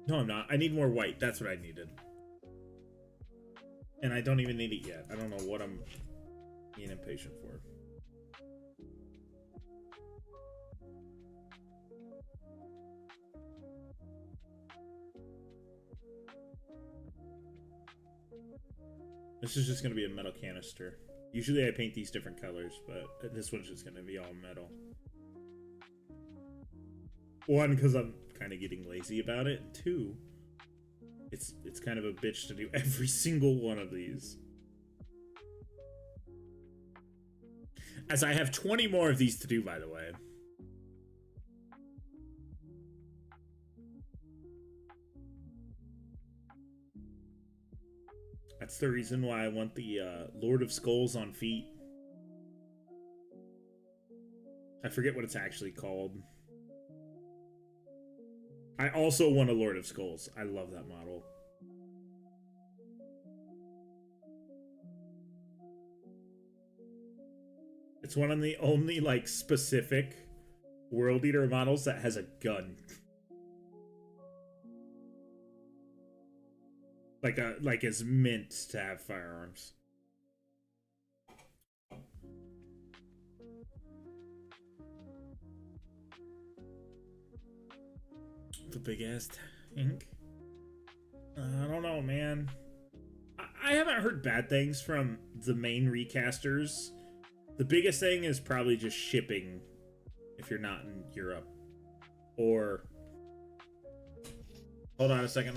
Speaker 1: No, I'm not. I need more white. That's what I needed. And I don't even need it yet. I don't know what I'm being impatient for. This is just going to be a metal canister. Usually I paint these different colors, but this one's just going to be all metal. One, because I'm kind of getting lazy about it. And two, it's kind of a bitch to do every single one of these. As I have 20 more of these to do, by the way. That's the reason why I want the Lord of Skulls on feet. I forget what it's actually called. I also want a Lord of Skulls. I love that model. It's one of the only, like, specific World Eater models that has a gun. Like is meant to have firearms. The big ass tank. I don't know, man. I haven't heard bad things from the main recasters. The biggest thing is probably just shipping if you're not in Europe. Or hold on a second.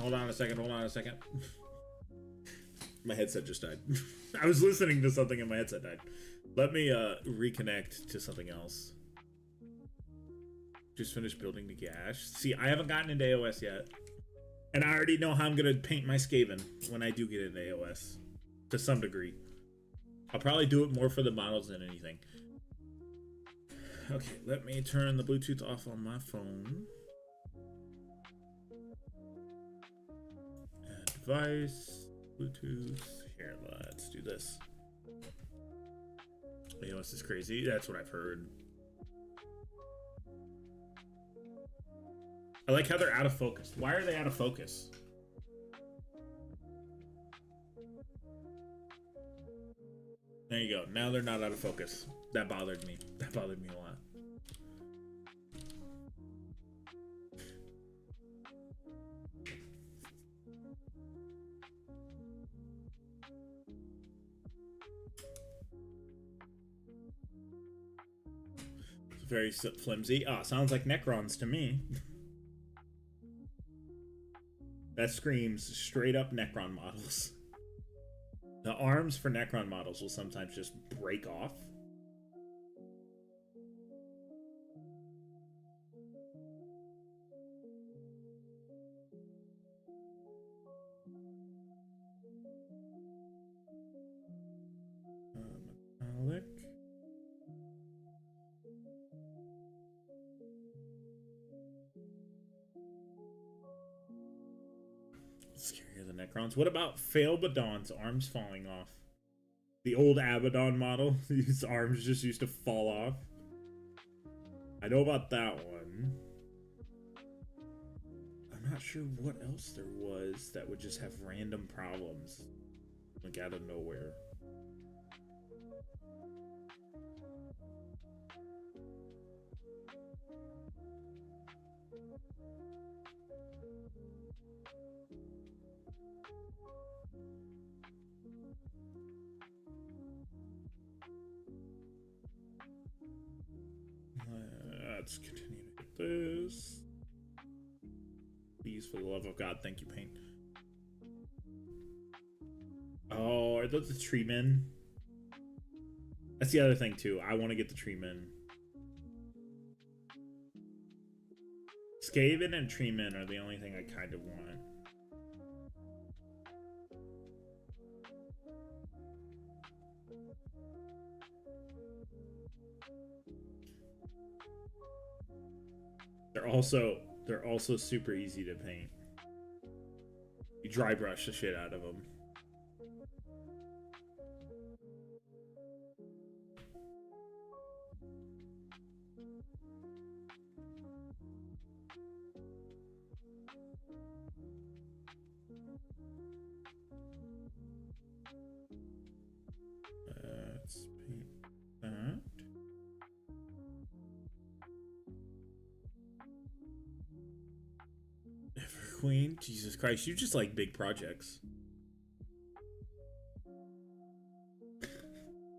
Speaker 1: My headset just died. I was listening to something and my headset died. Let me reconnect to something else. Just finished building the gash. See, I haven't gotten into AOS yet. And I already know how I'm going to paint my Skaven when I do get into AOS. To some degree. I'll probably do it more for the models than anything. Okay, let me turn the Bluetooth off on my phone. Add device. Bluetooth. Here, let's do this. AOS is crazy. That's what I've heard. I like how they're out of focus. Why are they out of focus? There you go. Now they're not out of focus. That bothered me. That bothered me a lot. Very flimsy. Ah, sounds like Necrons to me. That screams straight up Necron models. The arms for Necron models will sometimes just break off. Metallic. Scarier than Necrons. What about Failbadon's arms falling off? The old Abaddon model, his arms just used to fall off. I know about that one. I'm not sure what else there was that would just have random problems, like out of nowhere. Let's continue to hit this. Please, for the love of God, thank you, paint. Oh, are those the tree men? That's the other thing, too. I want to get the tree men. Skaven and tree men are the only thing I kind of want. They're also super easy to paint. You dry brush the shit out of them. Let's paint that. Everqueen, Jesus Christ, you just like big projects.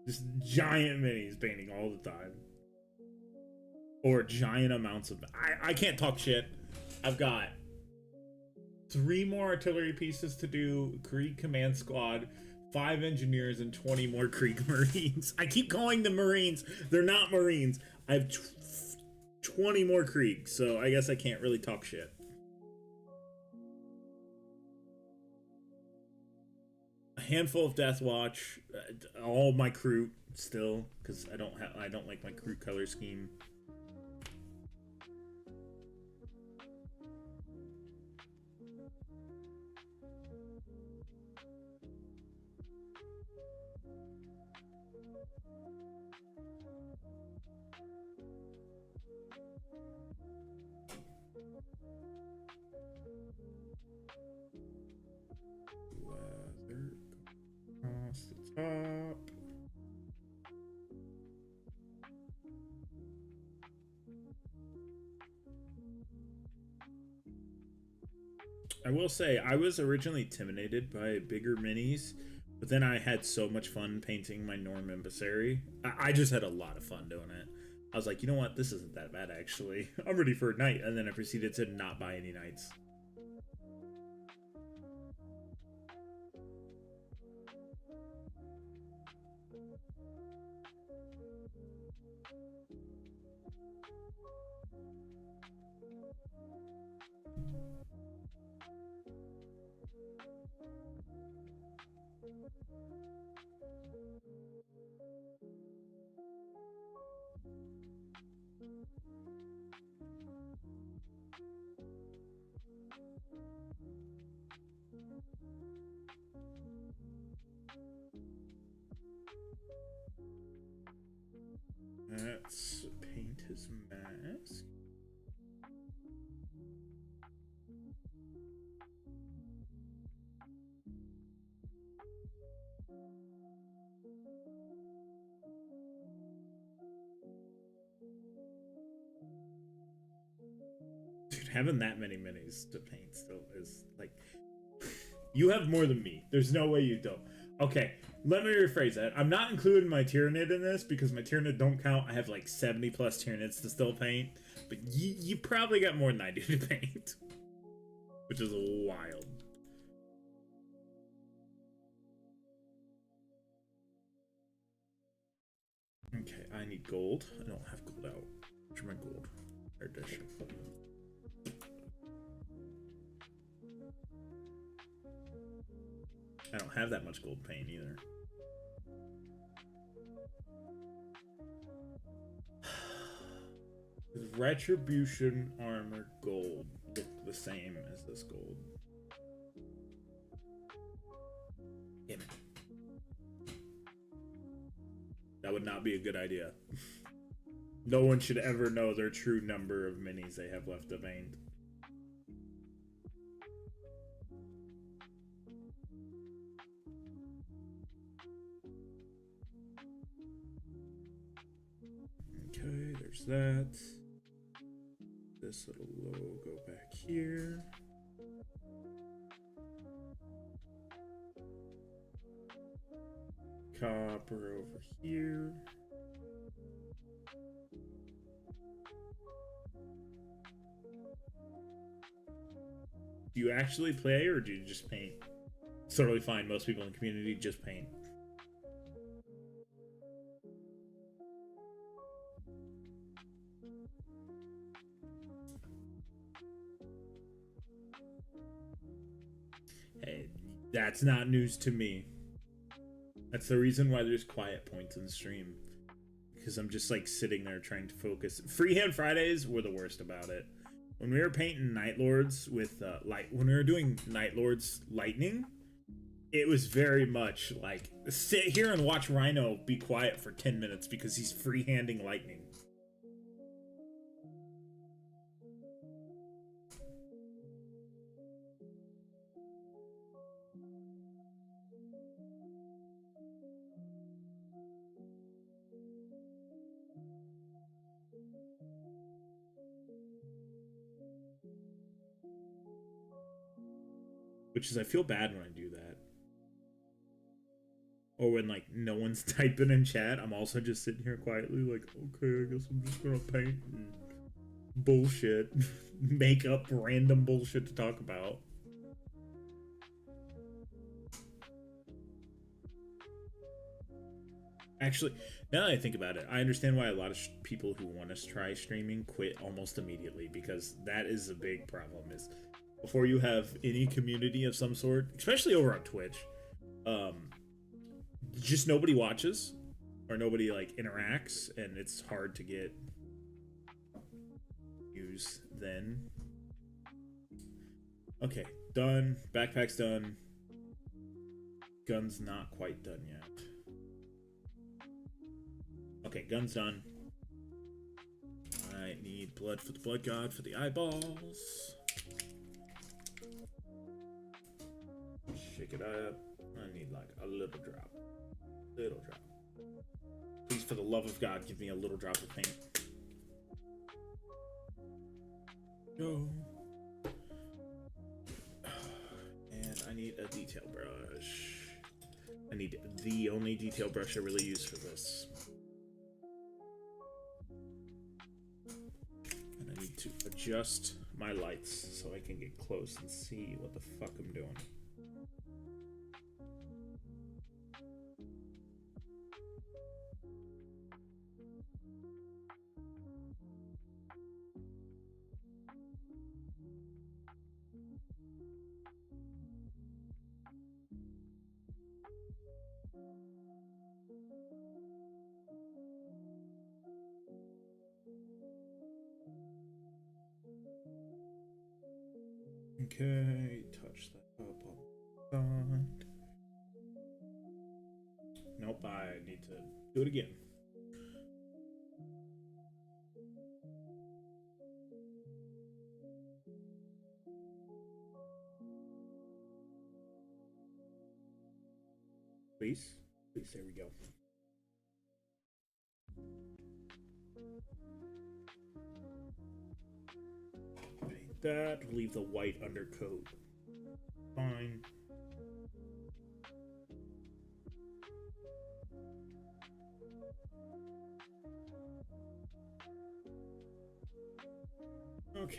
Speaker 1: Just giant minis painting all the time. Or giant amounts of... I can't talk shit. I've got 3 more artillery pieces to do, Krieg Command Squad, 5 engineers, and 20 more Krieg Marines. I keep calling them Marines. They're not Marines. I have 20 more Krieg, so I guess I can't really talk shit. A handful of Death Watch, all my crew still, because I don't like my crew color scheme. Across the top. I will say, I was originally intimidated by bigger minis, but then I had so much fun painting my Norm Emissary. I just had a lot of fun doing it. I was like, you know what? This isn't that bad, actually. I'm ready for a knight. And then I proceeded to not buy any knights. Let's paint his mask. Dude, having that many minis to paint still is like... You have more than me. There's no way you don't. Okay, let me rephrase that. I'm not including my Tyranid in this because my Tyranid don't count. I have like 70 plus Tyranids to still paint, but you probably got more than I do to paint, which is wild. Okay, I need gold. I don't have gold out. Where's my gold? There it is. I don't have that much gold paint either. Does Retribution Armor gold look the same as this gold? Damn it. That would not be a good idea. No one should ever know their true number of minis they have left to paint. Okay, there's that. This little logo back here. Copper over here. Do you actually play or do you just paint? It's totally fine. Most people in the community just paint. Hey, that's not news to me. That's the reason why there's quiet points in the stream. Because I'm just like sitting there trying to focus. Freehand Fridays were the worst about it. When we were painting Night Lords with when we were doing Night Lords Lightning, it was very much like sit here and watch Rhino be quiet for 10 minutes because he's freehanding lightning. Which is, I feel bad when I do that. Or when, like, no one's typing in chat, I'm also just sitting here quietly, like, okay, I guess I'm just gonna paint and bullshit. Make up random bullshit to talk about. Actually, now that I think about it, I understand why a lot of people who want to try streaming quit almost immediately, because that is a big problem, is before you have any community of some sort, especially over on Twitch, just nobody watches or nobody like interacts, and it's hard to get views then. Okay, done. Backpack's done. Gun's not quite done yet. Okay, gun's done. I need blood for the blood god for the eyeballs. Shake it up. I need like a little drop. Little drop. Please, for the love of God, give me a little drop of paint. Go. And I need a detail brush. I need the only detail brush I really use for this. And I need to adjust my lights so I can get close and see what the fuck I'm doing. Okay, touch that up on the side. Nope, I need to do it again. Please, please, there we go. Paint that, leave the white undercoat. Fine. Okay.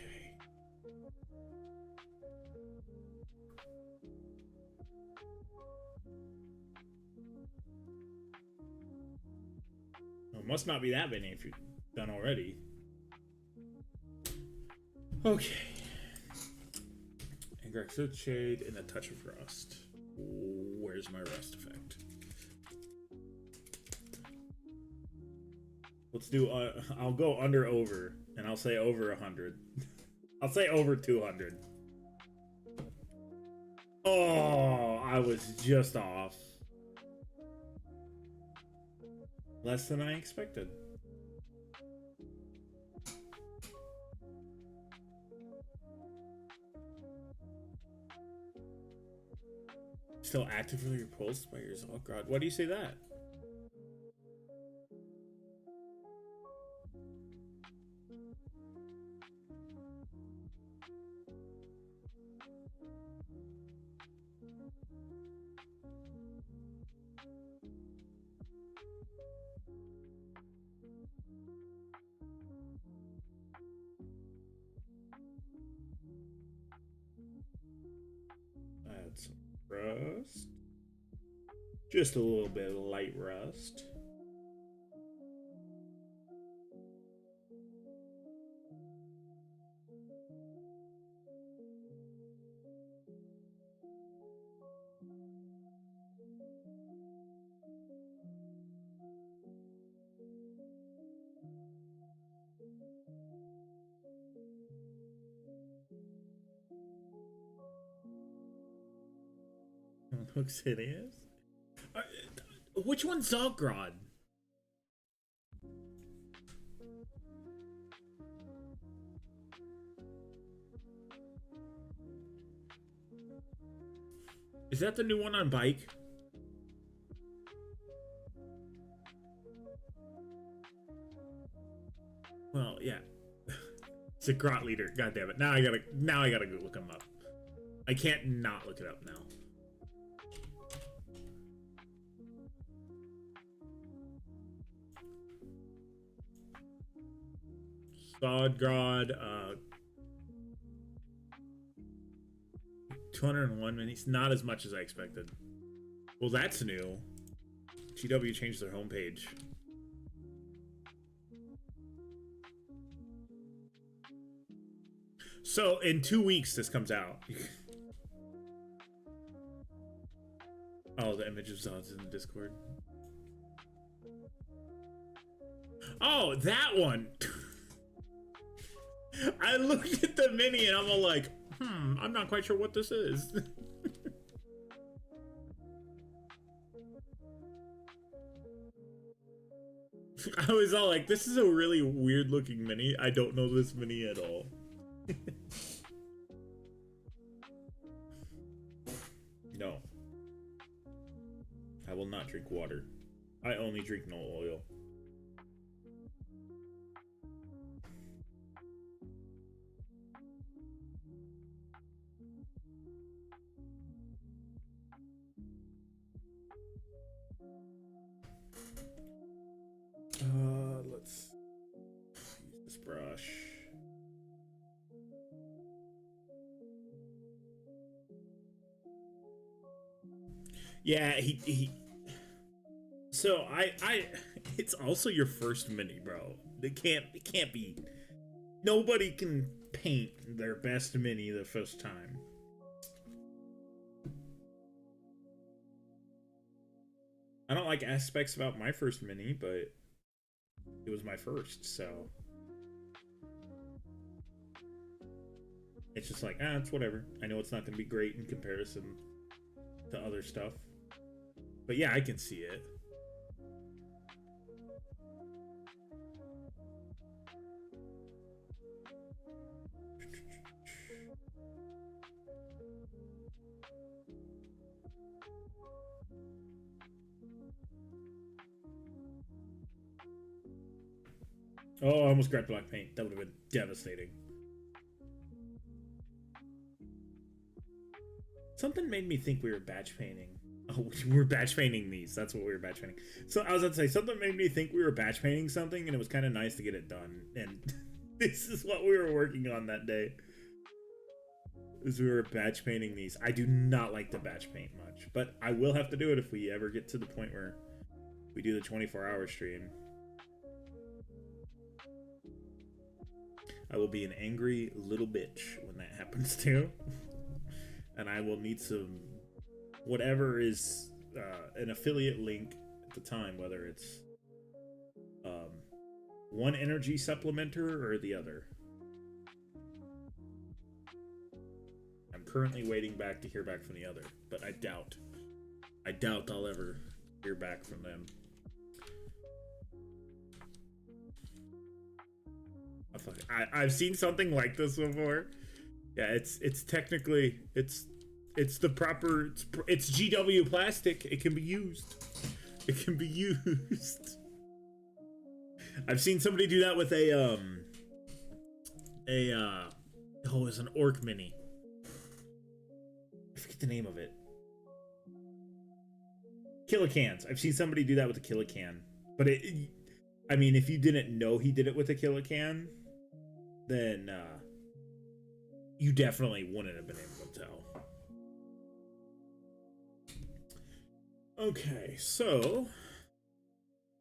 Speaker 1: Well, it must not be that many if you're done already. Okay. Aggressive shade and a touch of rust. Where's my rust effect? Let's do, I'll go under over, and I'll say over 100. I'll say over 200. Oh, I was just off. Less than I expected. Still actively repulsed by yours. Oh god, why do you say that? Add some rust. Just a little bit of light rust. Looks hideous. Which one's Zogrod? Is that the new one on bike? Well, yeah. It's a grot leader. God damn it. Now I gotta go look him up. I can't not look it up now. Zogrod, 201 minis. Not as much as I expected. Well, that's new. GW changed their homepage. So, in 2 weeks, this comes out. Oh, the image of Zod's in the Discord. Oh, that one! I looked at the mini and I'm all like, I'm not quite sure what this is. I was all like, this is a really weird looking mini. I don't know this mini at all. No. I will not drink water. I only drink no oil. Let's use this brush. Yeah, he so it's also your first mini, bro. It can't be. Nobody can paint their best mini the first time. I don't like aspects about my first mini, but it was my first, so it's just like, it's whatever. I know it's not going to be great in comparison to other stuff, but yeah, I can see it. Oh, I almost grabbed black paint. That would have been devastating. Something made me think we were batch painting. Oh, we're batch painting these. That's what we were batch painting. So I was about to say, something made me think we were batch painting something, and it was kind of nice to get it done. And this is what we were working on that day. Is we were batch painting these. I do not like to batch paint much, but I will have to do it if we ever get to the point where we do the 24-hour stream. I will be an angry little bitch when that happens too. And I will need some, whatever is an affiliate link at the time, whether it's one energy supplementer or the other. I'm currently waiting back to hear back from the other, but I doubt I'll ever hear back from them. I've seen something like this before. Yeah, it's technically it's the proper it's GW plastic. It can be used. It can be used. I've seen somebody do that with a it's an orc mini. I forget the name of it. Killicans. I've seen somebody do that with a Killican, but I mean, if you didn't know he did it with a Killican, then you definitely wouldn't have been able to tell. Okay, so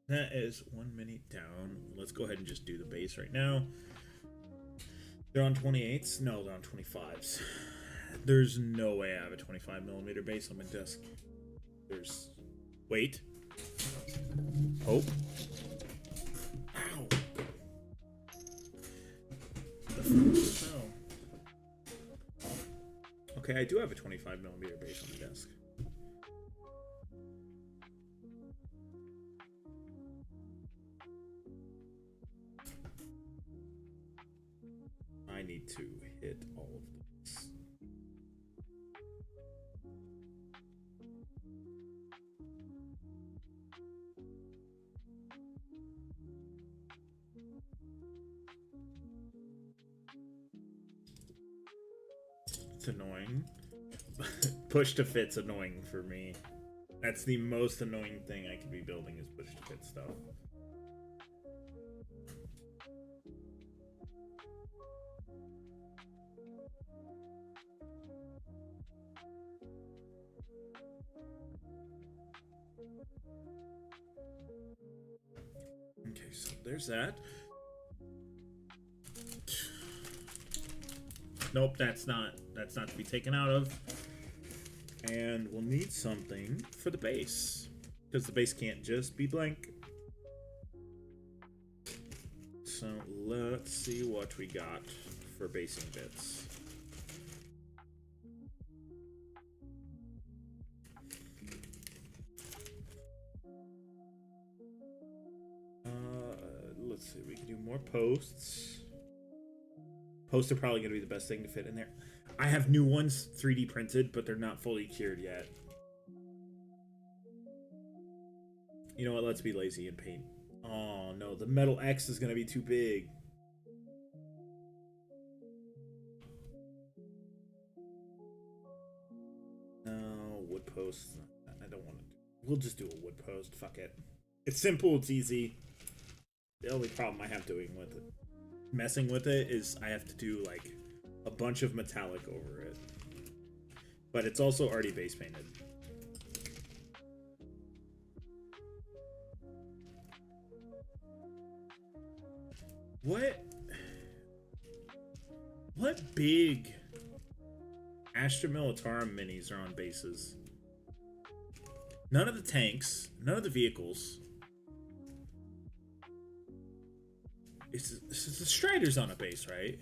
Speaker 1: that is 1 minute down. Let's go ahead and just do the base right now. They're on 28s? No, they're on 25s. There's no way I have a 25mm base on my desk. There's... Wait. Hope. Ow. Okay, I do have a 25mm base on the desk. I need to hit all of this. It's annoying. Push to fit's annoying for me. That's the most annoying thing I could be building is push to fit stuff. Okay, so there's that. Nope, that's not to be taken out of. And we'll need something for the base, because the base can't just be blank. So let's see what we got for basing bits. Let's see, we can do more posts. Posts are probably going to be the best thing to fit in there. I have new ones 3D printed, but they're not fully cured yet. You know what? Let's be lazy and paint. Oh no, the metal X is going to be too big. No, wood posts. I don't want to. We'll just do a wood post. Fuck it. It's simple. It's easy. The only problem I have doing with it, messing with it, is I have to do like a bunch of metallic over it. But it's also already base painted. What big Astra Militarum minis are on bases? None of the tanks, none of the vehicles. It's the Strider's on a base, right?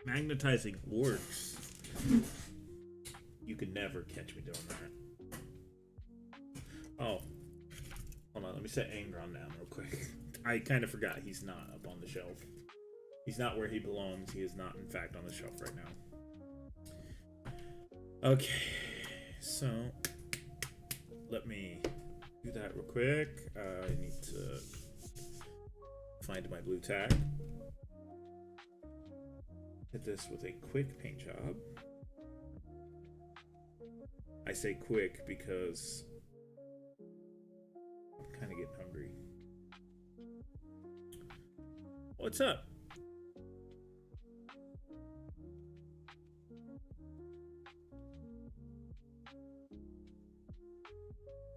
Speaker 1: Magnetizing orcs. You could never catch me doing that. Oh. Hold on, let me set Angron down real quick. I kind of forgot he's not up on the shelf. He's not where he belongs. He is not, in fact, on the shelf right now. Okay. So, let me do that real quick. I need to find my blue tag. Hit this with a quick paint job. I say quick because I'm kind of getting hungry. What's up?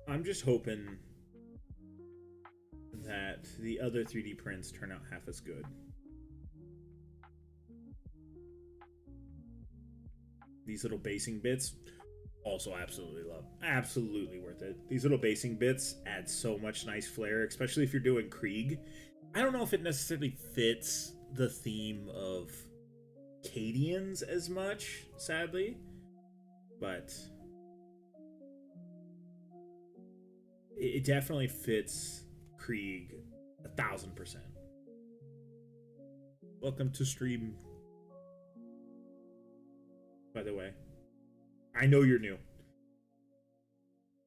Speaker 1: I'm just hoping that the other 3D prints turn out half as good. These little basing bits, also absolutely love. Absolutely worth it. These little basing bits add so much nice flair, especially if you're doing Krieg. I don't know if it necessarily fits the theme of Cadians as much, sadly, but it definitely fits Krieg 1000%. Welcome to stream, by the way. I know you're new.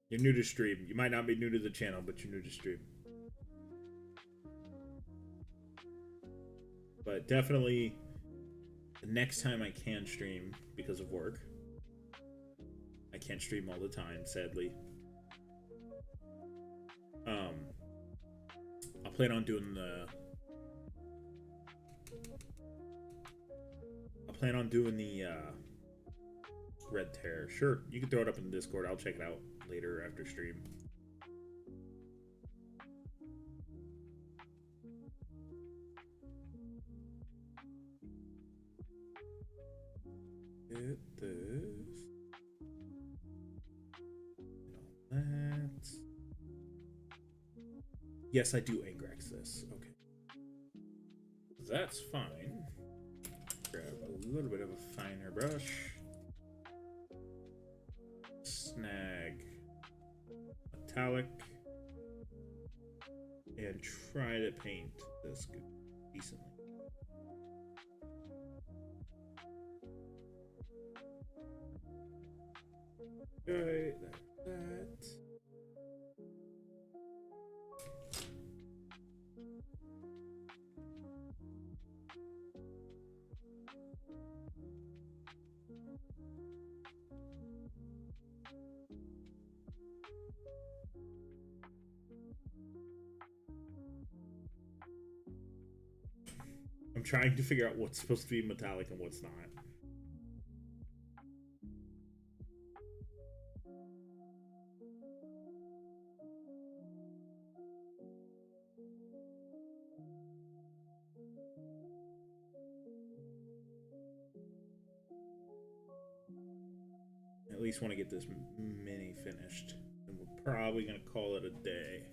Speaker 1: You're new to stream. You might not be new to the channel, but you're new to stream. But definitely, the next time I can stream because of work. I can't stream all the time, sadly. I'll plan on doing the... Red Tear. Sure, you can throw it up in the Discord. I'll check it out later after stream. Get this. Get all that. Yes, I do Angrax this. Okay. That's fine. Grab a little bit of a finer brush. Snag metallic. And try to paint this decently. Okay, that. I'm trying to figure out what's supposed to be metallic and what's not. At least want to get this mini finished. And we're probably going to call it a day.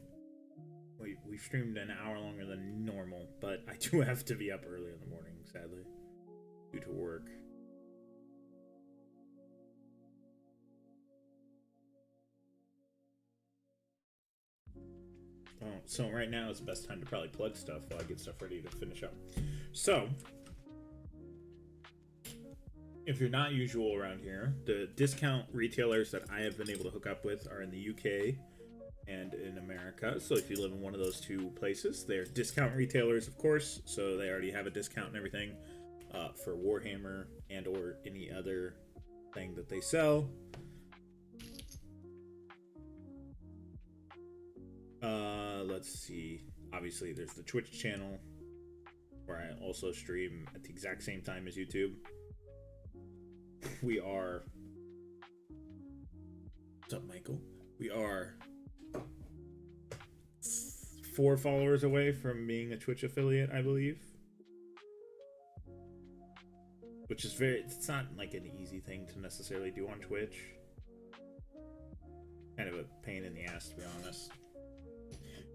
Speaker 1: We've streamed an hour longer than normal, but I do have to be up early in the morning, sadly, due to work. Oh, so right now is the best time to probably plug stuff while I get stuff ready to finish up. So, if you're not usual around here, the discount retailers that I have been able to hook up with are in the UK and in America. So if you live in one of those two places, they're discount retailers, of course, so they already have a discount and everything for Warhammer and or any other thing that they sell. Let's see. Obviously, there's the Twitch channel where I also stream at the exact same time as YouTube. We are... What's up, Michael? We are 4 followers away from being a Twitch affiliate, I believe. Which is it's not like an easy thing to necessarily do on Twitch. Kind of a pain in the ass, to be honest.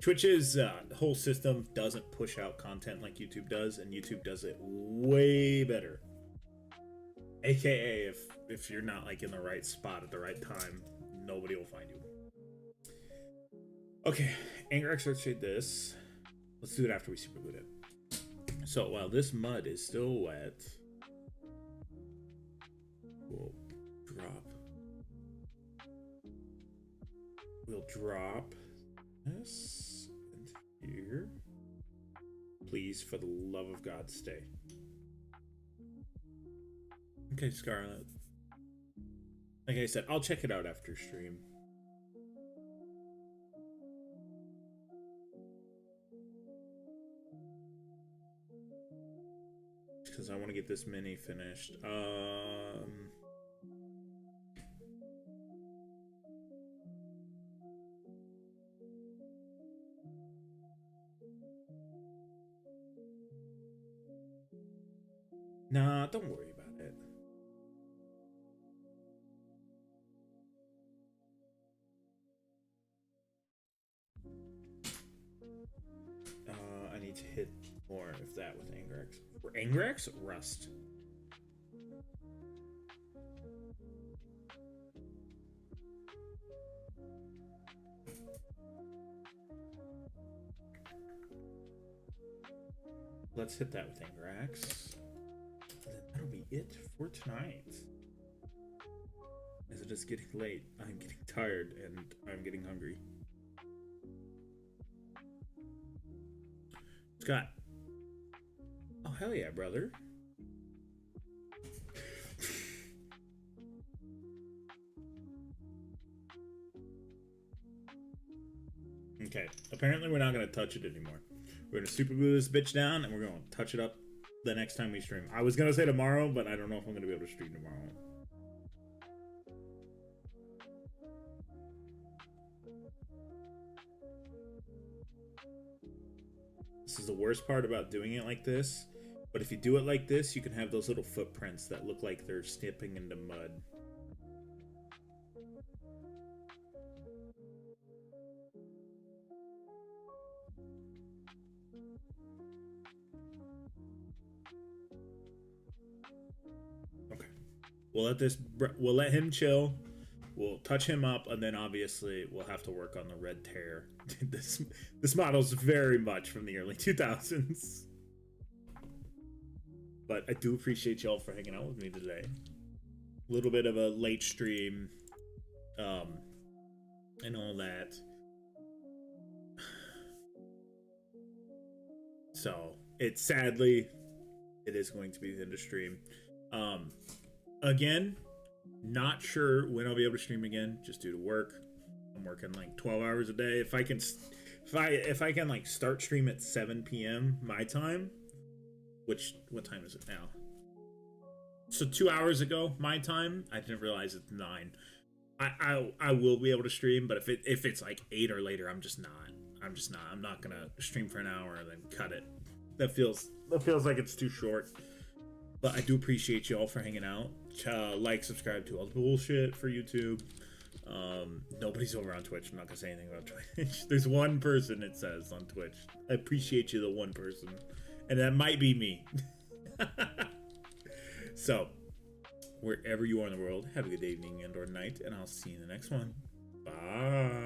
Speaker 1: Twitch's whole system doesn't push out content like YouTube does, and YouTube does it way better. AKA, if you're not like in the right spot at the right time, nobody will find you. Okay, Angrax Earthshade this. Let's do it after we superglue it. So while this mud is still wet, we'll drop this into here. Please, for the love of God, stay. Okay, Scarlet. Like I said, I'll check it out after stream. Because I want to get this mini finished. Nah, don't worry about it. I need to hit more of that with Angrex. For Angrex? Rust. Let's hit that with Angrex. And then that'll be it for tonight. As it is getting late, I'm getting tired and I'm getting hungry. Scott. Oh, hell yeah, brother. Okay, apparently we're not going to touch it anymore. We're going to super glue this bitch down and we're going to touch it up the next time we stream. I was going to say tomorrow, but I don't know if I'm going to be able to stream tomorrow. This is the worst part about doing it like this. But if you do it like this, you can have those little footprints that look like they're stepping into mud. Okay. We'll let him chill. We'll touch him up, and then obviously we'll have to work on the red tear. This model's very much from the early 2000s. But I do appreciate y'all for hanging out with me today. A little bit of a late stream, and all that. So it sadly, it is going to be the end of stream. Again, not sure when I'll be able to stream again, just due to work. I'm working like 12 hours a day. If I can like start stream at 7 p.m. my time, which what time is it now? So 2 hours ago my time. I didn't realize it's 9. I will be able to stream, but if it's like 8 or later, I'm just not. I'm not gonna stream for an hour and then cut it. That feels like it's too short. But I do appreciate you all for hanging out. Like, subscribe to all the bullshit for YouTube. Nobody's over on Twitch. I'm not gonna say anything about Twitch. There's one person, it says, on Twitch. I appreciate you, the one person. And that might be me. So, wherever you are in the world, have a good evening and or night, and I'll see you in the next one. Bye.